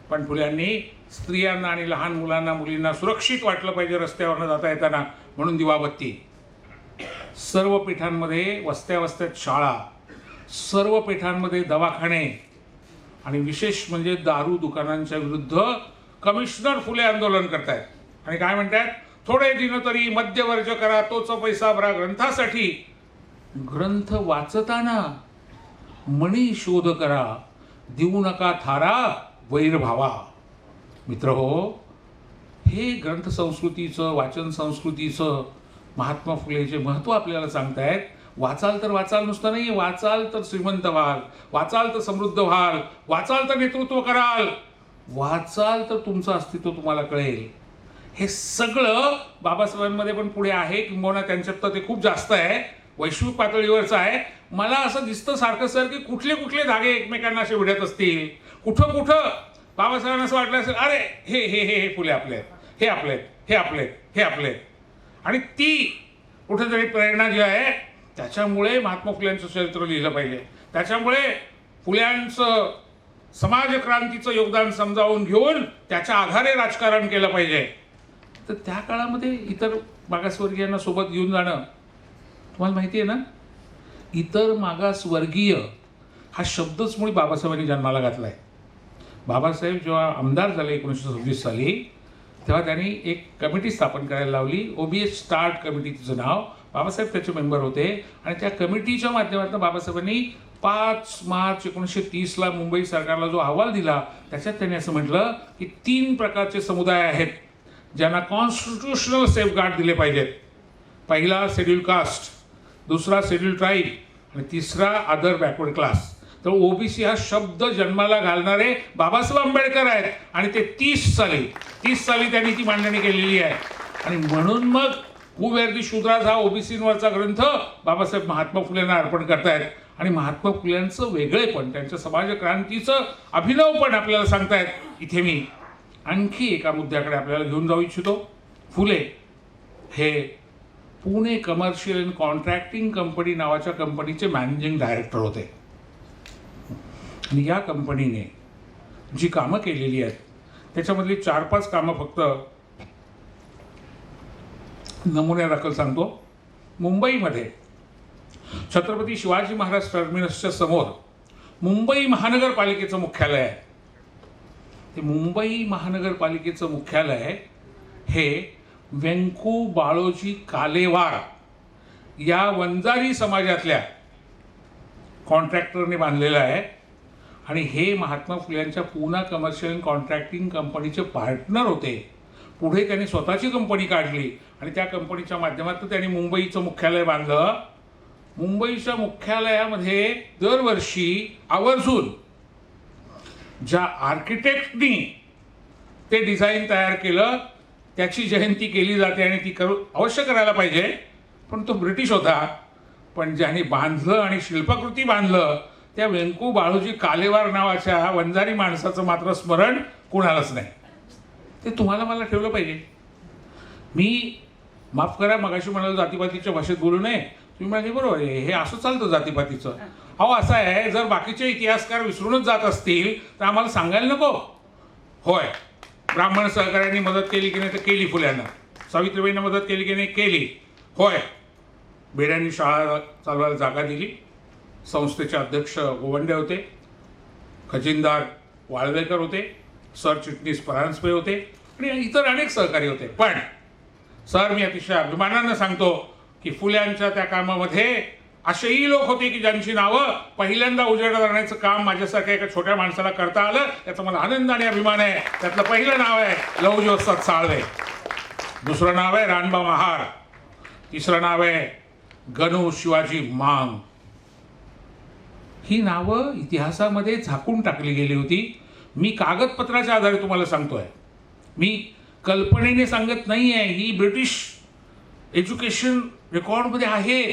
पण फुल्यांनी स्त्रियांना आणि लहान मुलांना, मुलींना सुरक्षित वाटलं पाहिजे रस्त्यावरनं जाता येताना, म्हणून दिवाबत्ती. सर्व पेठांमध्ये वस्त्या वस्त्यात शाळा, सर्व पेठांमध्ये दवाखाने, आणि विशेष म्हणजे दारू दुकानांच्या विरुद्ध कमिशनर फुले आंदोलन करतायत. आणि काय म्हणतात, थोडे दिन तरी मध्यवर्ज करा, तोच पैसा भरा ग्रंथासाठी, ग्रंथ वाचताना मणी शोध करा, देऊ नका थारा वैर भावा. मित्र हो, हे ग्रंथ संस्कृतीचं, वाचन संस्कृतीचं महात्मा फुलेचे महत्त्व आपल्याला सांगतायत. वाचाल तर वाचाल नुसतं नाही, वाचाल तर श्रीमंत व्हाल, वाचाल तर समृद्ध व्हाल, वाचाल तर नेतृत्व कराल, वाचाल तर तुमचं अस्तित्व तुम्हाला कळेल. हे सगळं बाबासाहेबांमध्ये पण पुढे आहे, किंबहुना त्यांच्यात तर ते खूप जास्त आहे, वैश्विक पातळीवरचं आहे. मला असं दिसतं सारखं सर की कुठले कुठले धागे एकमेकांना असे भिडत असतील. कुठं कुठं बाबासाहेबांना असं वाटलं असेल, अरे हे हे हे हे फुले आपले आहेत, हे आपले आहेत, हे आपले आहेत, हे आपले आहेत. आणि ती कुठेतरी प्रेरणा जी आहे, त्याच्यामुळे महात्मा फुल्यांचं चरित्र लिहिलं पाहिजे. त्याच्यामुळे फुल्यांचं समाजक्रांतीचं योगदान समजावून घेऊन त्याच्या आधारे राजकारण केलं पाहिजे. तर त्या काळामध्ये इतर मागासवर्गीयांना सोबत घेऊन जाणं, तुम्हाला माहिती आहे ना, इतर मागासवर्गीय हा शब्दच मुळी बाबासाहेबांनी जन्माला घातला आहे. बाबासाहेब जेव्हा आमदार झाले 1926 साली, तेव्हा त्यांनी एक कमिटी स्थापन करायला लावली. OBS स्टार्ट कमिटी तिचं नाव. बाबासाहेब त्याचे मेंबर होते. आणि त्या कमिटीच्या माध्यमातून बाबासाहेबांनी 5 मार्च 1930ला मुंबई सरकारला जो अहवाल दिला, त्याच्यात त्यांनी असं म्हटलं की 3 प्रकारचे समुदाय आहेत ज्यांना कॉन्स्टिट्यूशनल सेफगार्ड दिले पाहिजेत. पहिला शेड्यूल कास्ट, दुसरा शेड्यूल ट्राईब आणि तिसरा अदर बॅकवर्ड क्लास. तर OBC हा शब्द जन्माला घालणारे बाबासाहेब आंबेडकर आहेत. आणि ते 30 साली त्यांनी ती मांडणी केलेली आहे. आणि म्हणून मग हू वेअर दी शूद्राज हा ओबीसीवरचा ग्रंथ बाबासाहेब महात्मा फुलेंना अर्पण करतायत आणि महात्मा फुल्यांचं वेगळेपण, त्यांच्या समाजक्रांतीचं अभिनवपण आपल्याला सांगतायत. इथे मी आणखी एका मुद्द्याकडे आपल्याला घेऊन जाऊ इच्छितो. फुले हे Pune commercial and contracting company नावाच्या कंपनीचे मॅनेजिंग डायरेक्टर होते. आणि या कंपनीने जी कामं केलेली आहेत त्याच्यामधली 4-5 कामं फक्त नमुन्यादाखल सांगतो. मुंबईमध्ये छत्रपती शिवाजी महाराज टर्मिनसच्या समोर मुंबई महानगरपालिकेचं मुख्यालय आहे. ते मुंबई महानगरपालिकेचं मुख्यालय हे व्यंकू बाळोजी कालेवार या वंजारी समाजातल्या कॉन्ट्रॅक्टरने बांधलेलं आहे. आणि हे महात्मा फुल्यांच्या पूना कमर्शियल कॉन्ट्रॅक्टिंग कंपनीचे पार्टनर होते. पुढे त्यांनी स्वतःची कंपनी काढली आणि त्या कंपनीच्या माध्यमातून त्यांनी मुंबईचं मुख्यालय बांधलं. मुंबईच्या मुख्यालयामध्ये दरवर्षी आवर्जून ज्या आर्किटेक्टनी ते डिझाईन तयार केलं त्याची जयंती केली जाते आणि ती अवश्य करायला पाहिजे. पण तो ब्रिटिश होता, पण ज्याने बांधलं आणि शिल्पकृती बांधलं त्या व्यंकू बाळोजी कालेवार नावाच्या वंजारी माणसाचं मात्र स्मरण कुणालाच नाही. ते तुम्हाला मला ठेवलं पाहिजे. मी माफ करा, मगाशी म्हणाल जातीपातीच्या भाषेत बोलू नये, तुम्ही म्हणाले बरोबर आहे, हे असं चालतं जातीपातीचं. अहो असं आहे, जर बाकीचे इतिहासकार विसरूनच जात असतील तर आम्हाला सांगायला नको. होय, ब्राह्मण सहकाऱ्यांनी मदत केली की नाही तर केली, फुल्यांना सावित्रीबाईंना मदत केली की नाही केली. होय, बेड्यांनी शाळा चालवायला जागा दिली. संस्थेचे अध्यक्ष गोवंडे होते, खजिनदार वाळवेकर होते, सरचिटणीस परांजपे होते आणि इतर अनेक सहकारी होते. पण सर, मी अतिशय अभिमानानं सांगतो की फुल्यांच्या त्या कामामध्ये असेही लोक होते की ज्यांची नावं पहिल्यांदा उजेडात आणण्याचं काम माझ्यासारख्या एका छोट्या माणसाला करता आलं, याचा मला आनंद आणि अभिमान आहे. त्यातलं पहिलं नाव आहे लहुजी वस्ताद साळवे, दुसरं नाव आहे रानबा महार, तिसरं नाव आहे गणू शिवाजी मांग. ही नावं इतिहासामध्ये झाकून टाकली गेली होती. मी कागदपत्राच्या आधारे तुम्हाला सांगतोय, मी कल्पनेने सांगत नाही आहे. ही ब्रिटिश एज्युकेशन रेकॉर्डमध्ये आहे.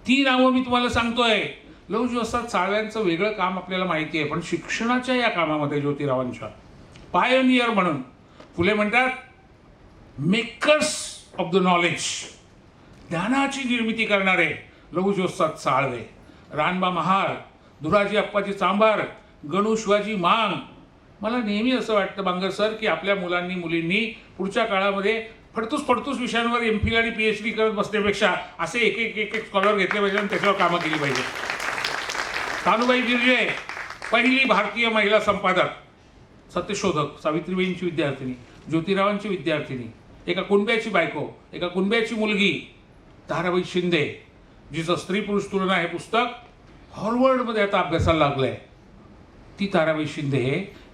ती नावं मी तुम्हाला सांगतोय. लहुजी वस्ताद साळव्यांचं वेगळं काम आपल्याला माहिती आहे, पण शिक्षणाच्या या कामामध्ये ज्योतिरावांच्या पायोनियर म्हणून फुले म्हणतात मेकर्स ऑफ द नॉलेज, ज्ञानाची निर्मिती करणारे लहुजी वस्ताद साळवे, रानबा महार, धुराजी अप्पाजी चांभार, गणू शिवाजी मांग. मला नेहमी असं वाटतं बांगर सर की आपल्या मुलांनी मुलींनी पुढच्या काळामध्ये फडतूस विषयांवर MPhil आणि PhD करत बसण्यापेक्षा असे एक स्कॉलर घेतले पाहिजे आणि त्याच्यावर कामं केली पाहिजे. तानुबाई बिर्जे पहिली भारतीय महिला संपादक, सत्यशोधक, सावित्रीबाईंची विद्यार्थिनी, ज्योतिरावांची विद्यार्थिनी, एका कुणब्याची बायको, एका कुणब्याची मुलगी, ताराबाई शिंदे, जिचं स्त्री पुरुष तुलना हे पुस्तक हॉर्वर्डमध्ये आता अभ्यासाला लागलंय. ती ताराबाई शिंदे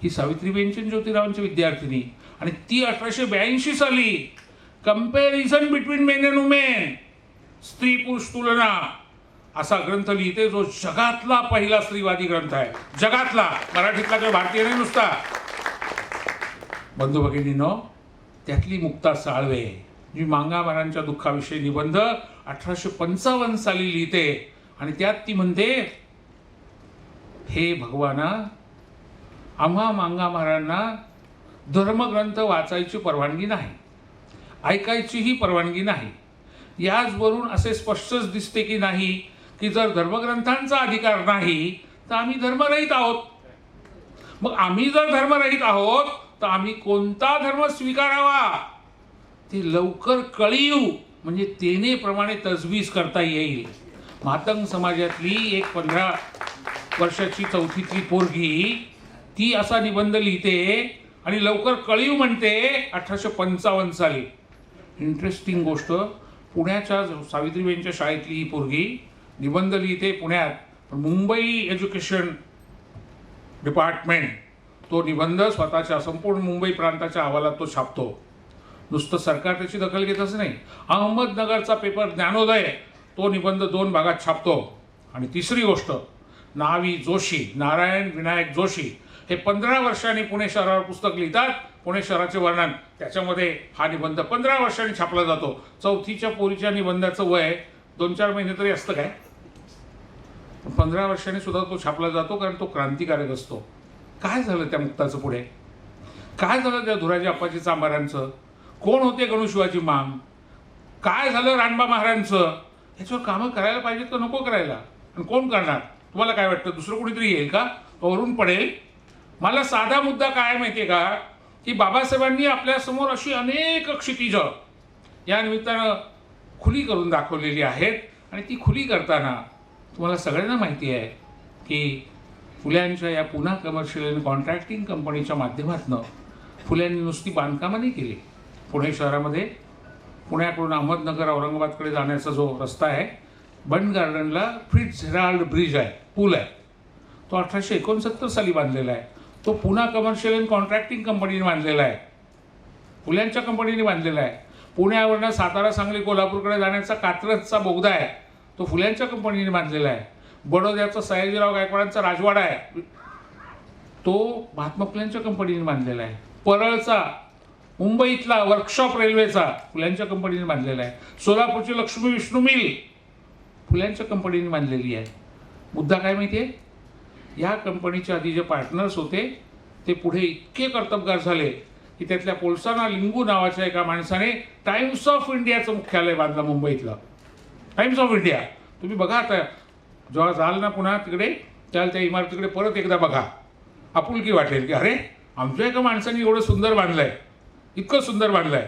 ही सावित्रीबाईंची आणि ज्योतिरावांची विद्यार्थिनी आणि ती 1882 साली comparison between men and women, स्त्री पुरुष तुलना असा ग्रंथ लिहिते, जो जगातला पहिला स्त्रीवादी ग्रंथ आहे. जगातला, मराठीतला किंवा भारतीय नाही नुसता. बंधू भगिनींनो, त्यातली मुक्ता साळवे जी मांगामारांच्या दुःखाविषयी निबंध 1855 साली लिहिते आणि त्यात ती म्हणते, हे भगवाना, आम्हा मांगामारांना धर्मग्रंथ वाचायची परवानगी नाही, ऐकायचीही परवानगी नाही. याचवरून असे स्पष्टच दिसते की नाही की जर धर्मग्रंथांचा अधिकार नाही तर आम्ही धर्मरहित आहोत. मग आम्ही जर धर्मरहित आहोत तर आम्ही कोणता धर्म स्वीकारावा ते लवकर कळीव म्हणजे तेनेप्रमाणे तजवीज करता येईल. मातंग समाजातली एक 15 वर्षाची चौथीतली पोरगी ती असा निबंध लिहिते आणि लवकर कळीव म्हणते 1855 साली. इंटरेस्टिंग गोष्ट, पुण्याच्या सावित्रीबाईंच्या शाळेतली ही पोरगी निबंध लिहिते पुण्यात, पण मुंबई एज्युकेशन डिपार्टमेंट तो निबंध स्वतःच्या संपूर्ण मुंबई प्रांताच्या अहवालात तो छापतो. नुसतं सरकार त्याची दखल घेतच नाही. अहमदनगरचा पेपर ज्ञानोदय तो निबंध 2 भागात छापतो. आणि तिसरी गोष्ट, नावी जोशी, नारायण विनायक जोशी हे 15 वर्षांनी पुणे शहरावर पुस्तक लिहितात, पुणे शहराचे वर्णन. त्याच्यामध्ये हा निबंध 15 वर्षांनी छापला जातो. चौथीच्या पोरीच्या निबंधाचं वय 2-4 महिने तरी असतं काय? 15 वर्षांनी सुद्धा तो छापला जातो, कारण तो क्रांतिकारक असतो. काय झालं त्या मुक्ताचं पुढे? काय झालं त्या धुराजी अप्पाजी चांभारांचं? कोण होते गणू शिवाजी मांग? काय झालं रानबा महाराजांचं? याच्यावर कामं करायला पाहिजेत का नको करायला? आणि कोण करणार? तुम्हाला काय वाटतं, दुसरं कोणीतरी येईल का, वरून पडेल? मला साधा मुद्दा काय माहिती आहे का, की बाबासाहेबांनी आपल्यासमोर अशी अनेक क्षितिजं या निमित्तानं खुली करून दाखवलेली आहेत. आणि ती खुली करताना तुम्हाला सगळ्यांना माहिती आहे की फुल्यांच्या या पुणा कमर्शियल अँड कॉन्ट्रॅक्टिंग कंपनीच्या माध्यमातून फुल्यांनी नुसती बांधकामं नाही केली. पुणे शहरामध्ये पुण्याकडून अहमदनगर औरंगाबादकडे जाण्याचा जो रस्ता आहे, बंड गार्डनला फिट्झजेराल्ड ब्रिज आहे, पूल आहे, तो 1869 साली बांधलेला आहे. तो पुणा कमर्शियल अँड कॉन्ट्रॅक्टिंग कंपनीने बांधलेला आहे, फुल्यांच्या कंपनीने बांधलेला आहे. पुण्यावरनं सातारा, सांगली, कोल्हापूरकडे जाण्याचा कात्रजचा बोगदा आहे, तो फुल्यांच्या कंपनीने बांधलेला आहे. बडोद्याचा सयाजीराव गायकवाडांचा राजवाडा आहे, तो महात्मा फुल्यांच्या कंपनीने बांधलेला आहे. परळचा मुंबईतला वर्कशॉप रेल्वेचा फुल्यांच्या कंपनीने बांधलेला आहे. सोलापूरची लक्ष्मी विष्णू मिल फुल्यांच्या कंपनीने बांधलेली आहे. मुद्दा काय माहिती आहे, या कंपनीचे आधी जे पार्टनर्स होते ते पुढे इतके कर्तबगार झाले की त्यातल्या पोल्साना लिंगू नावाच्या एका माणसाने टाइम्स ऑफ इंडियाचं मुख्यालय बांधलं मुंबईतलं. टाइम्स ऑफ इंडिया तुम्ही बघा, आता जेव्हा जाल ना पुन्हा तिकडे, त्याला त्या इमारतीकडे परत एकदा बघा, आपुलकी वाटेल की अरे आमच्या एका माणसाने एवढं सुंदर बांधलंय, इतकं सुंदर बांधलंय.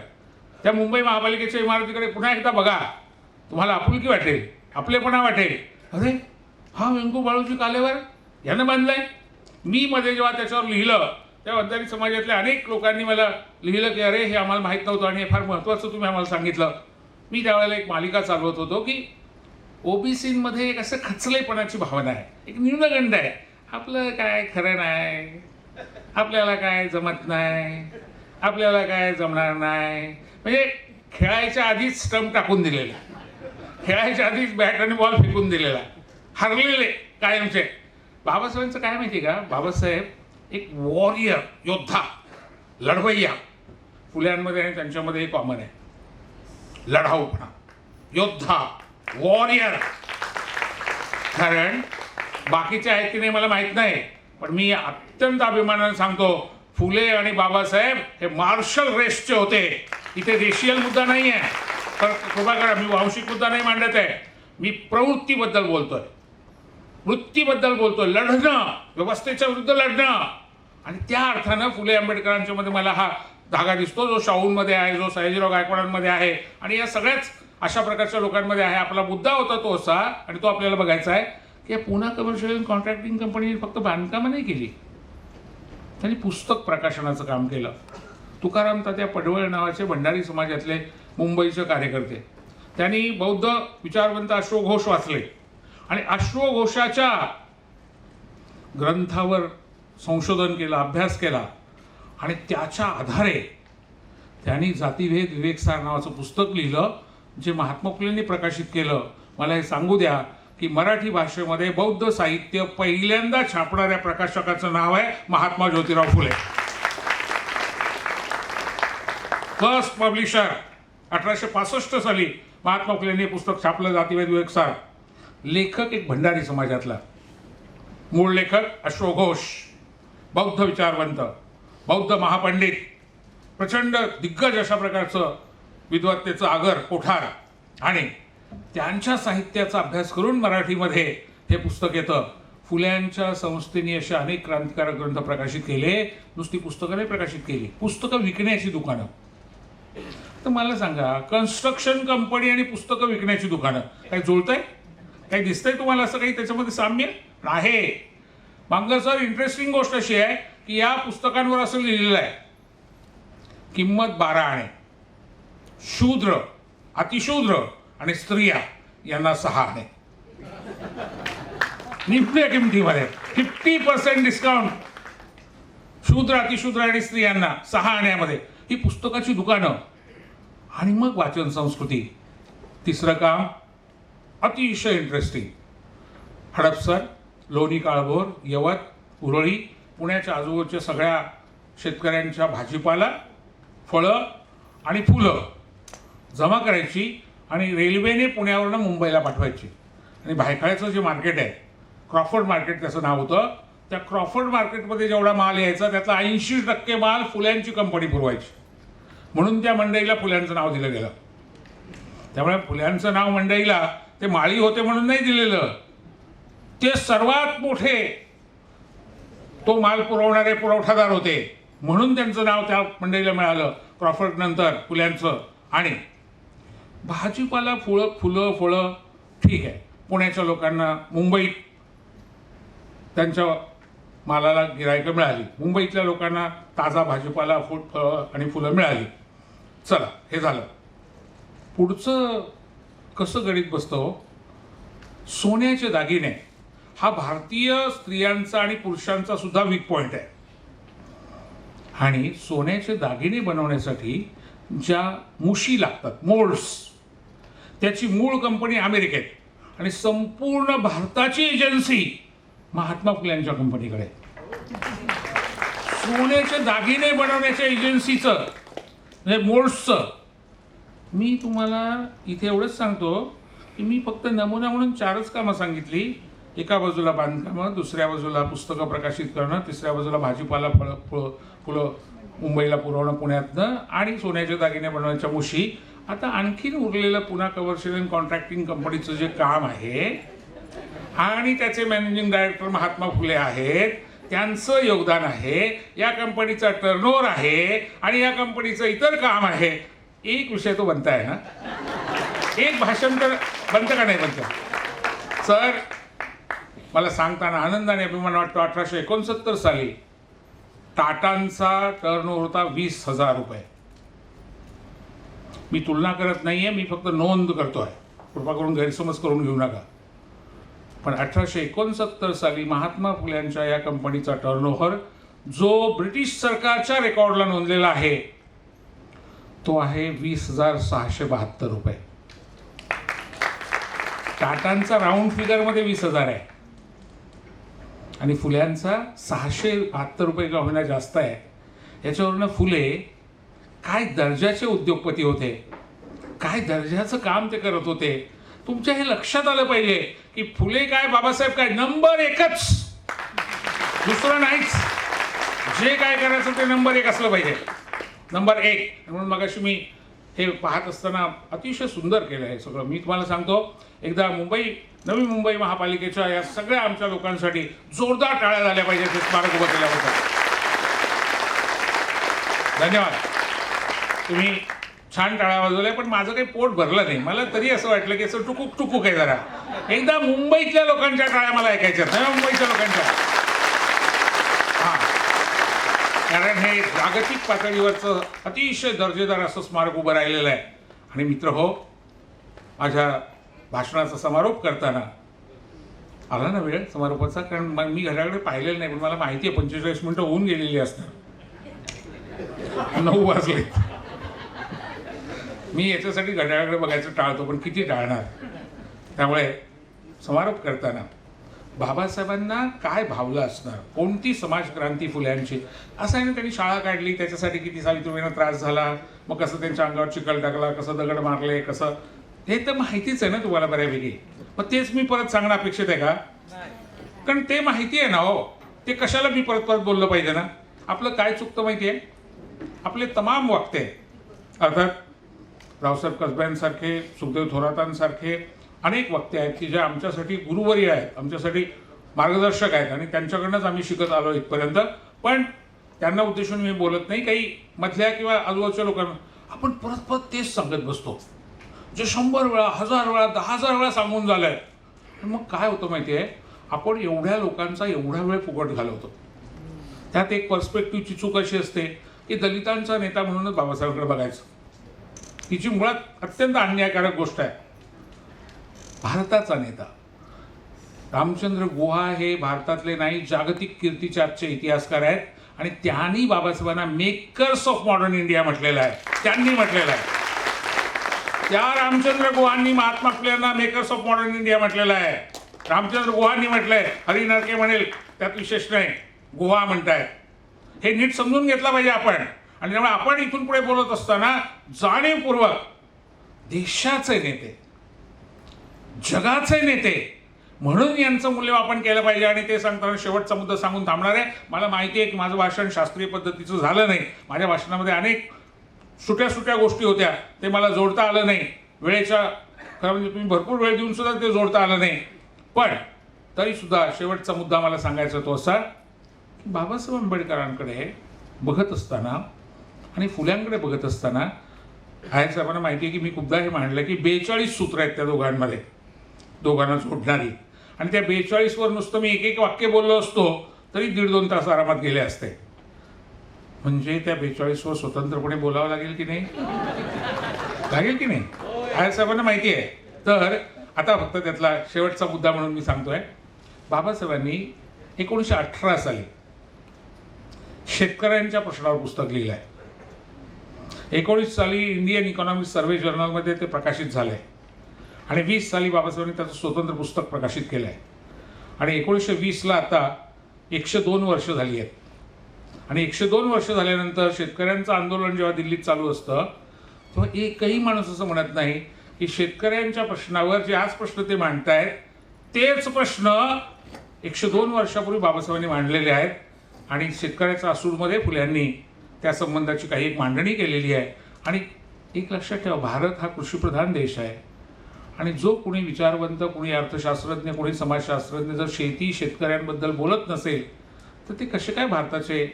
त्या मुंबई महापालिकेच्या इमारतीकडे पुन्हा एकदा बघा, तुम्हाला आपुलकी वाटेल, आपलेपणा वाटेल. अरे हा व्यंकू बाळूजी कालेवर यानं बांधलंय. मी मध्ये जेव्हा त्याच्यावर लिहिलं तेव्हा वंजारी समाजातल्या अनेक लोकांनी मला लिहिलं की अरे हे आम्हाला माहीत नव्हतं आणि हे फार महत्त्वाचं तुम्ही आम्हाला सांगितलं. मी त्यावेळेला एक मालिका चालवत होतो की ओबीसीमध्ये एक असं खचलेपणाची भावना आहे, एक न्यूनगंड आहे, आपलं काय खरं नाही, आपल्याला काय जमत नाही, आपल्याला काय जमणार नाही. म्हणजे खेळायच्या आधीच स्टंप टाकून दिलेला, खेळायच्या आधीच बॅट आणि बॉल फेकून दिलेला, हरलेले कायमचे. बाबासाहेबांचं काय माहिती आहे का, बाबासाहेब एक वॉरियर, योद्धा, लढवय्या. फुल्यांमध्ये आणि त्यांच्यामध्ये एक कॉमन आहे, लढाऊपणा, योद्धा, वॉरियर. कारण बाकीचे आहेत की नाही मला माहीत नाही, पण मी अत्यंत अभिमानाने सांगतो फुले आणि बाबासाहेब हे मार्शल रेसचे होते. इथे रेशियल मुद्दा नाही आहे, तर कृपा करा, मी वांशिक मुद्दा नाही मांडत आहे, मी प्रवृत्तीबद्दल बोलतोय, वृत्तीबद्दल बोलतोय, लढणं, व्यवस्थेच्या विरुद्ध लढणं. आणि त्या अर्थानं फुले आंबेडकरांच्या मध्ये मला हा धागा दिसतो, जो शाहूंमध्ये आहे, जो सयाजीराव गायकवाडांमध्ये आहे आणि या सगळ्याच अशा प्रकारच्या लोकांमध्ये आहे. आपला मुद्दा होता तो असा, आणि तो आपल्याला बघायचा आहे की पुणा कमर्शियल कॉन्ट्रॅक्टिंग कंपनीने फक्त बांधकामं नाही केली, त्यांनी पुस्तक प्रकाशनाचं काम केलं. तुकाराम तात्या पडवळ नावाचे भंडारी समाजातले मुंबईचे कार्यकर्ते, त्यांनी बौद्ध विचारवंत अश्वघोष वाचले आणि अश्वघोषाच्या ग्रंथावर संशोधन केलं, अभ्यास केला आणि त्याच्या आधारे त्यांनी जातीभेद विवेकसार नावाचं पुस्तक लिहिलं, जे महात्मा फुलेंनी प्रकाशित केलं. मला हे सांगू द्या की मराठी भाषेमध्ये बौद्ध साहित्य पहिल्यांदा छापणाऱ्या प्रकाशकाचं नाव आहे महात्मा ज्योतिराव फुले. फर्स्ट पब्लिशर 1865 साली महात्मा फुलेंनी पुस्तक छापलं, जातीभेद विवेकसार. लेखक एक भंडारी समाजातला, मूळ लेखक अश्वघोष, बौद्ध विचारवंत, बौद्ध महापंडित, प्रचंड दिग्गज अशा प्रकारचं विद्वत्तेचं आगर, कोठार. आणि त्यांच्या साहित्याचा अभ्यास करून मराठीमध्ये हे पुस्तक येतं. फुल्यांच्या संस्थेने असे अनेक क्रांतिकारक ग्रंथ प्रकाशित केले, नुसती पुस्तकं नाही प्रकाशित केली, पुस्तकं विकण्याची दुकानं. तर मला सांगा, कन्स्ट्रक्शन कंपनी आणि पुस्तकं विकण्याची दुकानं काही जुळतंय? काही दिसतंय तुम्हाला असं काही त्याच्यामध्ये साम्य आहे? मांगर सर, इंटरेस्टिंग गोष्ट अशी आहे की या पुस्तकांवर असं लिहिलेलं आहे, किंमत 12 आणे, शूद्र, अतिशूद्र आणि स्त्रिया यांना 6 आणे. निम्म्या किमतीमध्ये 50% डिस्काउंट. शूद्र, अतिशूद्र आणि स्त्रियांना 6 आण्यामध्ये ही पुस्तकाची दुकानं. आणि मग वाचन संस्कृती. तिसरं काम अतिशय इंटरेस्टिंग, हडपसर, लोणी काळभोर, यवत, उरळी पुण्याच्या आजूबाजूच्या सगळ्या शेतकऱ्यांच्या भाजीपाला, फळं आणि फुलं जमा करायची आणि रेल्वेने पुण्यावरून मुंबईला पाठवायची. आणि भायखळ्याचं जे मार्केट आहे, क्रॉफर्ड मार्केट त्याचं नाव होतं, त्या क्रॉफर्ड मार्केटमध्ये जेवढा माल यायचा त्यातला 80% माल फुल्यांची कंपनी पुरवायची. म्हणून त्या मंडईला फुल्यांचं नाव दिलं गेलं. त्यामुळे फुल्यांचं नाव मंडईला ते माळी होते म्हणून नाही दिलेलं, ते सर्वात मोठे तो माल पुरवणारे पुरवठादार होते म्हणून त्यांचं नाव त्या मंडईला मिळालं, क्रॉफर्ड नंतर फुल्यांचं. आणि भाजीपाला, फुलं ठीक आहे, पुण्याच्या लोकांना मुंबईत त्यांच्या मालाला गिरायकं मिळाली, मुंबईतल्या लोकांना ताजा भाजीपाला, फळं आणि फुलं मिळाली. चला, हे झालं. पुढचं कसं गणित बसतं? सोन्याचे दागिने हा भारतीय स्त्रियांचा आणि पुरुषांचा सुद्धा वीक पॉईंट आहे. आणि सोन्याचे दागिने बनवण्यासाठी ज्या मुशी लागतात, मोल्ड्स, त्याची मूळ कंपनी अमेरिकेत आणि संपूर्ण भारताची एजन्सी महात्मा फुल्यांच्या कंपनीकडे. सोन्याचे दागिने बनवण्याच्या एजन्सीचं म्हणजे मोल्ड्सचं मी तुम्हाला इथे एवढंच सांगतो की मी फक्त नमुना म्हणून 4च कामं सांगितली. एका बाजूला बांधकामं, दुसऱ्या बाजूला पुस्तकं प्रकाशित करणं, तिसऱ्या बाजूला भाजीपाला, फुलं मुंबईला पुरवणं पुण्यातनं, आणि सोन्याचे दागिने बनवण्याच्या मुशी. आता आणखीन उरलेलं पुन्हा कमर्शियल अँड कॉन्ट्रॅक्टिंग कंपनीचं जे काम आहे आणि त्याचे मॅनेजिंग डायरेक्टर महात्मा फुले आहेत, त्यांचं योगदान आहे, या कंपनीचा टर्नओव्हर आहे आणि या कंपनीचं इतर काम आहे. एक विषय तो बनता आहे ना, एक भाषण तर बनतं का नाही बनतं? सर, मला सांगताना आनंदाने अभिमान वाटतो, 1869 साली टाटांचा टर्नओव्हर होता 20,000 रुपये. मी तुलना करत नाहीये, मी फक्त नोंद करतोय, कृपा करून गैरसमज करून घेऊ नका. पण 1869 साली महात्मा फुल्यांच्या या कंपनीचा टर्नओव्हर जो ब्रिटिश सरकारच्या रेकॉर्डला नोंदलेला आहे तो आहे 20,672 रुपये. टाटांचा राऊंड फिगरमध्ये 20,000 आहे आणि फुल्यांचा 672 रुपये का होईना जास्त आहे. याच्यावरनं फुले काय दर्जाचे उद्योगपती होते, काय दर्जाचं काम ते करत होते. तुमच्या हे लक्षात आलं पाहिजे की फुले काय, बाबासाहेब काय, नंबर 1च, दुसरं नाहीच. जे काय करायचं ते नंबर 1 असलं पाहिजे, नंबर 1. म्हणून मगाशी मी हे पाहत असताना अतिशय सुंदर केलं हे सगळं. मी तुम्हाला सांगतो, एकदा नवी मुंबई महापालिकेच्या या सगळ्या आमच्या लोकांसाठी जोरदार टाळ्या झाल्या पाहिजेत हे स्मारक उभं केल्याबद्दल. धन्यवाद. तुम्ही छान टाळ्या वाजवल्या, पण माझं काही पोट भरलं नाही. मला तरी असं वाटलं की असं टुकूक आहे जरा. एकदा मुंबईतल्या लोकांच्या टाळ्या मला ऐकायच्यात, नव्या मुंबईच्या लोकांच्या. हां, कारण हे जागतिक पातळीवरचं अतिशय दर्जेदार असं स्मारक उभं राहिलेलं आहे. आणि मित्र हो, माझ्या भाषणाचा समारोप करताना आला ना वेळ समारोपाचा, कारण मी घराकडे पाहिलेलं नाही, पण मला माहिती आहे 45 मिनिटं होऊन गेलेली असणार, 9 वाजले. मी याच्यासाठी घड्याळाकडे बघायचं टाळतो, पण किती टाळणार. त्यामुळे समारोप करताना बाबासाहेबांना काय भावलं असणार, कोणती समाजक्रांती फुल्यांची. असं आहे ना, त्यांनी शाळा काढली, त्याच्यासाठी किती सावित्रीबाईंना त्रास झाला, मग कसं त्यांच्या अंगावर चिखल टाकला, कसं दगड मारले, कसं, हे तर माहितीच आहे ना तुम्हाला बऱ्यापैकी. मग तेच मी परत सांगणं अपेक्षित आहे का? कारण ते माहिती आहे ना हो, ते कशाला मी परत बोललं पाहिजे ना. आपलं काय चुकतं माहिती आहे, आपले तमाम वक्ते, अर्थात रावसाहेब कसब्यांसारखे, सुखदेव थोरातांसारखे अनेक वक्ते आहेत की जे आमच्यासाठी गुरुवर्य आहेत, आमच्यासाठी मार्गदर्शक आहेत आणि त्यांच्याकडनंच आम्ही शिकत आलो इथपर्यंत. पण त्यांना उद्देशून मी बोलत नाही. काही मधल्या किंवा आजूबाजूच्या लोकांना आपण परत तेच सांगत बसतो, जे 100 वेळा, 1000 वेळा, 10,000 वेळा सांगून झालंय. मग काय होतं माहिती आहे, आपण एवढ्या लोकांचा एवढा वेळ फुकट घालवतो. त्यात एक पर्स्पेक्टिव्हची चूक अशी असते की दलितांचा नेता म्हणूनच बाबासाहेबांकडे बघायचं. तिची मुळात अत्यंत अन्यायकारक गोष्ट आहे. भारताचा नेता रामचंद्र गुहा हे भारतातले नाही, जागतिक कीर्तीचे आजचे इतिहासकार आहेत आणि त्यांनी बाबासाहेबांना मेकर्स ऑफ मॉडर्न इंडिया म्हटलेलं आहे. त्यांनी म्हटलेलं आहे. त्या रामचंद्र गुहांनी महात्मा फुलेंना मेकर्स ऑफ मॉडर्न इंडिया म्हटलेलं आहे. रामचंद्र गुहांनी म्हटलंय, हरी नरके म्हणेल त्यात विशेष नाही. गुहा म्हणतायत. हे नीट समजून घेतलं पाहिजे आपण. आणि त्यामुळे आपण इथून पुढे बोलत असताना जाणीवपूर्वक देशाचे नेते, जगाचे नेते म्हणून यांचं मूल्यमापन केलं पाहिजे. आणि ते सांगताना शेवटचा मुद्दा सांगून थांबणार आहे. मला माहिती आहे की माझं भाषण शास्त्रीय पद्धतीचं झालं नाही. माझ्या भाषणामध्ये अनेक सुट्या सुट्या गोष्टी होत्या, ते मला जोडता आलं नाही. वेळेच्या खरं म्हणजे तुम्ही भरपूर वेळ देऊन सुद्धा ते जोडता आलं नाही. पण तरीसुद्धा शेवटचा मुद्दा मला सांगायचा तो असा की बाबासाहेब आंबेडकरांकडे बघत असताना आणि फुल्यांकडे बघत असताना साहेबांना माहिती आहे की मी खूपदा हे मांडलं की 42 सूत्र आहेत त्या दोघांमध्ये, दोघांना जोडणारी. आणि त्या 42वर नुसतं मी एक एक वाक्य बोललो असतो तरी 1.5-2 तास आरामात गेले असते. म्हणजे त्या 42वर स्वतंत्रपणे बोलावं लागेल की नाही, लागेल की नाही, साहेबांना माहिती आहे. तर आता फक्त त्यातला शेवटचा मुद्दा म्हणून मी सांगतोय. बाबासाहेबांनी 1918 साली शेतकऱ्यांच्या प्रश्नावर पुस्तक लिहिलं आहे. 19 साली इंडियन इकॉनॉमिक सर्व्हे जर्नलमध्ये ते प्रकाशित झालं आहे. आणि 20 साली बाबासाहेबांनी त्याचं स्वतंत्र पुस्तक प्रकाशित केलं आहे. आणि 1920ला आता 102 वर्ष झाली आहेत. आणि 102 वर्ष झाल्यानंतर शेतकऱ्यांचं आंदोलन जेव्हा दिल्लीत चालू असतं तेव्हा एकही माणूस असं म्हणत नाही की शेतकऱ्यांच्या प्रश्नावर जे आज प्रश्न ते मांडतायत तेच प्रश्न 102 वर्षापूर्वी बाबासाहेबांनी मांडलेले आहेत. आणि शेतकऱ्याच्या असूडमध्ये फुल्यांनी त्या संबंधाची काही एक मांडणी केलेली आहे. आणि एक लक्षात ठेवा, भारत हा कृषीप्रधान देश आहे. आणि जो कोणी विचारवंत, कोणी अर्थशास्त्रज्ञ, कोणी समाजशास्त्रज्ञ जर शेती शेतकऱ्यांबद्दल बोलत नसेल तर ते कसे काय भारताचे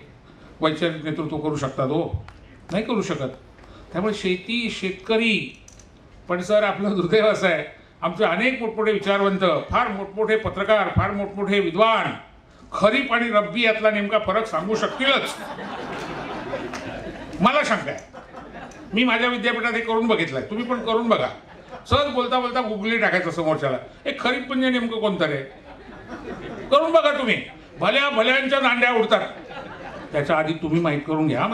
वैचारिक नेतृत्व करू शकतात? हो, नाही करू शकत. त्यामुळे शेती, शेतकरी. पण सर आपलं दुर्दैव असं आहे, आमचे अनेक मोठमोठे विचारवंत, फार मोठमोठे पत्रकार, फार मोठमोठे विद्वान खरीप आणि रब्बी यातला नेमका फरक सांगू शकतीलच, मला शंका आहे. मी माझ्या विद्यापीठात हे करून बघितलंय, तुम्ही पण करून बघा. सहज बोलता बोलता गुगली टाकायचं समोरच्याला, हे खरीप म्हणजे नेमकं कोणतं रे, करून बघा तुम्ही. भल्या भल्यांच्या दांड्या उडतात. त्याच्या आधी तुम्ही माहीत करून घ्या,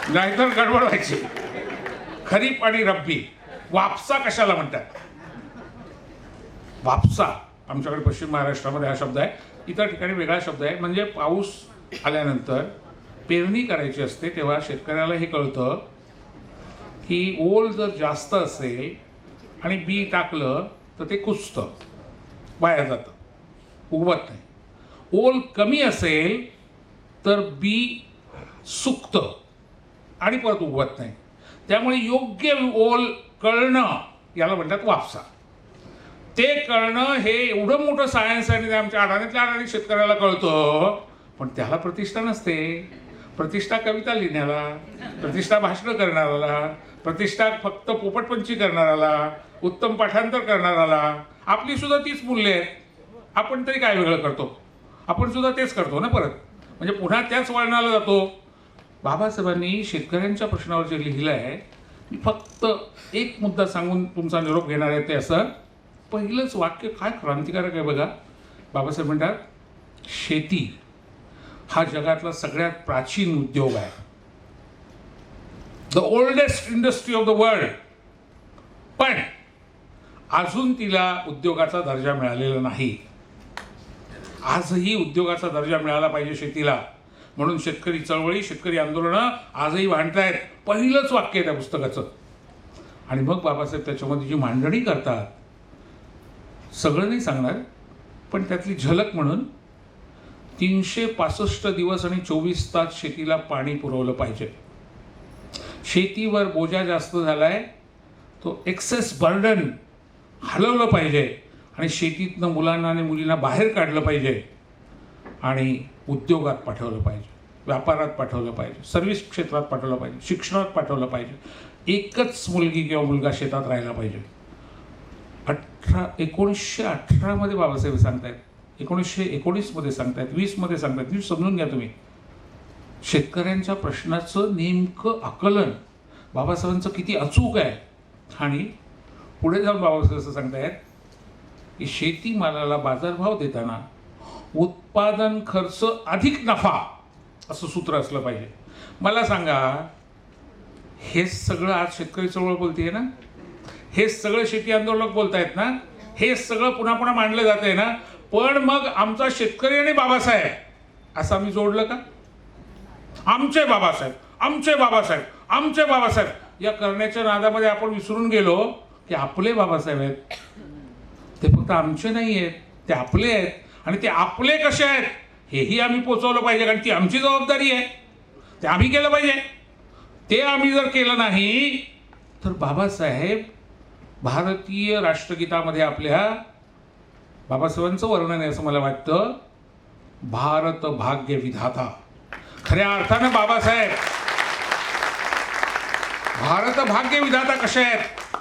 नाहीतर गडबड व्हायची. खरीप आणि रब्बी. वापसा कशाला म्हणतात? वापसा आमच्याकडे पश्चिम महाराष्ट्रामध्ये हा शब्द आहे, इतर ठिकाणी वेगळा शब्द आहे. म्हणजे पाऊस आल्यानंतर पेरणी करायची असते तेव्हा शेतकऱ्याला हे कळतं की ओल जर जास्त असेल आणि बी टाकलं तर ते कुजतं, वाया जातं, उगवत नाही. ओल कमी असेल तर बी सुकतं आणि परत उगवत नाही. त्यामुळे योग्य ओल कळणं याला म्हणतात वापसा. ते कळणं हे एवढं मोठं सायन्स आहे आणि आमच्या अडाणीतल्या अडाणी शेतकऱ्याला कळतं, पण त्याला प्रतिष्ठा नसते. प्रतिष्ठा कविता लिहिण्याला, प्रतिष्ठा भाषणं करणाऱ्याला, प्रतिष्ठा फक्त पोपटपंची करणाऱ्याला, उत्तम पाठांतर करणाऱ्याला. आपली सुद्धा तीच मूल्य आहेत. आपण तरी काय वेगळं करतो? आपण सुद्धा तेच करतो ना परत, म्हणजे पुन्हा त्याच वळणाला जातो. बाबासाहेबांनी शेतकऱ्यांच्या प्रश्नावर जे लिहिलं आहे, फक्त एक मुद्दा सांगून तुमचा निरोप घेणार आहे. ते असं पहिलंच वाक्य काय क्रांतिकारक आहे बघा. बाबासाहेब म्हणतात, शेती हा जगातला सगळ्यात प्राचीन उद्योग आहे, the oldest industry of the world. पण अजून तिला उद्योगाचा दर्जा मिळालेला नाही. आजही उद्योगाचा दर्जा मिळाला पाहिजे शेतीला. म्हणून शेतकरी चळवळी, शेतकरी आंदोलनं आजही भांडतायत. पहिलंच वाक्य आहे त्या पुस्तकाचं. आणि मग बाबासाहेब त्याच्यामध्ये जी मांडणी करतात, सगळं नाही सांगणार पण त्यातली झलक म्हणून 365 दिवस आणि 24 तास शेतीला पाणी पुरवलं पाहिजे. शेतीवर बोजा जास्त झालाय, तो एक्सेस बर्डन हलवलं पाहिजे आणि शेतीतनं मुलांना आणि मुलींना बाहेर काढलं पाहिजे आणि उद्योगात पाठवलं पाहिजे, व्यापारात पाठवलं पाहिजे, सर्व्हिस क्षेत्रात पाठवलं पाहिजे, शिक्षणात पाठवलं पाहिजे. एकच मुलगी किंवा मुलगा शेतात राहायला पाहिजे. 1918 मध्ये बाबासाहेब सांगतायत, 1919 मध्ये सांगतायत, 20 मध्ये सांगतायत. नीट समजून घ्या तुम्ही. शेतकऱ्यांच्या प्रश्नाचं नेमकं आकलन बाबासाहेबांचं किती अचूक आहे. आणि पुढे जाऊन बाबासाहेब असं सांगतायत की शेतीमालाला बाजारभाव देताना उत्पादन खर्च अधिक नफा असं सूत्र असलं पाहिजे. मला सांगा, हेच सगळं आज शेतकरी चळवळ बोलतेय ना, हेच सगळं शेती आंदोलक बोलतायत ना, हे सगळं पुन्हा पुन्हा मांडलं जात आहे ना. पण मग आमचा शेतकरी आणि बाबासाहेब असं आम्ही जोडलं का? आमचे बाबासाहेब, आमचे बाबासाहेब, आमचे बाबासाहेब या करण्याच्या नादामध्ये आपण विसरून गेलो की आपले बाबासाहेब आहेत. ते फक्त आमचे नाही आहेत, ते आपले आहेत. आणि ते आपले कसे आहेत हेही आम्ही पोचवलं पाहिजे, कारण ती आमची जबाबदारी आहे. ते आम्ही केलं पाहिजे. ते आम्ही जर केलं नाही तर बाबासाहेब भारतीय राष्ट्रगीतामध्ये आपल्या बाबासाहेबांचं वर्णन आहे असं मला वाटतं, भारत भाग्य विधाता. खऱ्या अर्थानं बाबासाहेब भारत भाग्य विधाता कसे आहेत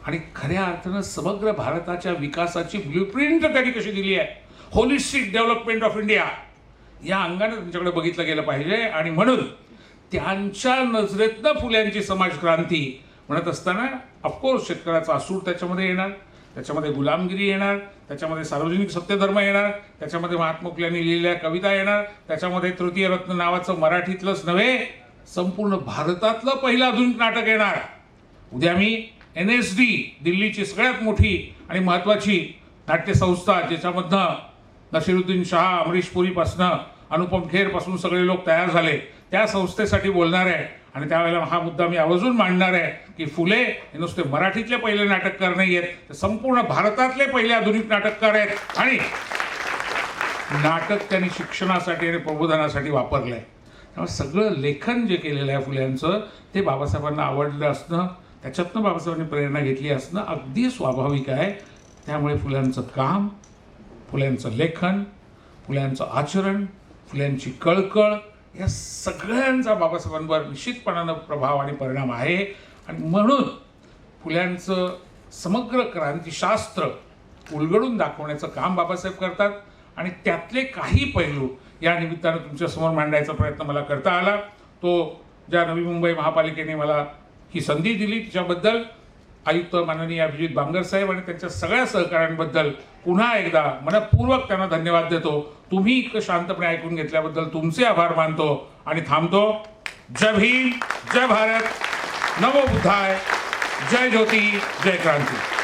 आणि खऱ्या अर्थानं समग्र भारताच्या विकासाची ब्ल्यूप्रिंट त्यांनी कशी दिली आहे, होलिस्टिक डेव्हलपमेंट ऑफ इंडिया, या अंगाने त्यांच्याकडे बघितलं गेलं पाहिजे. आणि म्हणून त्यांच्या नजरेतनं फुल्यांची समाजक्रांती म्हणत असताना ऑफकोर्स शेतकऱ्याचा असूड त्याच्यामध्ये येणार, त्याच्यामध्ये गुलामगिरी येणार, त्याच्यामध्ये सार्वजनिक सत्यधर्म येणार, त्याच्यामध्ये महात्मा फुल्यांनी लिहिलेल्या कविता येणार, त्याच्यामध्ये तृतीय रत्न नावाचं मराठीतलंच नव्हे संपूर्ण भारतातलं पहिलं आधुनिक नाटक येणार. उद्या मी NSD दिल्लीची सगळ्यात मोठी आणि महत्त्वाची नाट्यसंस्था, ज्याच्यामधनं नसीरुद्दीन शाह, अमरीश पुरीपासनं अनुपम खेरपासून सगळे लोक तयार झाले, त्या संस्थेसाठी बोलणार आहे. आणि त्यावेळेला हा मुद्दा मी आवर्जून मांडणार आहे की फुले हे नुसते मराठीतले पहिले नाटककार नाही आहेत, तर संपूर्ण भारतातले पहिले आधुनिक नाटककार आहेत. आणि नाटक त्यांनी शिक्षणासाठी आणि प्रबोधनासाठी वापरलं आहे. त्यामुळे सगळं लेखन जे केलेलं आहे फुल्यांचं ते बाबासाहेबांना आवडलं असणं, त्याच्यातनं बाबासाहेबांनी प्रेरणा घेतली असणं अगदी स्वाभाविक आहे. त्यामुळे फुल्यांचं काम, फुल्यांचं लेखन, फुल्यांचं आचरण, फुल्यांची कळकळ या सगळ्यांचा बाबासाहेबांवर निश्चितपणानं प्रभाव आणि परिणाम आहे. आणि म्हणून फुल्यांचं समग्र क्रांतिशास्त्र उलगडून दाखवण्याचं काम बाबासाहेब करतात. आणि त्यातले काही पैलू या निमित्तानं तुमच्यासमोर मांडायचा प्रयत्न मला करता आला. तो ज्या नवी मुंबई महापालिकेने मला ही संधी दिली त्याच्याबद्दल आयुक्त माननीय अभिजित बांगर साहेब आणि त्यांच्या सगळ्या सहकाऱ्यांबद्दल पुन्हा एकदा मनपूर्वक त्यांना धन्यवाद देतो. तुम्ही इतकं शांतपणे ऐकून घेतल्याबद्दल तुमचे आभार मानतो आणि थांबतो. जय भीम, जय भारत, नमो बुद्धाय, जय ज्योती, जय क्रांती.